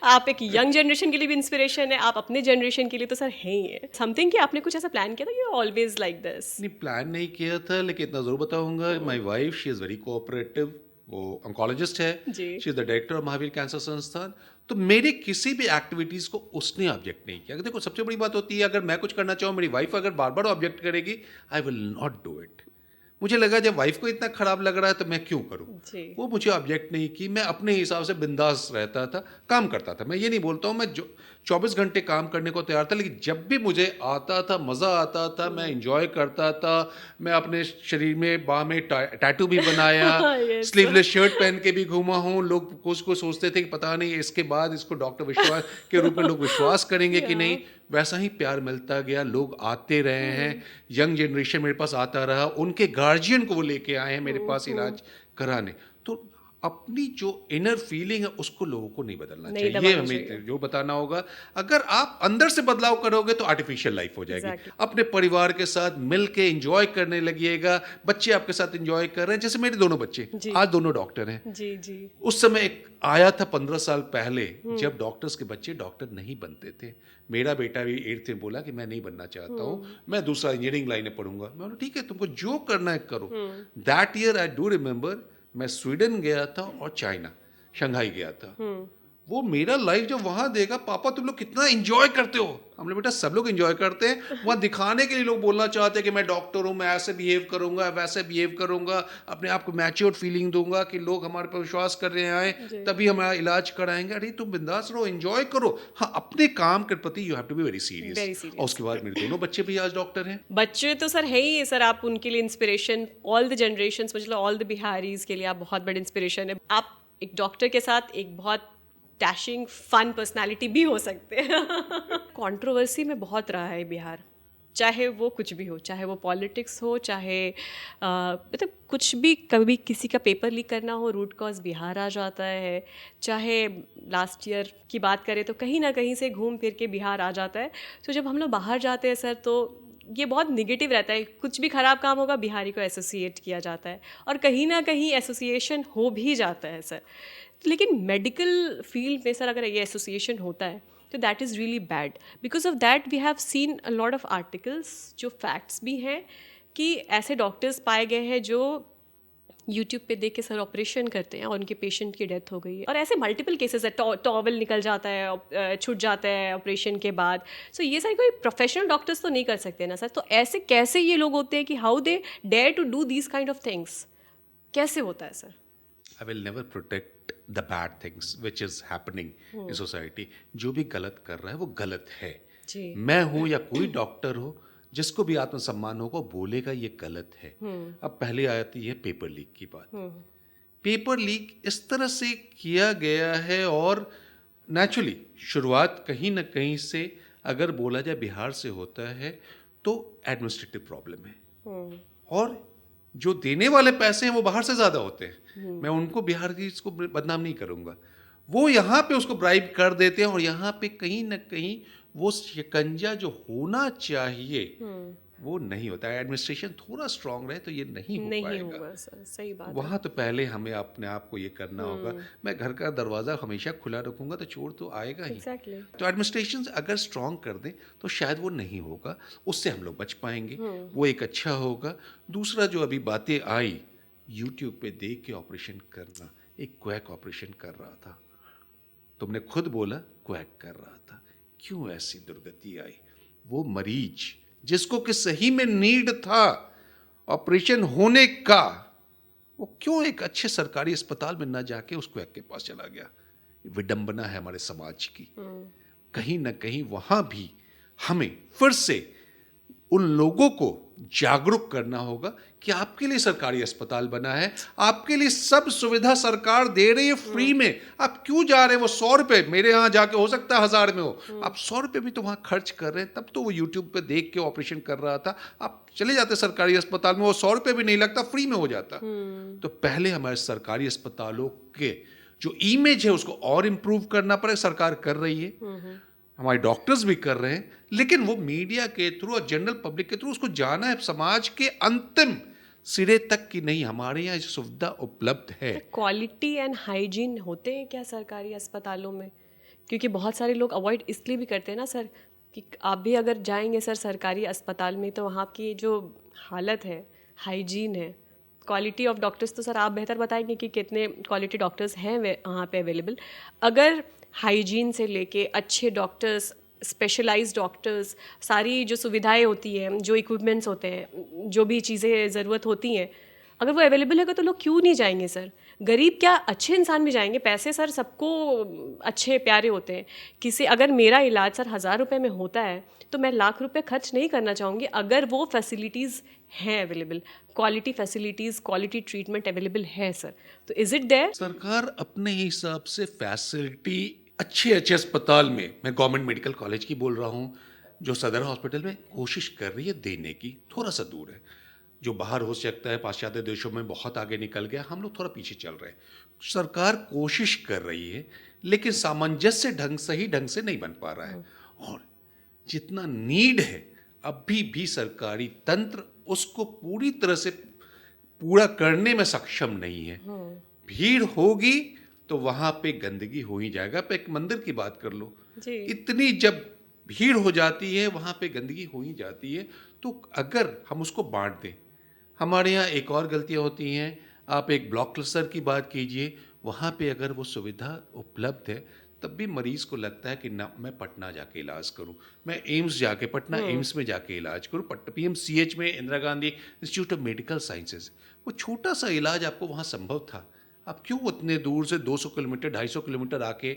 आप एक यंग जनरेशन के लिए भी इंस्पिरेशन है, आप अपने जनरेशन के लिए तो सर हैं ही है। समथिंग कि आपने कुछ ऐसा प्लान किया था, यू ऑलवेज लाइक दिस? नहीं, प्लान नहीं किया था, लेकिन इतना जरूर बताऊंगा, my wife she is very cooperative, वो ऑन्कोलॉजिस्ट है, she is the director of Mahavir cancer संस्थान। तो मेरे किसी भी एक्टिविटीज़ को उसने ऑब्जेक्ट नहीं किया। देखो, सबसे बड़ी बात होती है, अगर मैं कुछ करना चाहूँ, मेरी वाइफ अगर बार बार ऑब्जेक्ट करेगी, I will not do it. मुझे लगा जब वाइफ को इतना खराब लग रहा है तो मैं क्यों करूं। वो मुझे ऑब्जेक्ट नहीं की, मैं अपने हिसाब से बिंदास रहता था, काम करता था। मैं ये नहीं बोलता हूँ मैं जो 24 घंटे काम करने को तैयार था, लेकिन जब भी मुझे आता था, मज़ा आता था, मैं इंजॉय करता था। मैं अपने शरीर में बाह में टैटू भी बनाया, स्लीवलेस शर्ट पहन के भी घूमा हूँ। लोग को सोचते थे कि पता नहीं इसके बाद इसको डॉक्टर विश्वास के रूप में लोग विश्वास करेंगे कि नहीं। वैसा ही प्यार मिलता गया, लोग आते रहे हैं, यंग जनरेशन मेरे पास आता रहा, उनके गार्जियन को वो लेके आए हैं मेरे पास इलाज कराने। तो अपनी जो इनर फीलिंग है उसको लोगों को नहीं बदलना चाहिए, हमें जो बताना होगा। अगर आप अंदर से बदलाव करोगे तो आर्टिफिशियल लाइफ हो जाएगी। अपने परिवार के साथ मिल के इंजॉय करने लगिएगा, बच्चे आपके साथ इंजॉय कर रहे हैं। जैसे मेरे दोनों बच्चे आज दोनों डॉक्टर हैं। जी। उस समय एक आया था 15 साल पहले, जब डॉक्टर्स के बच्चे डॉक्टर नहीं बनते थे। मेरा बेटा भी 8th में बोला कि मैं नहीं बनना चाहता हूँ, मैं दूसरा इंजीनियरिंग लाइन में पढ़ूंगा। मैं बोला ठीक है, तुमको जो करना है करो। That year I do remember, मैं स्वीडन गया था और चाइना, शंघाई गया था। वो मेरा लाइफ जब वहाँ देगा, पापा तुम लोग कितना एंजॉय करते हो। हमने बेटा सब लोग एंजॉय करते हैं, वहाँ दिखाने के लिए लोग बोलना चाहते हैं कि मैं डॉक्टर हूँ, मैं ऐसे बिहेव करूंगा, वैसे बिहेव करूंगा, अपने आप को मैच्योर्ड फीलिंग दूंगा कि लोग हमारे पर विश्वास कर रहे हैं तभी हमारा इलाज कराएंगे। अरे तुम बिंदास रहो, एंजॉय करो। हाँ, अपने काम के प्रति you have to be very serious. और उसके बाद मेरे दोनों बच्चे भी आज डॉक्टर हैं। बच्चे तो सर है ही सर, आप उनके लिए इंस्पिरेशन, ऑल द जनरेशंस, मतलब ऑल द बिहारीज के लिए आप बहुत बड़े इंस्पिरेशन है। आप एक डॉक्टर के साथ एक बहुत डैशिंग फन पर्सनालिटी भी हो सकते हैं। कंट्रोवर्सी में बहुत रहा है बिहार, चाहे वो कुछ भी हो, चाहे वो पॉलिटिक्स हो, चाहे मतलब कुछ भी, कभी किसी का पेपर लीक करना हो, रूट कॉज बिहार आ जाता है। चाहे लास्ट ईयर की बात करें तो कहीं ना कहीं से घूम फिर के बिहार आ जाता है। तो जब हम लोग बाहर जाते हैं सर, तो ये बहुत निगेटिव रहता है। कुछ भी ख़राब काम होगा, बिहारी को एसोसिएट किया जाता है, और कहीं ना कहीं एसोसिएशन हो भी जाता है सर। लेकिन मेडिकल फील्ड में सर अगर ये एसोसिएशन होता है तो that is really bad. Because of that we have seen a lot of articles, जो फैक्ट्स भी हैं कि ऐसे डॉक्टर्स पाए गए हैं जो यूट्यूब पे देख के सर ऑपरेशन करते हैं और उनके पेशेंट की डेथ हो गई है। और ऐसे मल्टीपल केसेस है, टॉवल निकल जाता है, छूट जाता है ऑपरेशन के बाद। सो ये सारी कोई प्रोफेशनल डॉक्टर्स तो नहीं कर सकते ना सर। तो ऐसे कैसे ये लोग होते हैं कि how they dare to do these kind of things, कैसे होता है sir? I will never protect the bad things which is happening in society. जो भी गलत कर रहा है वो गलत है। मैं हूँ या कोई डॉक्टर हो, जिसको भी आत्मसम्मान होगा बोलेगा ये गलत है। अब पहले आती है पेपर लीक की बात। पेपर लीक इस तरह से किया गया है, और नेचुरली शुरुआत कहीं ना कहीं से अगर बोला जाए बिहार से होता है, तो एडमिनिस्ट्रेटिव प्रॉब्लम है। और जो देने वाले पैसे हैं वो बाहर से ज़्यादा होते हैं। मैं उनको बिहार की इसको बदनाम नहीं करूँगा, वो यहाँ पे उसको ब्राइब कर देते हैं, और यहाँ पे कहीं ना कहीं वो शिकंजा जो होना चाहिए वो नहीं होता है। एडमिनिस्ट्रेशन थोड़ा स्ट्रांग रहे तो ये नहीं होगा सर, सही बात है। वहाँ तो पहले हमें अपने आप को ये करना होगा। मैं घर का दरवाज़ा हमेशा खुला रखूँगा तो चोर तो आएगा ही। तो एडमिनिस्ट्रेशन अगर स्ट्रांग कर दें तो शायद वो नहीं होगा, उससे हम लोग बच पाएंगे, वो एक अच्छा होगा। दूसरा जो अभी बातें आई यूट्यूब पे देख के ऑपरेशन करना, एक क्वैक ऑपरेशन कर रहा था, तुमने खुद बोला क्वैक कर रहा था, क्यों ऐसी दुर्गति आई? वो मरीज जिसको कि सही में नीड था ऑपरेशन होने का, वो क्यों एक अच्छे सरकारी अस्पताल में ना जाके उस क्वैक के पास चला गया? विडंबना है हमारे समाज की। कहीं ना कहीं वहां भी हमें फिर से उन लोगों को जागरूक करना होगा कि आपके लिए सरकारी अस्पताल बना है, आपके लिए सब सुविधा सरकार दे रही है फ्री में, आप क्यों जा रहे हैं? वो 100 रुपए मेरे यहाँ जाके हो सकता है 1000 में हो, आप 100 रुपए भी तो वहां खर्च कर रहे हैं। तब तो वो यूट्यूब पे देख के ऑपरेशन कर रहा था, आप चले जाते सरकारी अस्पताल में, वो 100 रुपए भी नहीं लगता, फ्री में हो जाता। तो पहले हमारे सरकारी अस्पतालों के जो इमेज है उसको और इंप्रूव करना पड़ेगा। सरकार कर रही है, हमारे डॉक्टर्स भी कर रहे हैं, लेकिन वो मीडिया के थ्रू और जनरल पब्लिक के थ्रू उसको जाना है समाज के अंतिम सिरे तक कि नहीं हमारे यहाँ सुविधा उपलब्ध है। क्वालिटी एंड हाइजीन होते हैं क्या सरकारी अस्पतालों में? क्योंकि बहुत सारे लोग अवॉइड इसलिए भी करते हैं ना सर, कि आप भी अगर जाएंगे सर सरकारी अस्पताल में तो वहाँ की जो हालत है, हाइजीन है, क्वालिटी ऑफ डॉक्टर्स, तो सर आप बेहतर बताएंगे कि कितने क्वालिटी डॉक्टर्स हैं वहाँ पे अवेलेबल। अगर हाइजीन से लेके अच्छे डॉक्टर्स, स्पेशलाइज्ड डॉक्टर्स, सारी जो सुविधाएं होती हैं, जो इक्विपमेंट्स होते हैं, जो भी चीज़ें ज़रूरत होती हैं, अगर वो अवेलेबल है तो लोग क्यों नहीं जाएंगे सर? गरीब क्या, अच्छे इंसान भी जाएंगे। पैसे सर सबको अच्छे प्यारे होते हैं। किसी, अगर मेरा इलाज सर 1000 रुपये में होता है तो मैं लाख रुपए खर्च नहीं करना चाहूँगी अगर वो फैसिलिटीज़ हैं available, quality facilities, quality treatment available है सर। तो इज़ इट देयर? सरकार अपने हिसाब से फैसिलिटी अच्छे अस्पताल में, मैं गवर्नमेंट मेडिकल कॉलेज की बोल रहा हूँ, जो सदर हॉस्पिटल में कोशिश कर रही है देने की, थोड़ा सा दूर है। जो बाहर हो सकता है पाश्चात्य देशों में बहुत आगे निकल गया, हम लोग थोड़ा पीछे चल रहे हैं। सरकार कोशिश कर रही है लेकिन सामंजस्य ढंग से नहीं बन पा रहा है, और जितना नीड है अभी भी सरकारी तंत्र उसको पूरी तरह से पूरा करने में सक्षम नहीं है। भीड़ होगी तो वहां पे गंदगी हो ही जाएगा। पे एक मंदिर की बात कर लो जी। इतनी जब भीड़ हो जाती है वहां पे गंदगी हो ही जाती है। तो अगर हम उसको बांट दें, हमारे यहाँ एक और गलतियां होती हैं, आप एक ब्लॉक क्लस्टर की बात कीजिए, वहां पे अगर वो सुविधा उपलब्ध है तब भी मरीज को लगता है कि ना मैं पटना जाके इलाज करूं, मैं एम्स जाके, पटना एम्स में जाके इलाज करूं, PMCH में Indira Gandhi institute of Medical sciences, वो छोटा सा इलाज आपको वहां संभव था। आप क्यों उतने दूर से 200 किलोमीटर 250 किलोमीटर आके,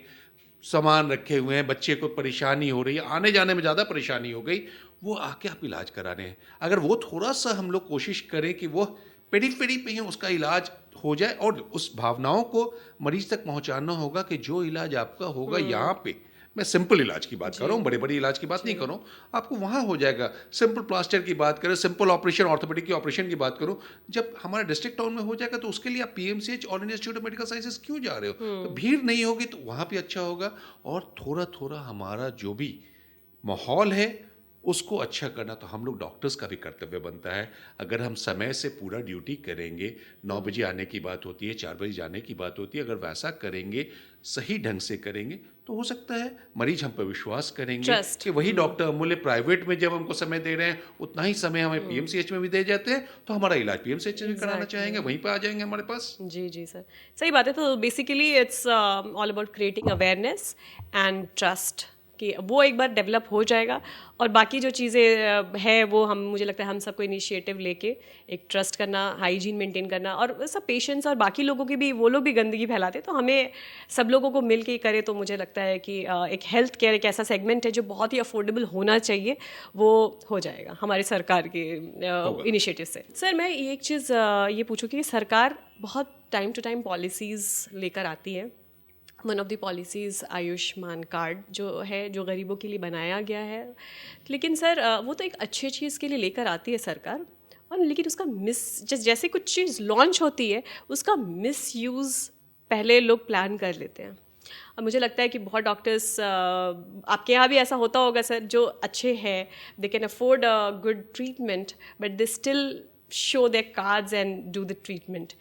सामान रखे हुए हैं, बच्चे को परेशानी हो रही है, आने जाने में ज़्यादा परेशानी हो गई, वो आके आप इलाज करा रहे हैं। अगर वो थोड़ा सा हम लोग कोशिश करें कि वो पेरीफेरी पे ही उसका इलाज हो जाए, और उस भावनाओं को मरीज तक पहुंचाना होगा कि जो इलाज आपका होगा यहाँ पे, मैं सिंपल इलाज की बात कर रहा हूँ, बड़े बड़े इलाज की बात नहीं कर रहा हूँ, आपको वहाँ हो जाएगा। सिंपल प्लास्टर की बात करें, सिंपल ऑपरेशन, ऑर्थोपेडिक की ऑपरेशन की बात करूँ, जब हमारा डिस्ट्रिक्ट टाउन में हो जाएगा तो उसके लिए आप PMCH all India Institute of Medical sciences क्यों जा रहे हो? तो भीड़ नहीं होगी तो वहाँ भी अच्छा होगा। और थोड़ा थोड़ा हमारा जो भी माहौल है उसको अच्छा करना तो हम लोग डॉक्टर्स का भी कर्तव्य बनता है। अगर हम समय से पूरा ड्यूटी करेंगे, 9 बजे आने की बात होती है, 4 बजे जाने की बात होती है, अगर वैसा करेंगे, सही ढंग से करेंगे तो हो सकता है मरीज हम पर विश्वास करेंगे कि वही डॉक्टर अमूल्य प्राइवेट में जब हमको समय दे रहे हैं उतना ही समय हमें PMCH में भी दे जाते हैं, तो हमारा इलाज PMCH में कराना चाहेंगे, वहीं पर आ जाएंगे हमारे पास। जी जी सर, सही बात है। तो basically it's all about creating awareness and trust, कि वो एक बार डेवलप हो जाएगा और बाकी जो चीज़ें है वो हम, मुझे लगता है हम सबको इनिशिएटिव लेके एक ट्रस्ट करना, हाइजीन मेंटेन करना, और सब पेशेंट्स और बाकी लोगों की भी, वो लोग भी गंदगी फैलाते तो हमें सब लोगों को मिल के करे तो मुझे लगता है कि एक हेल्थ केयर एक ऐसा सेगमेंट है जो बहुत ही अफोर्डेबल होना चाहिए, वो हो जाएगा हमारी सरकार के इनिशिएटिव से। सर मैं एक चीज़ ये पूछूँ कि सरकार बहुत टाइम टू टाइम पॉलिसीज़ लेकर आती है। One of the policies Ayushman card जो है, जो गरीबों के लिए बनाया गया है, लेकिन सर वो तो एक अच्छी चीज़ के लिए लेकर आती है सरकार, और लेकिन उसका जैसे कुछ चीज़ लॉन्च होती है उसका मिसयूज़ पहले लोग प्लान कर लेते हैं। अब मुझे लगता है कि बहुत डॉक्टर्स, आपके यहाँ भी ऐसा होता होगा सर, जो अच्छे हैं, they can afford a good treatment but they still show their cards and do the treatment.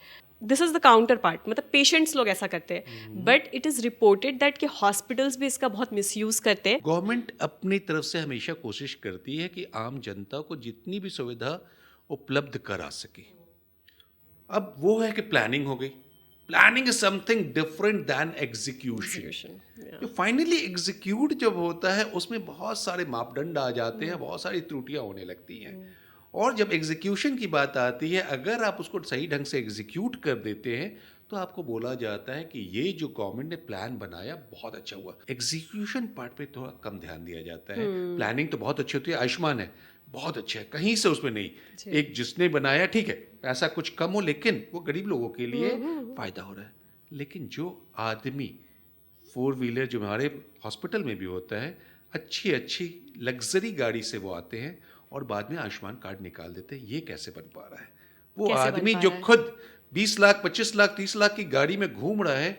This is the counter part, मतलब पेशेंट्स लोग ऐसा करते हैं, but it is reported that कि हॉस्पिटल्स भी इसका बहुत मिसयूज़ करते हैं। गवर्नमेंट अपनी तरफ से हमेशा कोशिश करती है कि आम जनता को जितनी भी सुविधा उपलब्ध करा सके, अब वो है कि प्लानिंग हो गई. Planning is something different than execution. Execution, yeah. जो फाइनली एग्जीक्यूट जब होता है उसमें बहुत सारे मापदंड आ जाते हैं, बहुत सारी त्रुटियां होने लगती हैं. और जब एग्जीक्यूशन की बात आती है, अगर आप उसको सही ढंग से एग्जीक्यूट कर देते हैं तो आपको बोला जाता है कि ये जो गवर्नमेंट ने प्लान बनाया बहुत अच्छा हुआ. एग्जीक्यूशन पार्ट पे थोड़ा कम ध्यान दिया जाता है. प्लानिंग तो बहुत अच्छी होती है, आयुष्मान है बहुत अच्छा है, कहीं से उसमें नहीं. एक जिसने बनाया ठीक है, पैसा कुछ कम हो लेकिन वो गरीब लोगों के लिए फायदा हो रहा है. लेकिन जो आदमी 4 व्हीलर जो हमारे हॉस्पिटल में भी होता है, अच्छी अच्छी लग्जरी गाड़ी से वो आते हैं और बाद में आयुष्मान कार्ड निकाल देते हैं. ये कैसे बन पा रहा है? वो कैसे बन आदमी पा जो रहा है? खुद 20 लाख 25 लाख 30 लाख की गाड़ी में घूम रहा है,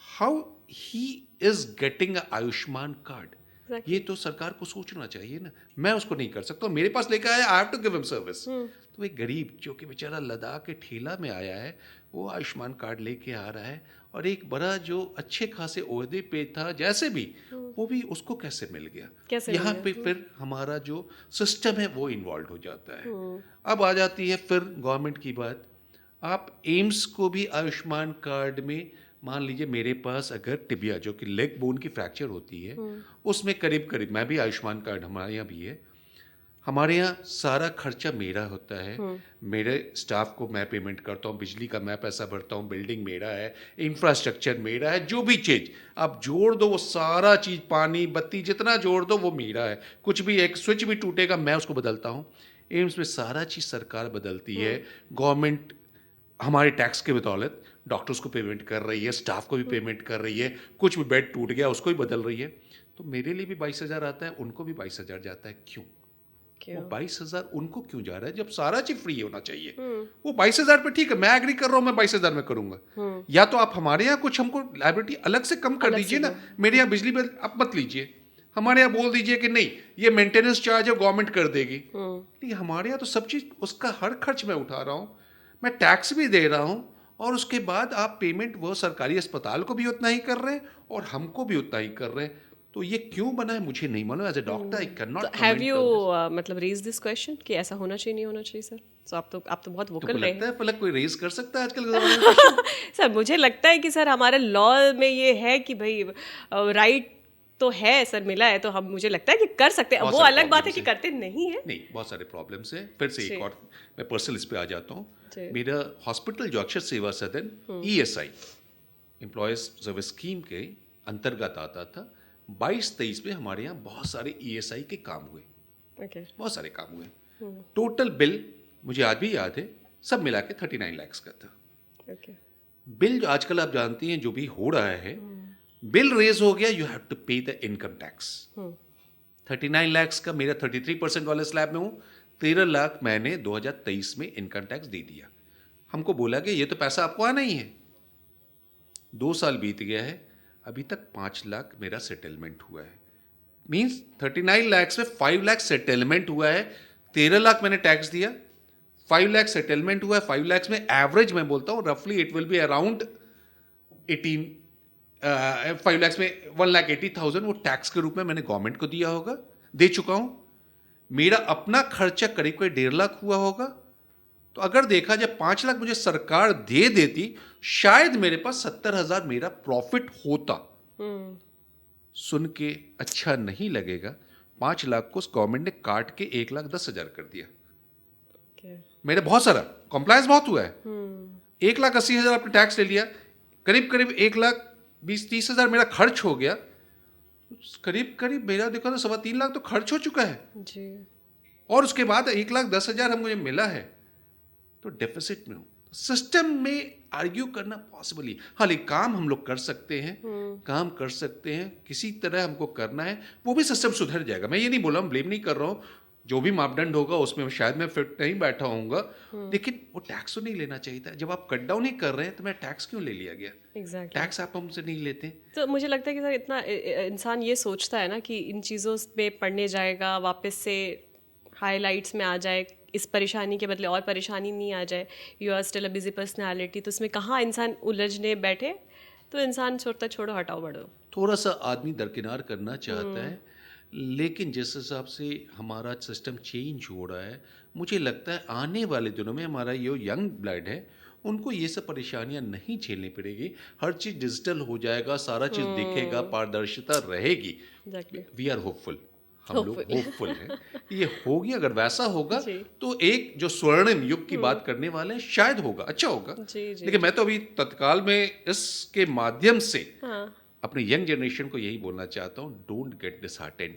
how he is getting a Ayushman card? Exactly. ये तो सरकार को सोचना चाहिए ना. मैं उसको नहीं कर सकता, मेरे पास लेकर आया, I have to give him service. तो एक गरीब जो कि बेचारा लद्दाख के ठेला में आया है, वो आयुष्मान कार्ड लेके आ रहा है, और एक बड़ा जो अच्छे खासे ओहदे पे था जैसे भी, वो भी उसको कैसे मिल गया? कैसे मिल यहाँ गया? पे फिर हमारा जो सिस्टम है वो इन्वॉल्व हो जाता है. अब आ जाती है फिर गवर्नमेंट की बात. आप एम्स को भी आयुष्मान कार्ड में, मान लीजिए मेरे पास अगर टिबिया जो कि लेग बोन की फ्रैक्चर होती है, उसमें करीब करीब, मैं भी आयुष्मान कार्ड हमारे यहाँ भी है, हमारे यहाँ सारा खर्चा मेरा होता है. मेरे स्टाफ को मैं पेमेंट करता हूँ, बिजली का मैं पैसा भरता हूँ, बिल्डिंग मेरा है, इंफ्रास्ट्रक्चर मेरा है, जो भी चीज़ आप जोड़ दो वो सारा चीज़, पानी बत्ती जितना जोड़ दो वो मेरा है. कुछ भी एक स्विच भी टूटेगा मैं उसको बदलता हूँ. एम्स में सारा चीज़ सरकार बदलती है. गवर्नमेंट हमारे टैक्स के बदौलत डॉक्टर्स को पेमेंट कर रही है, स्टाफ को भी पेमेंट कर रही है, कुछ भी बेड टूट गया उसको भी बदल रही है. तो मेरे लिए भी 22,000 आता है, उनको भी 22,000 जाता है. क्यों? वो 22,000 उनको क्यों जा रहा है जब सारा चीज फ्री होना चाहिए? वो 22,000 पे ठीक है, मैं एग्री कर रहा हूँ, मैं 22,000 में करूंगा. या तो आप हमारे यहाँ कुछ हमको लाइबिलिटी अलग से कम कर दीजिए ना. मेरे यहाँ बिजली बिल आप मत लीजिए, हमारे यहाँ बोल दीजिए कि नहीं ये मेंटेनेंस चार्ज है गवर्नमेंट कर देगी. नहीं, हमारे यहाँ तो सब चीज, उसका हर खर्च मैं उठा रहा हूँ, मैं टैक्स भी दे रहा हूँ, और उसके बाद आप पेमेंट वो सरकारी अस्पताल को भी उतना ही कर रहे हैं और हमको भी उतना ही कर रहे हैं. तो ये क्यों बना है मुझे नहीं मालूम. As a doctor I can not have you मतलब रेज दिस क्वेश्चन कि ऐसा होना चाहिए नहीं होना चाहिए सर? सो आप तो बहुत वोकल रहे लगता है पलक कोई रेज कर सकता है आजकल के ज़माने में? सर मुझे लगता है कि सर हमारे लॉ में ये है कि भाई राइट तो है सर, मिला है तो हम, मुझे लगता है कि कर सकते हैं. बहुत वो सारे अलग बात है problems कि हैं. करते नहीं है. नहीं, बहुत सारे प्रॉब्लम्स हैं. फिर से एक और मैं पर्सनल इस पे आ जाता हूँ. जी. मेरा हॉस्पिटल जो अक्षर सेवा सदन ESI एम्प्लॉयज सर्विस स्कीम के अंतर्गत आता था. 22-23 में हमारे यहाँ बहुत सारे ESI के काम हुए, ओके. बहुत सारे काम हुए. टोटल बिल मुझे आज भी याद है, सब मिला के 39 लाख का था. ओके. बिल जो आजकल आप जानती हैं जो भी हो रहा है, बिल रेज हो गया, यू हैव टू पे द इनकम टैक्स. 39 लाख का, मेरा 33% वाले स्लैब में हूँ, 13 लाख मैंने 2023 में इनकम टैक्स दे दिया. हमको बोला कि ये तो पैसा आपको आना ही है. 2 साल बीत गया है, अभी तक 5 लाख मेरा सेटलमेंट हुआ है. मीन्स 39 लाख में 5 लाख सेटलमेंट हुआ है, 13 लाख मैंने टैक्स दिया, 5 लाख सेटलमेंट हुआ है. 5 लाख में एवरेज मैं बोलता हूँ रफली it will be around 5 lakh में 1,80,000 वो टैक्स के रूप में मैंने गवर्नमेंट को दिया होगा, दे चुका हूँ. मेरा अपना खर्चा करीब करीब 1.5 लाख हुआ होगा. तो अगर देखा जाए 5 लाख मुझे सरकार दे देती, शायद मेरे पास 70,000 मेरा प्रॉफिट होता. सुन के अच्छा नहीं लगेगा, 5 लाख को गवर्नमेंट ने काट के 1,10,000 कर दिया. मेरे बहुत सारा कॉम्प्लायंस बहुत हुआ है. 1,80,000 आपने टैक्स ले लिया, करीब करीब 1,20,30,000 मेरा खर्च हो गया. करीब करीब मेरा देखो तो 3.25 लाख तो खर्च हो चुका है जी. और उसके बाद 1,10,000 हम मुझे मिला है, तो डेफिसिट में हूँ. सिस्टम में आर्ग्यू करना पॉसिबल ही. हाँ, लेकिन काम हम लोग कर सकते हैं, काम कर सकते हैं, किसी तरह हमको करना है, वो भी सिस्टम सुधर जाएगा. मैं ये नहीं बोल रहा हूँ, ब्लेम नहीं कर रहा हूँ. जो भी मापदंड होगा उसमें शायद मैं फिट नहीं बैठा होऊंगा, लेकिन वो टैक्स तो नहीं लेना चाहिए था. जब आप कट डाउन ही कर रहे हैं तो मैं टैक्स क्यों ले लिया गया? एग्जैक्टली. टैक्स आप हमसे नहीं लेते. तो मुझे लगता है कि सर इतना इंसान ये सोचता है ना कि इन चीज़ों में पढ़ने जाएगा, वापस से हाईलाइट्स में आ जाए, इस परेशानी के बदले और परेशानी नहीं आ जाए. You are still a busy personality. तो उसमें कहाँ इंसान उलझने बैठे, तो इंसान छोड़ता छोड़ो, हटाओ बढ़ो. थोड़ा सा आदमी दरकिनार करना चाहता है, लेकिन जिस हिसाब से हमारा सिस्टम चेंज हो रहा है, मुझे लगता है आने वाले दिनों में हमारा ये यंग ब्लड है उनको ये सब परेशानियां नहीं झेलनी पड़ेगी। हर चीज़ डिजिटल हो जाएगा, सारा चीज़ दिखेगा, पारदर्शिता रहेगी। एग्जैक्टली। वी आर होपफुल, हम लोग होपफुल हैं ये होगी। अगर वैसा होगा जी। तो एक जो स्वर्णिम युग की बात करने वाले हैं, शायद होगा, अच्छा होगा। जी जी। लेकिन मैं तो अभी तत्काल में इसके माध्यम से हाँ। अपनी यंग जनरेशन को यही बोलना चाहता हूँ, don't get disheartened,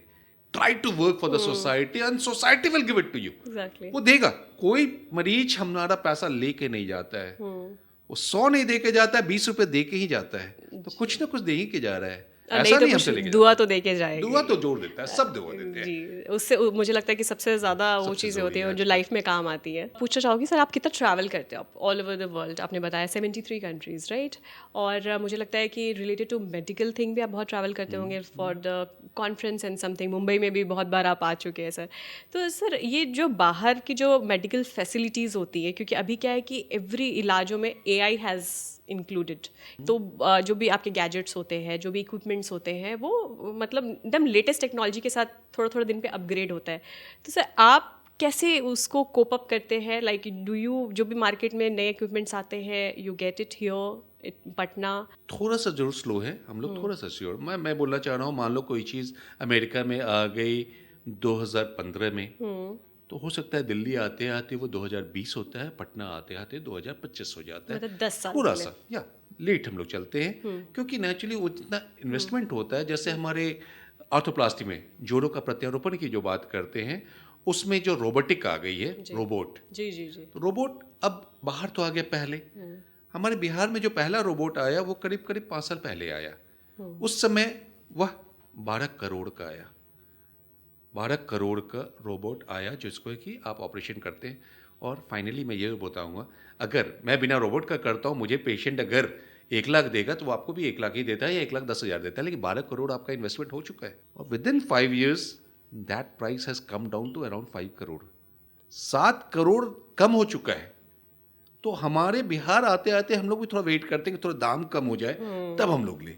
try to work for the society and society will give it to you. Exactly. वो देगा। कोई मरीज हमारा पैसा लेके नहीं जाता है, वो 100 नहीं दे के जाता है, 20 रुपए दे के ही जाता है। तो कुछ ना कुछ दे ही के जा रहा है, ऐसा नहीं तो नहीं कुछ हमसे लेके दुआ तो देके जाएगी। दुआ तो जोड़ देता है, सब दुआ देते हैं। जी, उससे मुझे लगता है कि सबसे ज़्यादा वो सबसे चीज़ें ज़रूरी होती हैं है जो लाइफ में काम आती है। पूछना चाहूँगी सर, आप कितना ट्रैवल करते हो आप ऑल ओवर द वर्ल्ड? आपने बताया 73 कंट्रीज़, राइट? और मुझे लगता है कि रिलेटेड टू मेडिकल थिंग भी आप बहुत ट्रैवल करते होंगे for the conference and something. Mumbai में भी बहुत बार आप आ चुके हैं सर। तो सर ये जो बाहर की जो मेडिकल फैसिलिटीज़ होती है, क्योंकि अभी क्या है कि एवरी इलाजों में AI हैज़ इंक्लूडेड, तो जो भी आपके गैजेट्स होते हैं, जो भी इक्विपमेंट्स होते हैं, वो मतलब एकदम लेटेस्ट टेक्नोलॉजी के साथ थोड़ा थोड़ा दिन पे अपग्रेड होता है। तो सर आप कैसे उसको कोप अप करते हैं? लाइक डू यू, जो भी मार्केट में नए इक्विपमेंट्स आते हैं, you get it here Patna? थोड़ा सा जरूर स्लो है हम लोग, थोड़ा सा श्योर। मैं बोलना चाह रहा हूँ, मान लो कोई चीज़ अमेरिका में आ गई 2015 में, तो हो सकता है दिल्ली आते आते वो 2020 होता है, पटना आते आते 2025 हो जाता है। मतलब 10 साल थोड़ा पहले। सा या लेट हम लोग चलते हैं, क्योंकि नेचुरली उतना इन्वेस्टमेंट होता है। जैसे हमारे आर्थोप्लास्टी में जोड़ों का प्रत्यारोपण की जो बात करते हैं, उसमें जो रोबोटिक आ गई है, रोबोट, जी जी जी। तो रोबोट अब बाहर तो आ गया पहले। हमारे बिहार में जो पहला रोबोट आया वो करीब करीब 5 साल पहले आया। उस समय वह 12 करोड़ का आया, 12 करोड़ का रोबोट आया जिसको है कि आप ऑपरेशन करते हैं। और फाइनली मैं ये बताऊंगा, अगर मैं बिना रोबोट का करता हूँ, मुझे पेशेंट अगर 1 लाख देगा तो वो आपको भी 1 लाख ही देता है या 1,10,000 देता है, लेकिन 12 करोड़ आपका इन्वेस्टमेंट हो चुका है। और within 5 years that price has come down to around 5 crore, 7 crore कम हो चुका है। तो हमारे बिहार आते आते हम लोग भी थोड़ा वेट करते हैं कि थोड़ा दाम कम हो जाए तब हम लोग लें,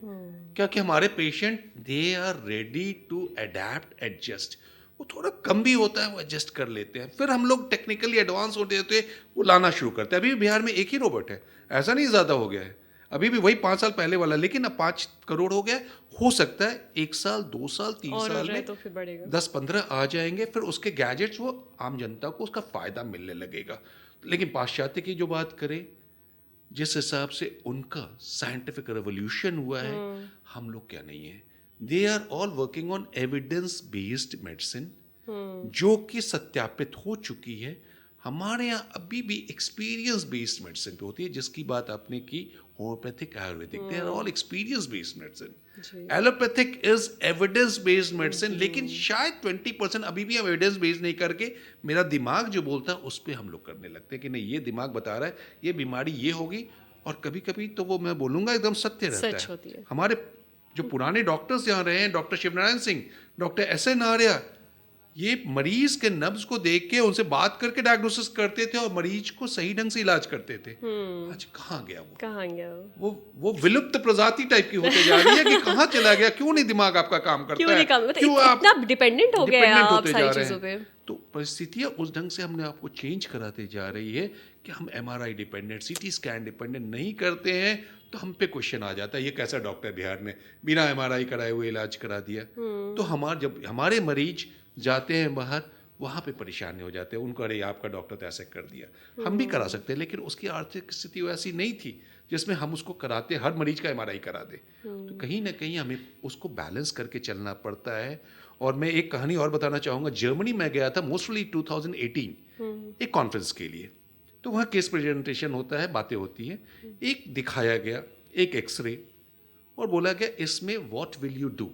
क्योंकि हमारे patient they are ready to adapt, adjust. वो थोड़ा कम भी होता है, वो एडजस्ट कर लेते हैं। फिर हम लोग टेक्निकली एडवांस होते होते वो लाना शुरू करते हैं। अभी भी बिहार में एक ही रोबोट है, ऐसा नहीं ज़्यादा हो गया है, अभी भी वही 5 साल पहले वाला, लेकिन अब 5 करोड़ हो गया। हो सकता है 1 साल 2 साल 3 और साल में तो फिर बढ़ेगा। 10-15 आ जाएंगे, फिर उसके गैजेट्स वो आम जनता को उसका फ़ायदा मिलने लगेगा। लेकिन पाश्चात्य की जो बात करें, जिस हिसाब से उनका साइंटिफिक रेवोल्यूशन हुआ है, हम लोग क्या नहीं है। They are all working on evidence based medicine, जो कि सत्यापित हो चुकी है। हमारे यहाँ अभी भी एक्सपीरियंस बेस्ड मेडिसिन पे होती है, जिसकी बात आपने की homeopathic, ayurvedic, they are all experience based medicine. Allopathic is evidence based medicine, लेकिन शायद 20% अभी भी हम एविडेंस बेस्ड नहीं करके मेरा दिमाग जो बोलता है उस पर हम लोग करने लगते हैं कि नहीं, ये दिमाग बता रहा है ये बीमारी ये होगी। और कभी कभी तो वो मैं बोलूँगा एकदम सत्य रहता सच होती है। हमारे जो पुराने डॉक्टर्स यहाँ रहे हैं, doctor Shivnarayan Singh, doctor SN Arya, ये मरीज के नब्ज को देख के उनसे बात करके डायग्नोसिस करते थे और मरीज को सही ढंग से इलाज करते थे। आज कहाँ गया वो? कहाँ गया वो विलुप्त प्रजाति टाइप की होते जा रही है कि कहाँ चला गया, क्यों नहीं दिमाग आपका काम करता क्यों है, नहीं काम, मतलब क्यों आप इतना डिपेंडेंट हो गए हैं डिपेंडेंट आप होते सारी जा रहे चीज़ों पे। हैं। तो परिस्थितियाँ उस ढंग से हमने आपको चेंज कराते जा रही है कि हम MRI dependent, CT scan dependent नहीं करते हैं। तो हम पे क्वेश्चन आ जाता है, ये कैसा डॉक्टर बिहार में बिना MRI कराए हुए इलाज करा दिया। तो जब हमारे मरीज जाते हैं बाहर, वहाँ पे परेशानी हो जाते हैं उनको, अरे आपका डॉक्टर तो ऐसे कर दिया। हम भी करा सकते हैं, लेकिन उसकी आर्थिक स्थिति वैसी नहीं थी जिसमें हम उसको कराते, हर मरीज का MRI करा दे। तो कहीं ना कहीं हमें उसको बैलेंस करके चलना पड़ता है। और मैं एक कहानी और बताना चाहूँगा। जर्मनी में गया था मोस्टली 2018 एक कॉन्फ्रेंस के लिए। तो वहाँ केस प्रेजेंटेशन होता है, बातें होती हैं। एक दिखाया गया एक एक्सरे और बोला गया इसमें व्हाट विल यू डू।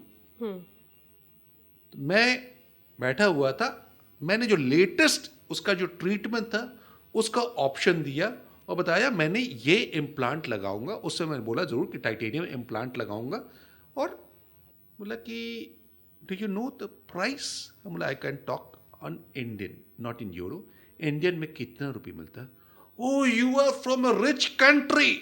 मैं बैठा हुआ था, मैंने जो लेटेस्ट उसका जो ट्रीटमेंट था उसका ऑप्शन दिया और बताया मैंने ये इम्प्लांट लगाऊंगा। उससे मैंने बोला ज़रूर कि टाइटेनियम इम्प्लांट लगाऊंगा। और बोला कि do you know the price? बोला I can talk on Indian, not in euro. Indian में कितना रुपये मिलता है? Oh you are from a rich country,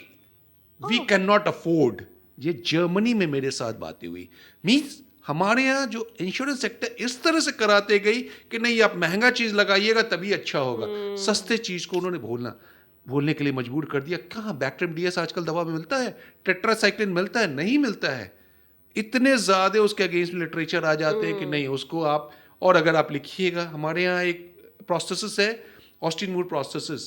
we can not afford. ये जर्मनी में मेरे साथ बातें हुई। मीन्स हमारे यहाँ जो इंश्योरेंस सेक्टर इस तरह से कराते गई कि नहीं आप महंगा चीज़ लगाइएगा तभी अच्छा होगा, सस्ते चीज़ को उन्होंने बोलना। बोलने के लिए मजबूर कर दिया। कहाँ बैक्ट्रीम डीएस आजकल दवा में मिलता है, टेट्रासाइक्लिन मिलता है, नहीं मिलता है। इतने ज़्यादा उसके अगेंस्ट लिटरेचर आ जाते हैं कि नहीं उसको आप, और अगर आप लिखिएगा, हमारे यहाँ एक प्रोस्टेसिस है, ऑस्टिन मूर प्रोस्टेसिस,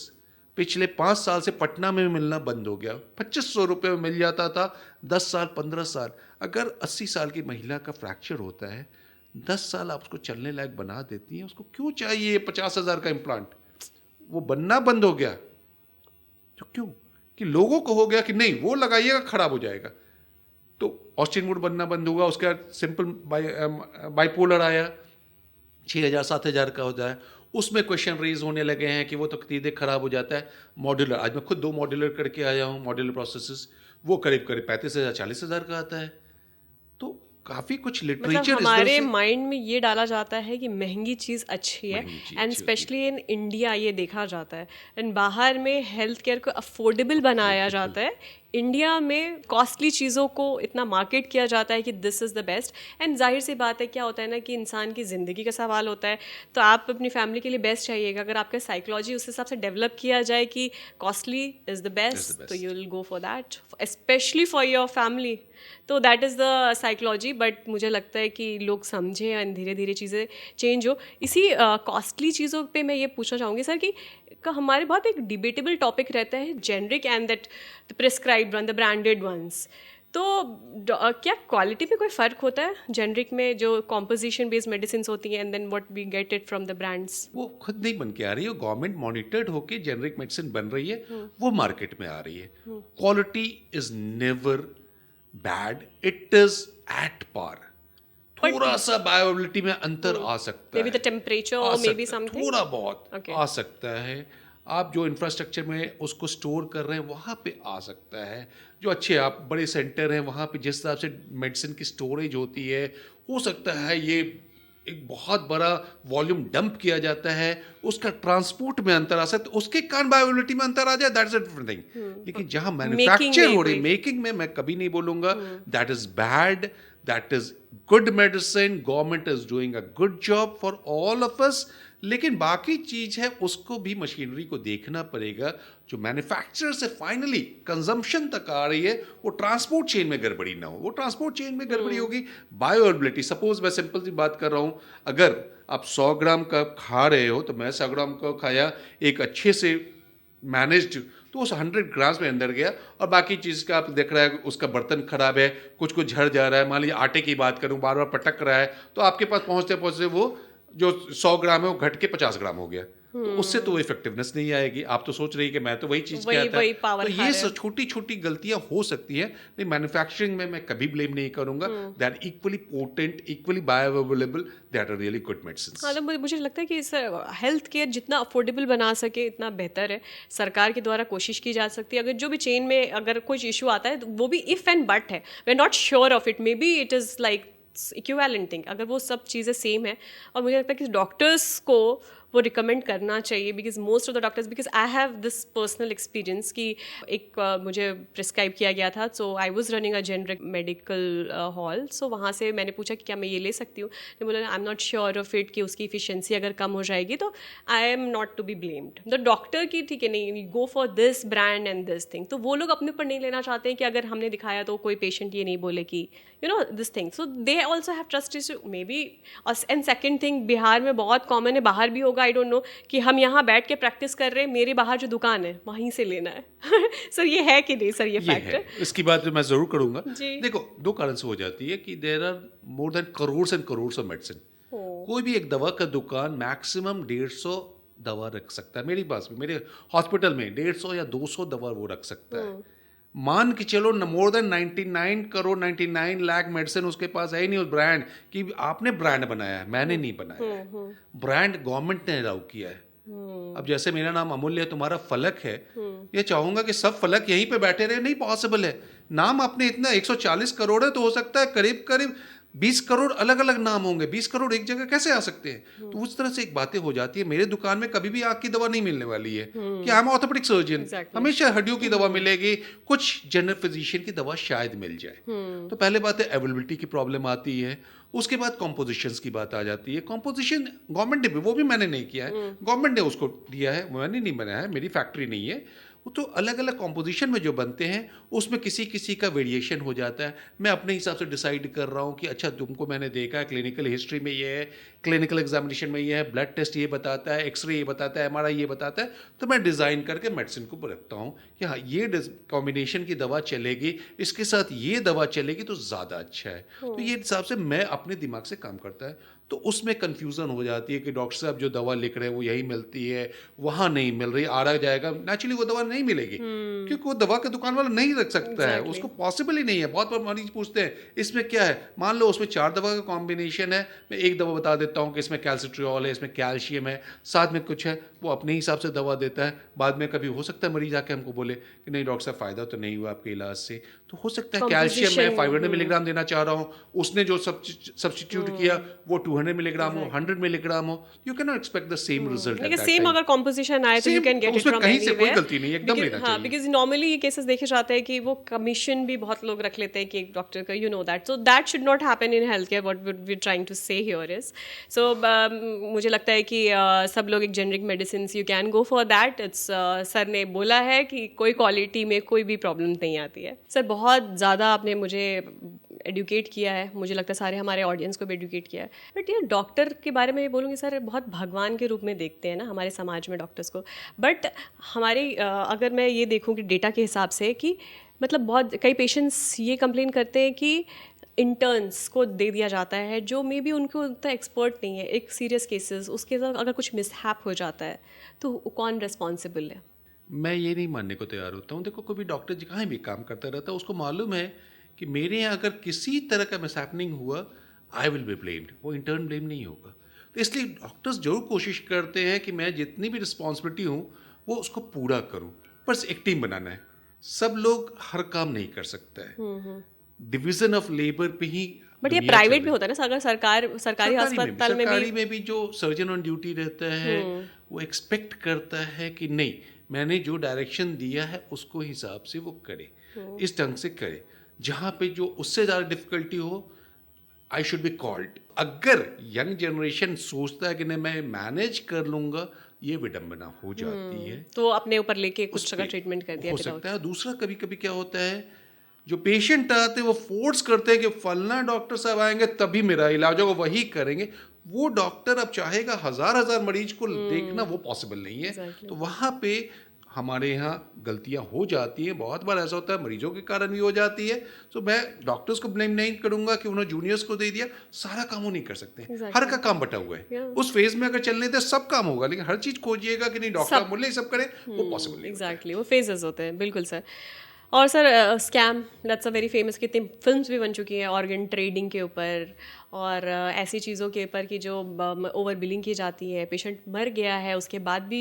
पिछले 5 साल से पटना में मिलना बंद हो गया। 2500 रुपये में मिल जाता था 10 साल 15 साल। अगर 80 साल की महिला का फ्रैक्चर होता है, 10 साल आप उसको चलने लायक बना देती हैं, उसको क्यों चाहिए 50,000 का इम्प्लांट? वो बनना बंद हो गया। तो क्यों? कि लोगों को हो गया कि नहीं वो लगाइएगा खराब हो जाएगा, तो ऑस्टिन मूर बनना बंद होगा। उसके बाद सिंपल बाइपोलर आया, 6,000 7,000 का होता है। उसमें क्वेश्चन रेज होने लगे हैं कि वो तो सीधे खराब हो जाता है। मॉड्यूलर, आज मैं खुद 2 मॉड्यूलर करके आया हूँ, मॉड्यूलर प्रोसेसेस, वो करीब करीब 35,000 40,000 का आता है। तो काफ़ी कुछ मतलब लिटरेचर हमारे माइंड में ये डाला जाता है कि महंगी चीज़ अच्छी है, महंगी चीज़ एंड अच्छी स्पेशली इन इंडिया ये देखा जाता है। एंड बाहर में हेल्थ केयर को अफोर्डेबल बनाया जाता है, इंडिया में कॉस्टली चीज़ों को इतना मार्केट किया जाता है कि this is the best. And जाहिर सी बात है, क्या होता है ना कि इंसान की ज़िंदगी का सवाल होता है, तो आप अपनी फैमिली के लिए बेस्ट चाहिएगा। अगर आपका साइकोलॉजी उस हिसाब से डेवलप किया जाए कि कॉस्टली इज़ द बेस्ट, तो you will go for that, specially for your family. तो that is the psychology. But मुझे लगता है कि लोग समझें एंड धीरे धीरे चीज़ें चेंज हो। इसी कॉस्टली चीज़ों पे मैं ये पूछना चाहूँगी सर कि का हमारे बहुत एक डिबेटेबल टॉपिक रहता है, generic and that the prescribed one, the branded ones. तो क्या क्वालिटी में कोई फ़र्क होता है जेनरिक में, जो कॉम्पोजिशन बेस्ड मेडिसिन होती हैं, and then what we get it from the brands? वो खुद नहीं बन के आ रही है, गवर्नमेंट मॉनिटर्ड होके जेनरिक मेडिसिन बन रही है, वो मार्केट में आ रही है। Quality is never bad, it is at par. थोड़ा सा बायोबिलिटी में अंतर आ सकता मे बी है, the temperature, maybe something, थोड़ा बहुत Okay. आ सकता है। आप जो इंफ्रास्ट्रक्चर में उसको स्टोर कर रहे हैं वहाँ पे आ सकता है। जो अच्छे आप बड़े सेंटर हैं वहाँ पे जिस हिसाब से मेडिसिन की स्टोरेज होती है, हो सकता है ये एक बहुत बड़ा वॉल्यूम डंप किया जाता है, उसका ट्रांसपोर्ट में अंतर आ सकता है, उसके कारण बायोबिलिटी में अंतर आ जाए, that is a different thing. लेकिन जहाँ मैन्युफैक्चर हो रही, मेकिंग में मैं कभी नहीं बोलूँगा that is bad, that is good medicine, government is doing a good job for all of us. लेकिन बाकी चीज़ है उसको भी मशीनरी को देखना पड़ेगा, जो मैन्युफैक्चरर से फाइनली कंजम्पशन तक आ रही है, वो ट्रांसपोर्ट चेन में गड़बड़ी ना हो। वो ट्रांसपोर्ट चेन में गड़बड़ी होगी, बायोअवेलेबिलिटी, सपोज मैं सिंपल सी बात कर रहा हूँ, अगर आप 100 ग्राम का खा रहे हो तो मैं 100 ग्राम का खाया, एक अच्छे से मैनेज्ड, तो उस 100 ग्राम्स में अंदर गया, और बाकी चीज़ का आप देख रहा है उसका बर्तन खराब है, कुछ कुछ झड़ जा रहा है, मान लीजिए आटे की बात करूं, बार बार पटक रहा है, तो आपके पास पहुंचते पहुंचते वो जो 100 ग्राम है वो घट के 50 ग्राम हो गया। तो उससे तो इफेक्टिवनेस नहीं आएगी। आप तो सोच रही है कि मैं तो वही चीज़ क्या था। तो ये सब छोटी छोटी गलतियां हो सकती हैं। नहीं, मैन्युफैक्चरिंग में मैं कभी ब्लेम नहीं करूंगा। They are equally potent, equally bioavailable, they are really good medicine. हाँ, तो मुझे लगता है कि हेल्थ केयर जितना अफोर्डेबल बना सके इतना बेहतर है। सरकार के द्वारा कोशिश की जा सकती है। अगर जो भी चेन में अगर कुछ इशू आता है, तो वो भी इफ़ एंड बट है, we are not sure of it, maybe it is like equivalent thing, अगर वो सब चीज़ें सेम है। और मुझे लगता है कि डॉक्टर्स को वो रिकमेंड करना चाहिए, because most of the doctors, because I have this personal experience कि एक मुझे प्रिस्क्राइब किया गया था, so I was running a generic medical hall. So वहाँ से मैंने पूछा कि क्या मैं ये ले सकती हूँ, तो बोला I am not sure of it कि उसकी इफिशियंसी अगर कम हो जाएगी तो I am not to be blamed the doctor की, ठीक है, नहीं go for this brand and this thing. तो वो लोग अपने ऊपर नहीं लेना चाहते हैं कि अगर हमने दिखाया तो कोई पेशेंट ये नहीं बोले कि you know this thing. So they also have trust issue may be. And second thing, Bihar में बहुत कॉमन है, बाहर भी होगा, आई डोंट नो, कि हम यहाँ बैठ के प्रैक्टिस कर रहे हैं, मेरे बाहर जो दुकान है वहीं से लेना है। सर ये है कि नहीं सर, ये फैक्ट है? इसकी बात मैं जरूर करूंगा। जी। देखो, 2 कारण से हो जाती है कि there are more than crores and crores of medicine. कोई भी एक दवा का दुकान मैक्सिमम 150 दवा रख सकता है। मेरी पास में, मेरे हॉस्पिटल में 150 या 200 दवा वो रख सकता है। मान के चलो more than 99 crore 99 lakh medicine उसके पास है ही नहीं उस ब्रांड की। आपने ब्रांड बनाया है, मैंने नहीं बनाया है। ब्रांड गवर्नमेंट ने अलाउ किया है। अब जैसे मेरा नाम अमूल्य है, तुम्हारा फलक है, ये चाहूंगा कि सब फलक यहीं पे बैठे रहे, नहीं पॉसिबल है। नाम आपने इतना 140 करोड़ है, तो हो सकता है करीब करीब 20 करोड़ अलग अलग नाम होंगे। 20 करोड़ एक जगह कैसे आ सकते हैं? तो उस तरह से एक बातें हो जाती है। मेरे दुकान में कभी भी आँख की दवा नहीं मिलने वाली है कि आई एम ऑर्थोपेडिक सर्जन। हमेशा हड्डियों की दवा मिलेगी, कुछ जनरल फिजिशियन की दवा शायद मिल जाए। तो पहले बात है अवेलेबिलिटी की प्रॉब्लम आती है। उसके बाद कॉम्पोजिशंस की बात आ जाती है। कॉम्पोजिशन गवर्नमेंट ने भी, वो भी मैंने नहीं किया है, गवर्नमेंट ने उसको दिया है, मैंने नहीं बनाया है, मेरी फैक्ट्री नहीं है। वो तो अलग अलग कॉम्पोजिशन में जो बनते हैं उसमें किसी किसी का वेरिएशन हो जाता है। मैं अपने हिसाब से डिसाइड कर रहा हूँ कि अच्छा तुमको मैंने देखा है क्लिनिकल हिस्ट्री में ये है, क्लिनिकल एग्जामिनेशन में ये है, ब्लड टेस्ट ये बताता है, एक्सरे ये बताता है, एमआरआई ये बताता है, तो मैं डिज़ाइन करके मेडिसिन को रखता हूँ कि हाँ ये कॉम्बिनेशन की दवा चलेगी, इसके साथ ये दवा चलेगी तो ज़्यादा अच्छा है। तो ये हिसाब से मैं अपने दिमाग से काम करता है। तो उसमें कन्फ्यूज़न हो जाती है कि डॉक्टर साहब जो दवा लिख रहे हैं वो यही मिलती है, वहाँ नहीं मिल रही, आ रहा जाएगा, नेचुरली वो दवा नहीं मिलेगी क्योंकि वो दवा का दुकान वाला नहीं रख सकता है, Exactly. उसको पॉसिबल ही नहीं है। बहुत बार मरीज पूछते हैं इसमें क्या है, मान लो उसमें 4 दवा का कॉम्बिनेशन है, मैं एक दवा बता देता हूँ कि इसमें कैल्सिट्रियोल है, इसमें कैल्शियम है, साथ में कुछ है, वो अपने हिसाब से दवा देता है। बाद में कभी हो सकता है मरीज आके हमको बोले कि नहीं डॉक्टर साहब फ़ायदा तो नहीं हुआ आपके इलाज से, तो हो सकता है कैल्शियम मैं 500 मिलीग्राम देना चाह रहा हूँ, उसने जो सब्स्टिट्यूट किया वो 200 मिलीग्राम हो, 100 मिलीग्राम हो, you can not expect the same result. लेकिन सेम अगर कॉम्पोजिशन आए तो यू Same, कैन गेट तो इट उसमें फ्रॉम कहीं से कोई एनीवेयर। गलती नहीं है, एकदम लेना हाँ, चाहिए। बिकॉज नॉर्मली ये केसेस देखे जाते हैं कि वो कमीशन भी बहुत लोग रख लेते हैं कि एक डॉक्टर का, you know that, so that should not happen in health care. What we trying to say here is, so मुझे लगता है कि सब लोग एक generic medicine you can go for that. It's sir ने बोला है कि कोई क्वालिटी में कोई भी प्रॉब्लम नहीं आती है। सर बहुत ज़्यादा आपने मुझे एडुकेट किया है, मुझे लगता है सारे हमारे ऑडियंस को भी एडुकेट किया है। बट ये डॉक्टर के बारे में ये बोलूँगी सर, बहुत भगवान के रूप में देखते हैं ना हमारे समाज में डॉक्टर्स को। बट हमारी अगर मैं ये देखूँ कि डेटा के हिसाब से कि मतलब बहुत कई पेशेंट्स ये कंप्लेन करते हैं कि इंटर्न्स को दे दिया जाता है जो मे बी उनको उतना एक्सपर्ट नहीं है। एक सीरियस केसेस उसके साथ अगर कुछ मिसहैप हो जाता है तो कौन रिस्पॉन्सिबल है? मैं ये नहीं मानने को तैयार होता हूँ। देखो कोई भी डॉक्टर जहाँ भी काम करता रहता है उसको मालूम है कि मेरे यहाँ अगर किसी तरह का मिसहैपनिंग हुआ आई विल बी ब्लेम्ड, वो इंटर्न ब्लेम नहीं होगा। तो इसलिए डॉक्टर्स जरूर कोशिश करते हैं कि मैं जितनी भी रिस्पॉन्सिबिलिटी हूँ वो उसको पूरा करूँ, बस एक टीम बनाना है। सब लोग हर काम नहीं कर सकता है, डिवीजन ऑफ लेबर पे ही। बट ये दुनिया प्राइवेट चल भी होता है ना, अगर सरकारी अस्पताल में सरकारी भी में भी जो सर्जन ऑन ड्यूटी रहता है वो एक्सपेक्ट करता है कि नहीं मैंने जो डायरेक्शन दिया है उसको हिसाब से वो करे, इस ढंग से करे। जहाँ पे जो उससे ज़्यादा डिफिकल्टी हो आई शुड बी कॉल्ड। अगर यंग जनरेशन सोचता है कि नहीं मैं मैनेज कर लूँगा, ये विडंबना हो जाती है। तो अपने ऊपर लेके कुछ उस अगर पे ट्रीटमेंट कर दिया हो without- सकता है। दूसरा कभी कभी क्या होता है, जो पेशेंट आते हैं वो फोर्स करते हैं कि फलना डॉक्टर साहब आएंगे तभी मेरा इलाज होगा, वही करेंगे। वो डॉक्टर अब चाहेगा हजार मरीज को देखना, वो पॉसिबल नहीं है। Exactly. तो वहाँ पे हमारे यहाँ गलतियाँ हो जाती हैं। बहुत बार ऐसा होता है मरीजों के कारण भी हो जाती है। तो मैं डॉक्टर्स को ब्लेम नहीं करूंगा कि उन्होंने जूनियर्स को दे दिया, सारा काम वो नहीं कर सकते। Exactly. हर का काम बटा हुआ है। Yeah. उस फेज में अगर चलने दे सब काम होगा, लेकिन हर चीज खोजिएगा कि नहीं डॉक्टर बोले ही सब करे, वो पॉसिबल नहीं। एग्जैक्टली वो फेजेस होते हैं, बिल्कुल सर। और sir scam that's a very famous, कितनी फिल्म्स भी बन चुकी हैं ऑर्गन ट्रेडिंग के ऊपर और ऐसी चीज़ों के ऊपर कि जो ओवर बिलिंग की जाती है, पेशेंट मर गया है उसके बाद भी।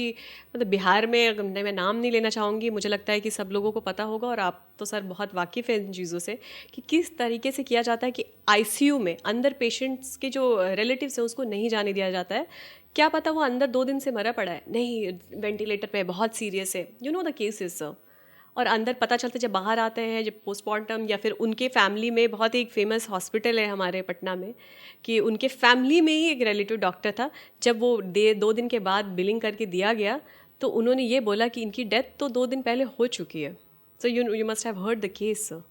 मतलब बिहार में, अगर मैं नाम नहीं लेना चाहूँगी, मुझे लगता है कि सब लोगों को पता होगा और आप तो सर बहुत वाकिफ़ है इन चीज़ों से कि किस तरीके से किया जाता है कि आईसीयू में अंदर पेशेंट्स के जो रिलेटिव्स हैं उसको नहीं जाने दिया जाता है। क्या पता वो अंदर 2 दिन से मरा पड़ा है, नहीं वेंटिलेटर पे बहुत सीरियस है, you know the cases sir. और अंदर पता चलता है जब बाहर आते हैं, जब पोस्टमार्टम या फिर उनके फैमिली में, बहुत एक फेमस हॉस्पिटल है हमारे पटना में कि उनके फैमिली में ही एक रिलेटिव डॉक्टर था, जब वो 2 दिन के बाद बिलिंग करके दिया गया तो उन्होंने ये बोला कि इनकी डेथ तो 2 दिन पहले हो चुकी है। So you must have heard the case sir.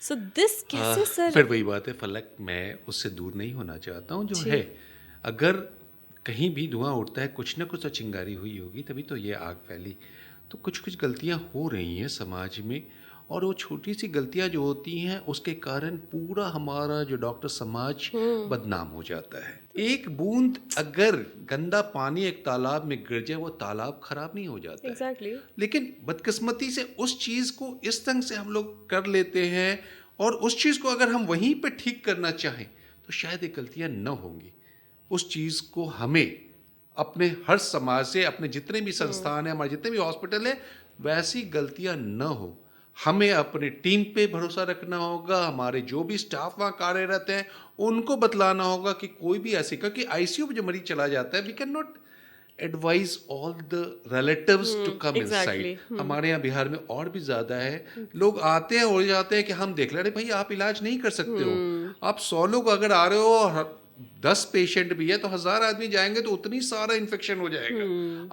So this कैसे सर? फिर वही बात है फलक, मैं उससे दूर नहीं होना चाहता हूँ। जो है अगर कहीं भी धुआं उठता है, कुछ ना कुछ तो चिंगारी हुई होगी, तभी तो ये आग फैली। तो कुछ कुछ गलतियां हो रही हैं समाज में, और वो छोटी सी गलतियां जो होती हैं उसके कारण पूरा हमारा जो डॉक्टर समाज बदनाम हो जाता है। एक बूंद अगर गंदा पानी एक तालाब में गिर जाए, वो तालाब खराब नहीं हो जाता Exactly. है। लेकिन बदकिस्मती से उस चीज़ को इस ढंग से हम लोग कर लेते हैं, और उस चीज़ को अगर हम वहीं पे ठीक करना चाहें तो शायद ये गलतियां न होंगी। उस चीज़ को हमें अपने हर समाज से, अपने जितने भी संस्थान हैं, हमारे जितने भी हॉस्पिटल हैं, वैसी गलतियां न हो। हमें अपने टीम पे भरोसा रखना होगा, हमारे जो भी स्टाफ वहाँ कार्यरत हैं उनको बतलाना होगा कि कोई भी ऐसी, क्योंकि आईसीयू में जो मरीज चला जाता है, we can not advise all the relatives to come inside. हमारे यहाँ बिहार में और भी ज़्यादा है, लोग आते हैं और जाते हैं कि हम देख ले रहे, भाई आप इलाज नहीं कर सकते हो। आप 100 लोग अगर आ रहे हो और 10 पेशेंट भी है तो 1000 आदमी जाएंगे तो उतनी सारा इन्फेक्शन हो जाएगा।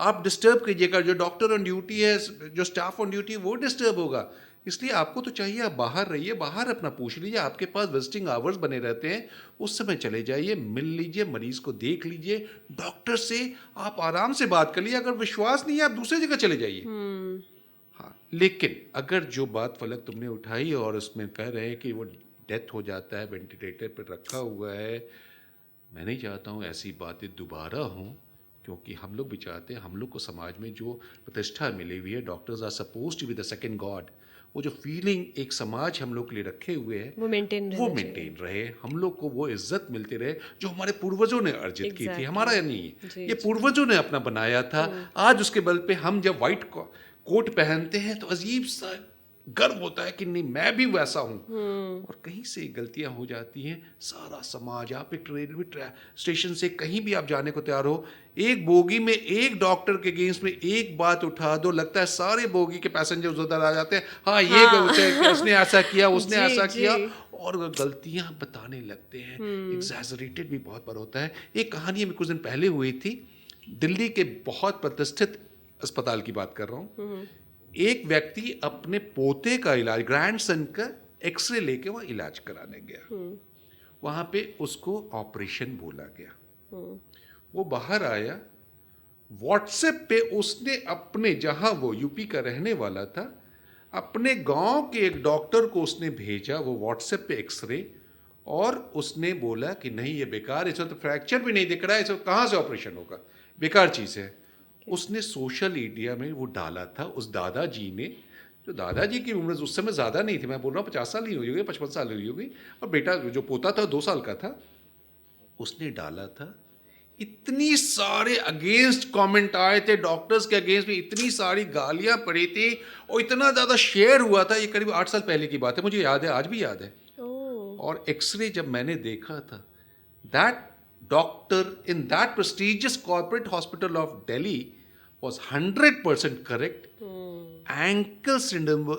आप डिस्टर्ब कीजिएगा, जो डॉक्टर ऑन ड्यूटी है, जो स्टाफ ऑन ड्यूटी है, वो डिस्टर्ब होगा। इसलिए आपको तो चाहिए आप बाहर रहिए, बाहर अपना पूछ लीजिए, आपके पास विजिटिंग आवर्स बने रहते हैं, उस समय चले जाइए, मिल लीजिए, मरीज को देख लीजिए, डॉक्टर से आप आराम से बात कर लीजिए। अगर विश्वास नहीं है आप दूसरी जगह चले जाइए। हाँ, लेकिन अगर जो बात फलक तुमने उठाई और उसमें कह रहे हैं कि वो डेथ हो जाता है, वेंटिलेटर पर रखा हुआ है, मैं नहीं चाहता हूँ ऐसी बातें दोबारा हों, क्योंकि हम लोग भी चाहते हैं, हम लोग को समाज में जो प्रतिष्ठा मिली हुई है, doctors are suppose to be the second god, वो जो फीलिंग एक समाज हम लोग के लिए रखे हुए है वो मेंटेन रहे, हम लोग को वो इज्जत मिलती रहे जो हमारे पूर्वजों ने अर्जित की थी, हमारा नहीं, ये पूर्वजों ने अपना बनाया था। आज उसके बल पे हम जब वाइट कोट पहनते हैं तो अजीब सा गर्व होता है कि नहीं मैं भी वैसा हूं, और कहीं से गलतियां हो जाती हैं। सारा समाज, आप एक रेलवे स्टेशन से कहीं भी आप जाने को तैयार हो, एक बोगी में एक डॉक्टर के अगेंस्ट में एक बात उठा दो, लगता है सारे बोगी के पैसेंजर्स उधर आ जाते हैं, हाँ ये उसने ऐसा किया, उसने ऐसा किया, और गलतियां बताने लगते हैं। एग्जैजरेटेड भी बहुत बार होता है। एक कहानी में कुछ दिन पहले हुई थी, दिल्ली के बहुत प्रतिष्ठित अस्पताल की बात कर रहा हूँ। एक व्यक्ति अपने पोते का इलाज, ग्रैंडसन का एक्सरे लेके वहाँ इलाज कराने गया। वहाँ पे उसको ऑपरेशन बोला गया। वो बाहर आया, व्हाट्सएप पे उसने अपने, जहाँ वो यूपी का रहने वाला था, अपने गांव के एक डॉक्टर को उसने भेजा वो व्हाट्सएप पे एक्सरे, और उसने बोला कि नहीं ये बेकार, इसमें तो फ्रैक्चर भी नहीं दिख रहा है, इसमें कहाँ से ऑपरेशन होगा, बेकार चीज़ है। उसने सोशल मीडिया में वो डाला था। उस दादाजी ने, जो दादाजी की उम्र उस समय ज़्यादा नहीं थी, मैं बोल रहा हूँ 50 साल ही हुई होगी, 55 साल हुई होगी, और बेटा जो पोता था 2 साल का था, उसने डाला था। इतनी सारे अगेंस्ट कमेंट आए थे, डॉक्टर्स के अगेंस्ट भी इतनी सारी गालियां पड़ी थी, और इतना ज़्यादा शेयर हुआ था। ये करीब 8 साल पहले की बात है, मुझे याद है, आज भी याद है। और एक्सरे जब मैंने देखा था, that doctor in that prestigious corporate hospital of Delhi was 100% correct. Ankle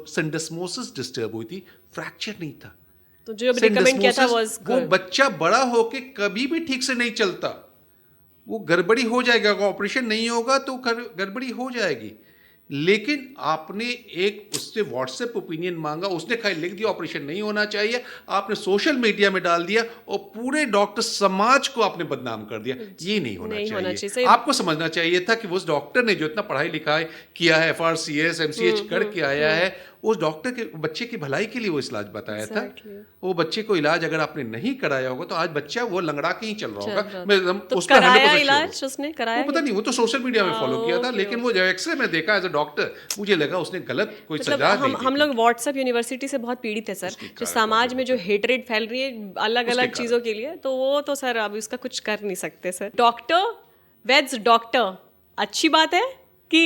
syndesmosis disturb हुई थी, फ्रैक्चर नहीं था। तो जो रिकमेंड किया था वो बच्चा बड़ा होके कभी भी ठीक से नहीं चलता, वो गड़बड़ी हो जाएगा, अगर ऑपरेशन नहीं होगा तो गड़बड़ी हो जाएगी। लेकिन आपने एक उससे व्हाट्सएप ओपिनियन मांगा, उसने खाली लिख दिया ऑपरेशन नहीं होना चाहिए, आपने सोशल मीडिया में डाल दिया और पूरे डॉक्टर समाज को आपने बदनाम कर दिया। ये नहीं होना चाहिए। आपको समझना चाहिए था कि उस डॉक्टर ने जो इतना पढ़ाई लिखाई किया है, FRCS MCH करके आया है, उस डॉक्टर के बच्चे की भलाई के लिए वो इलाज बताया था। वो बच्चे को इलाज अगर आपने नहीं कराया होगा तो आज बच्चा वो लंगड़ा के ही चल रहा होगा। मैं तो कराया इलाज उसने कराया, वो पता नहीं, वो तो सोशल मीडिया में फॉलो किया था। लेकिन वो जब एक्सरे में देखा एज अ डॉक्टर, मुझे लगा उसने गलत कोई सजा नहीं दी। हम लोग व्हाट्सएप यूनिवर्सिटी से बहुत पीड़ित है सर, जो समाज में जो हेटरेट फैल रही है अलग अलग चीजों के लिए, तो वो तो सर अब उसका कुछ कर नहीं सकते सर। डॉक्टर वेड्स डॉक्टर, अच्छी बात है कि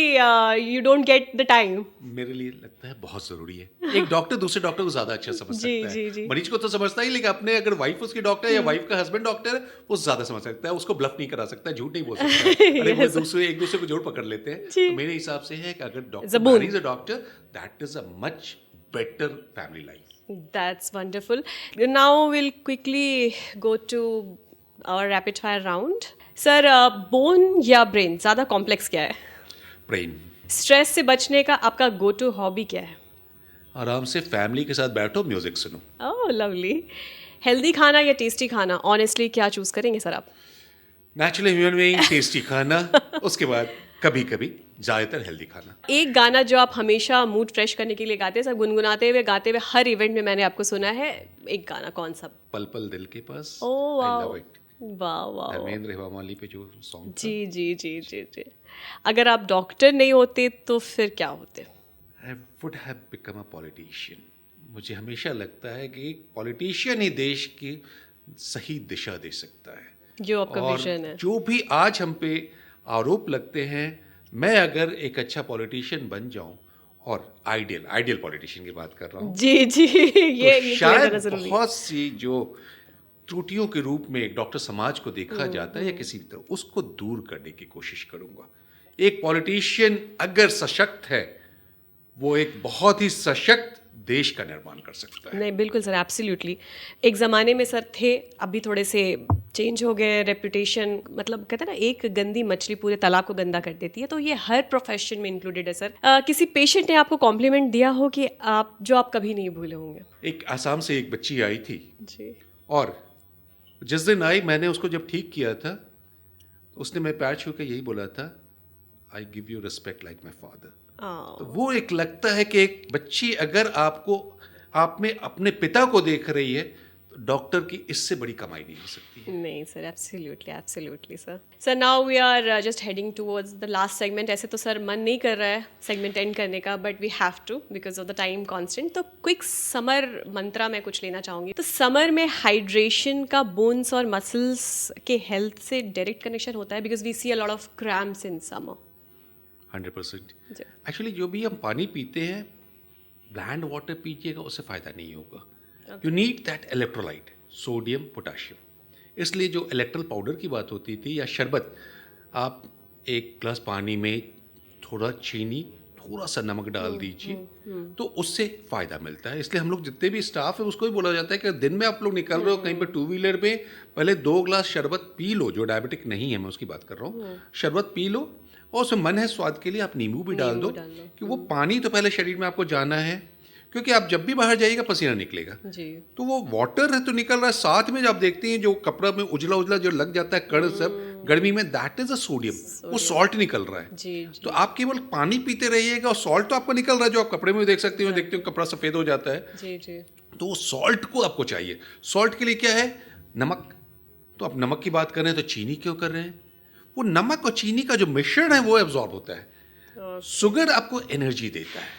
you don't get the time. मेरे लिए लगता है बहुत जरूरी है। एक डॉक्टर दूसरे डॉक्टर को ज्यादा अच्छा समझ सकता है। जी। मरीज को तो समझता ही, लेकिन अपने अगर वाइफ उसकी डॉक्टर या वाइफ का हस्बैंड डॉक्टर है, वो ज्यादा समझ सकता है, उसको ब्लफ नहीं करा सकता, झूठ नहीं बोल सकता। अरे वो एक दूसरे को जोड़ पकड़ लेते हैं। तो मेरे हिसाब से है कि अगर doctor is a doctor, that is a much better family life. That's wonderful. Now will quickly go to our rapid fire round. Sir, bone या ब्रेन ज्यादा कॉम्प्लेक्स क्या है? ब्रेन। स्ट्रेस से बचने का आपका गो टू हॉबी क्या है? आराम से फैमिली के साथ बैठो, म्यूजिक सुनो। ओह लवली। हेल्दी खाना या टेस्टी खाना, ऑनेस्टली क्या चूज करेंगे सर आप? नेचुरल ह्यूमन बीइंग, टेस्टी खाना, उसके बाद कभी कभी ज्यादातर हेल्दी खाना। एक गाना जो आप हमेशा मूड फ्रेश करने के लिए गाते हैं सर, गुनगुनाते हुए गाते हुए हर इवेंट में मैंने आपको सुना है, एक गाना कौन सा? पल पल दिल के पास। ओह आई लव इट। वाह। धर्मेंद्र हेमामाली पे जो सॉन्ग था। जी। अगर आप डॉक्टर नहीं होते तो फिर क्या होते? I would have become a politician. मुझे हमेशा लगता है कि पॉलिटिशियन ही देश की सही दिशा दे सकता है। जो आपका विजन है। जो भी आज हम पे आरोप लगते हैं, मैं अगर एक अच्छा पॉलिटिशियन बन जाऊं, और आइडियल पॉलिटिशियन की बात कर रहा हूँ, जी ये तो शायद बहुत सी जो त्रुटियों के रूप में एक डॉक्टर समाज को देखा जाता है या किसी भी तरह, उसको दूर करने की कोशिश करूंगा। एक पॉलिटिशियन अगर सशक्त है, वो एक बहुत ही सशक्त देश का निर्माण कर सकता है। नहीं बिल्कुल सर, एब्सोल्युटली। एक ज़माने में सर थे, अभी थोड़े से चेंज हो गए, रेपुटेशन, मतलब कहते हैं ना एक गंदी मछली पूरे तालाब को गंदा कर देती है, तो ये हर प्रोफेशन में इंक्लूडेड है सर। किसी पेशेंट ने आपको कॉम्प्लीमेंट दिया हो कि आप कभी नहीं भूले होंगे? एक आसाम से एक बच्ची आई थी जी। और जिस दिन आई मैंने उसको जब ठीक किया था उसने मैं पैर छू के यही बोला था, I give you respect like my father. तो वो एक लगता है कि एक बच्ची अगर आप में अपने पिता को देख रही है तो डॉक्टर की इससे बड़ी कमाई नहीं हो सकती है। नहीं sir, absolutely sir. Sir now we are just heading towards the last segment. ऐसे तो सर मन नहीं कर रहा है सेगमेंट एंड करने का, but we have to because of the time constant. तो क्विक समर मंत्रा मैं कुछ लेना चाहूँगी। तो समर में हाइड्रेशन का बोन्स और मसल्स के हेल्थ से डायरेक्ट कनेक्शन होता है, because we see a lot of cramps in summer. 100%। Actually जो भी हम पानी पीते हैं ब्लैंड वाटर पीजिएगा उससे फ़ायदा नहीं होगा। You need that electrolyte, sodium potassium. इसलिए जो इलेक्ट्रल पाउडर की बात होती थी या शरबत, आप एक ग्लास पानी में थोड़ा चीनी थोड़ा सा नमक डाल दीजिए तो उससे फ़ायदा मिलता है। इसलिए हम लोग जितने भी स्टाफ है उसको ही बोला जाता है कि दिन में आप लोग निकल रहे हो कहीं पर 2 व्हीलर पे, पहले 2 ग्लास शरबत पी लो। जो डायबिटिक नहीं है मैं उसकी बात कर रहा हूँ, शरबत पी लो और उसमें मन है स्वाद के लिए आप नींबू भी डाल दो कि वो पानी तो पहले शरीर में आपको जाना है, क्योंकि आप जब भी बाहर जाइएगा पसीना निकलेगा जी। तो वो वाटर है तो निकल रहा है, साथ में जब आप देखते हैं जो कपड़ा में उजला उजला जो लग जाता है कड़ सब गर्मी में, दैट इज अ सोडियम, वो सॉल्ट निकल रहा है। जी। तो आप केवल पानी पीते रहिएगा और सॉल्ट तो आपको निकल रहा है, जो आप कपड़े में देख सकते हो, देखते हो कपड़ा सफ़ेद हो जाता है। जी। तो सॉल्ट को आपको चाहिए। सॉल्ट के लिए क्या है? नमक। तो आप नमक की बात कर रहे हैं तो चीनी क्यों कर रहे हैं? वो नमक और चीनी का जो मिश्रण है वो एब्जॉर्ब होता है। शुगर आपको एनर्जी देता है,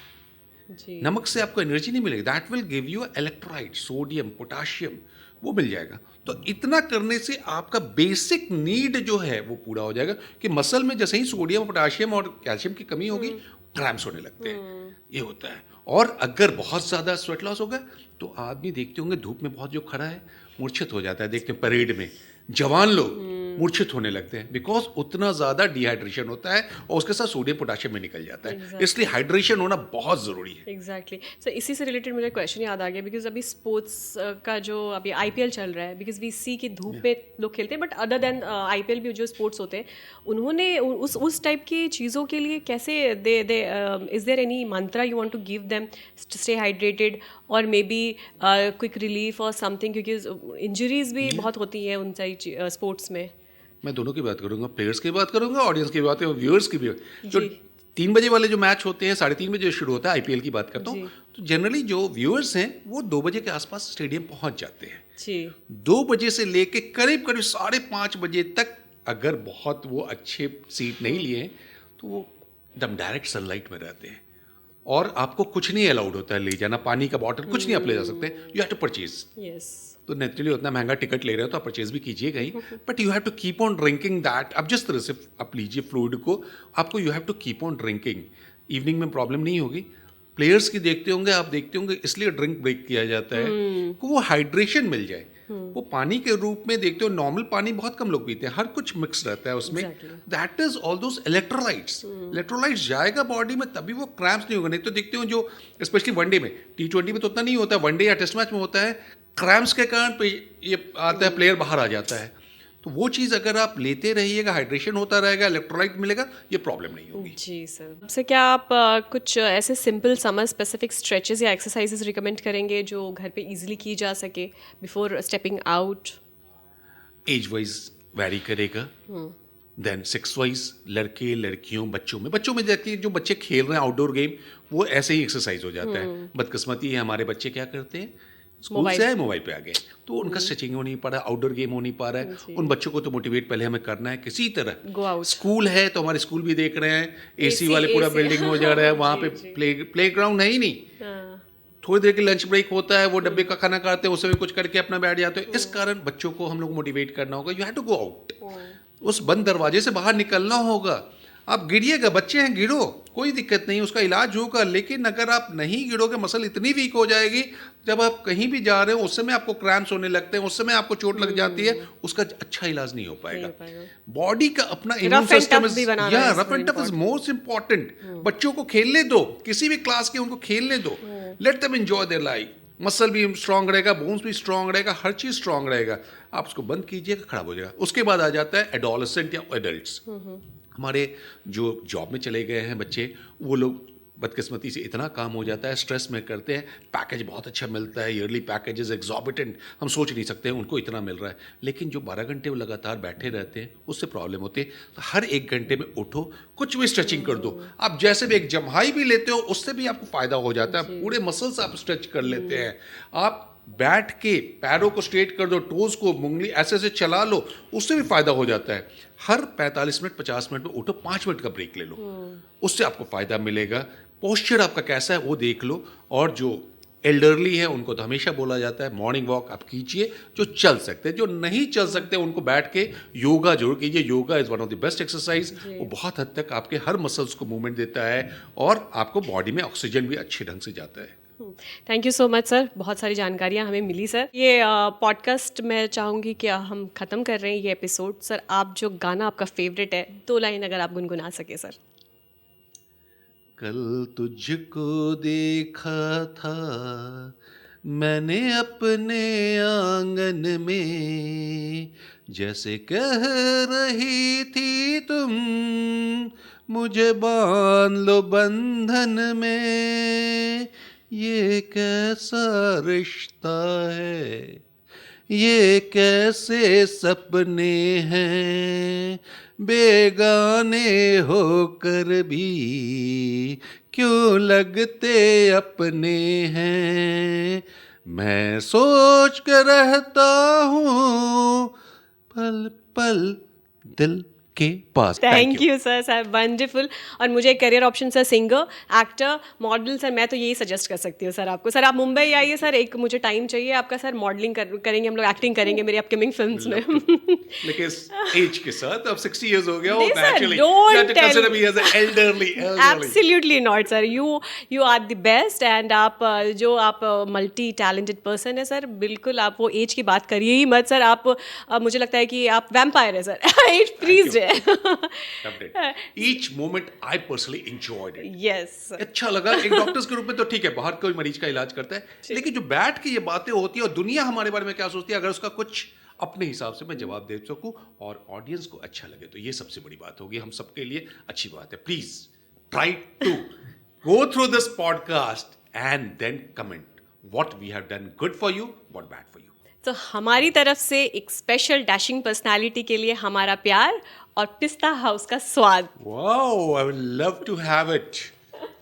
जी। नमक से आपको एनर्जी नहीं मिलेगी। That will give you electrolyte, sodium potassium, वो मिल जाएगा। तो इतना करने से आपका बेसिक नीड जो है वो पूरा हो जाएगा कि मसल में जैसे ही सोडियम पोटाशियम और कैल्शियम की कमी होगी क्रैम्प्स होने लगते हैं, ये होता है। और अगर बहुत ज़्यादा स्वेट लॉस होगा तो आदमी देखते होंगे धूप में बहुत जो खड़ा है मूर्छित हो जाता है, देखते हैं परेड में जवान लोग मूर्छित होने लगते हैं, बिकॉज उतना ज़्यादा डिहाइड्रेशन होता है और उसके साथ सोडियम पोटाशियम में निकल जाता है। इसलिए हाइड्रेशन होना बहुत ज़रूरी है। एग्जैक्टली सर, इसी से रिलेटेड मुझे क्वेश्चन याद आ गया, बिकॉज अभी स्पोर्ट्स का जो अभी IPL चल रहा है, बिकॉज वी सी कि धूप में लोग खेलते हैं, बट अदर देन IPL भी जो स्पोर्ट्स होते हैं उन्होंने उस टाइप की चीज़ों के लिए कैसे दे is there any mantra you want to give them to stay hydrated और मे बी क्विक रिलीफ और समथिंग, क्योंकि इंजरीज भी बहुत होती हैं उन सारी स्पोर्ट्स में। मैं दोनों की बात करूंगा, प्लेयर्स की बात करूंगा, ऑडियंस की बात करूंगा, व्यूअर्स की भी। जो 3 बजे वाले जो मैच होते हैं 3:30 बजे शुरू होता है, IPL की बात करता हूँ, तो जनरली जो व्यूअर्स हैं वो 2 बजे के आसपास स्टेडियम पहुंच जाते हैं जी। 2 बजे से लेके करीब 5:30 बजे तक अगर बहुत वो अच्छे सीट नहीं लिए हैं तो वो एकदम डायरेक्ट सनलाइट में रहते हैं और आपको कुछ नहीं अलाउड होता है ले जाना, पानी का बॉटल कुछ नहीं आप ले जा सकते, you have to purchase. Yes. तो नेचुरली उतना महंगा टिकट ले रहे हो तो आप परचेज भी कीजिएगा ही, but you have to keep on drinking that. अब जिस तरह से आप लीजिए फ्लूइड को, आपको you have to keep on drinking. Evening में प्रॉब्लम नहीं होगी। प्लेयर्स की देखते होंगे आप, देखते होंगे इसलिए ड्रिंक ब्रेक किया जाता है कि वो हाइड्रेशन मिल जाए। वो पानी के रूप में देखते हो, नॉर्मल पानी बहुत कम लोग पीते हैं, हर कुछ मिक्स रहता है उसमें। That is all those electrolytes. Electrolytes जाएगा बॉडी में तभी वो क्रैम्प्स नहीं होगा। नहीं तो देखते हो जो स्पेशली वनडे में, T20 में तो उतना नहीं होता है, वनडे या टेस्ट मैच में होता है, क्रैम्प्स के कारण ये आता है, प्लेयर बाहर आ जाता है। तो वो चीज़ अगर आप लेते रहिएगा, हाइड्रेशन होता रहेगा, इलेक्ट्रोलाइट मिलेगा, ये प्रॉब्लम नहीं होगी। जी सर। आपसे क्या आप कुछ ऐसे सिंपल समर स्पेसिफिक स्ट्रेचेस या एक्सरसाइजेस रिकमेंड करेंगे जो घर पे इजीली की जा सके before stepping out? Age wise vary करेगा, देन सेक्स वाइज लड़के लड़कियों बच्चों में जाके जो बच्चे खेल रहे हैं आउटडोर गेम, वो ऐसे ही एक्सरसाइज हो जाता है। बदकिस्मती है हमारे बच्चे क्या करते हैं, स्कूल से आए मोबाइल पे आ गए, तो उनका स्ट्रेचिंग हो नहीं पा रहा, आउटडोर गेम हो नहीं पा रहा है। उन बच्चों को तो मोटिवेट पहले हमें करना है किसी तरह। स्कूल है तो हमारे स्कूल भी देख रहे हैं, AC वाले पूरा बिल्डिंग में हो जा रहा है, वहाँ पे प्ले ग्राउंड है ही नहीं। थोड़ी देर के लंच ब्रेक होता है, वो डब्बे का खाना खाते हैं, उसमें भी कुछ करके अपना बैठ जाते हैं। इस कारण बच्चों को हम लोग मोटिवेट करना होगा, you have to go out. उस बंद दरवाजे से बाहर निकलना होगा। आप गिरिएगा, बच्चे हैं, गिरो, कोई दिक्कत नहीं, उसका इलाज होगा। लेकिन अगर आप नहीं गिरोगे, मसल इतनी वीक हो जाएगी, जब आप कहीं भी जा रहे हो उस समय आपको क्रैम्प्स होने लगते हैं, उस समय आपको चोट लग जाती है, उसका अच्छा इलाज नहीं हो पाएगा। बॉडी का अपना immune system rough and tough is most important. बच्चों को खेलने दो, किसी भी क्लास के उनको खेलने दो, let them enjoy their life. Muscle भी स्ट्रांग रहेगा, बोन्स भी स्ट्रांग रहेगा, हर चीज़ स्ट्रांग रहेगा। आप उसको बंद कीजिएगा, खराब हो जाएगा। उसके बाद आ जाता है एडोलेसेंट या एडल्ट्स। हमारे जो जॉब में चले गए हैं बच्चे, वो लोग बदकिस्मती से इतना काम हो जाता है, स्ट्रेस में करते हैं, पैकेज बहुत अच्छा मिलता है, ईयरली पैकेजेस एग्जॉर्बिटेंट, हम सोच नहीं सकते हैं उनको इतना मिल रहा है। लेकिन जो 12 घंटे वो लगातार बैठे रहते हैं, उससे प्रॉब्लम होती है। तो हर 1 घंटे में उठो, कुछ भी स्ट्रेचिंग कर दो। आप जैसे भी एक जम्हाई भी लेते हो, उससे भी आपको फ़ायदा हो जाता है, पूरे मसल्स आप स्ट्रेच कर लेते हैं। आप बैठ के पैरों को स्ट्रेट कर दो, टोज को मुंगली ऐसे ऐसे चला लो, उससे भी फायदा हो जाता है। हर 45 मिनट 50 मिनट में उठो, 5 मिनट का ब्रेक ले लो, उससे आपको फायदा मिलेगा। पोस्चर आपका कैसा है वो देख लो। और जो एल्डरली है उनको तो हमेशा बोला जाता है मॉर्निंग वॉक आप कीजिए, जो चल सकते हैं। जो नहीं चल सकते उनको बैठ के योगा जरूर कीजिए। Yoga is one of the best exercise. वो बहुत हद तक आपके हर मसल्स को मूवमेंट देता है और आपको बॉडी में ऑक्सीजन भी अच्छे ढंग से जाता है। Thank you so much sir, बहुत सारी जानकारियाँ हमें मिली सर। ये पॉडकास्ट मैं चाहूँगी कि हम ख़त्म कर रहे हैं ये एपिसोड। सर आप जो गाना आपका फेवरेट है, 2 लाइन अगर आप गुनगुना सके सर। कल तुझको देखा था मैंने अपने आंगन में, जैसे कह रही थी तुम मुझे बांध लो बंधन में। ये कैसा रिश्ता है, ये कैसे सपने हैं, बेगाने होकर भी क्यों लगते अपने हैं। मैं सोच कर रहता हूँ पल पल दिल के पास। Thank you sir, sir wonderful. और मुझे एक career option sir, singer, actor, model sir, मैं तो यही सजेस्ट कर सकती हूँ सर आपको। सर आप मुंबई आइए सर, एक मुझे टाइम चाहिए आपका सर, मॉडलिंग करेंगे हम लोग, एक्टिंग करेंगे मेरी अपकमिंग फिल्म्स में। लेकिन एज के साथ अब 60 इयर्स हो गया हो, नहीं sir, naturally you don't have to tell consider me as an elderly. Absolutely not sir, you are the best and आप जो आप मल्टी टैलेंटेड पर्सन है सर, बिल्कुल आप वो एज की बात करिए ही मत सर। आप मुझे लगता है कि आप वैम्पायर है सर, एज फ्रीज है। Loved it. Each moment I personally enjoyed it. Yes. अच्छा लगा। एक डॉक्टर्स के रूप में तो ठीक है, बाहर कोई मरीज का इलाज करता है, लेकिन जो बैठ के ये बातें होती है और दुनिया हमारे बारे में क्या सोचती है, अगर उसका कुछ अपने हिसाब से मैं जवाब दे सकूं और ऑडियंस को अच्छा लगे, तो ये सबसे बड़ी बात होगी, हम सबके लिए अच्छी बात है। Please try to go through this podcast and then comment what we have done good for you, what bad for you. तो हमारी तरफ से एक स्पेशल डैशिंग पर्सनालिटी के लिए हमारा प्यार और पिस्ता हाउस का स्वाद। Wow, I would love to have it.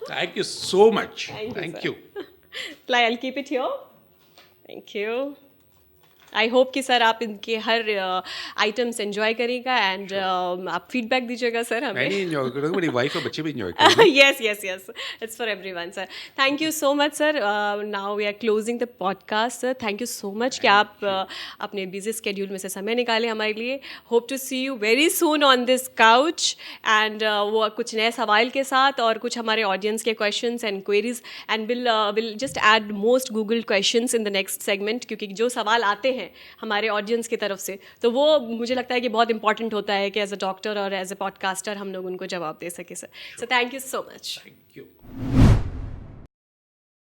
Thank you so much. Thank you. I'll keep it here. Thank you. I hope कि सर आप इनके हर आइटम्स एंजॉय करेगा एंड आप फीडबैक दीजिएगा सर हमें। मैं नहीं एंजॉय करूंगा, मेरी वाइफ और बच्चे भी एंजॉय करेंगे। yes, it's for everyone sir. Thank you so much sir. Now we are closing the podcast sir. Thank you so much कि आप अपने बिजी स्केड्यूल में से समय निकाले हमारे लिए। Hope to see you very soon on this couch and वो कुछ नए सवाल के साथ और कुछ हमारे ऑडियंस के questions and queries and will just add most Google questions in the next segment, क्योंकि जो सवाल आते हैं हमारे ऑडियंस की तरफ से तो वो मुझे लगता है कि बहुत इंपॉर्टेंट होता है कि एज अ डॉक्टर और एज अ पॉडकास्टर हम लोग उनको जवाब दे सके sir. So thank you so much. Thank you.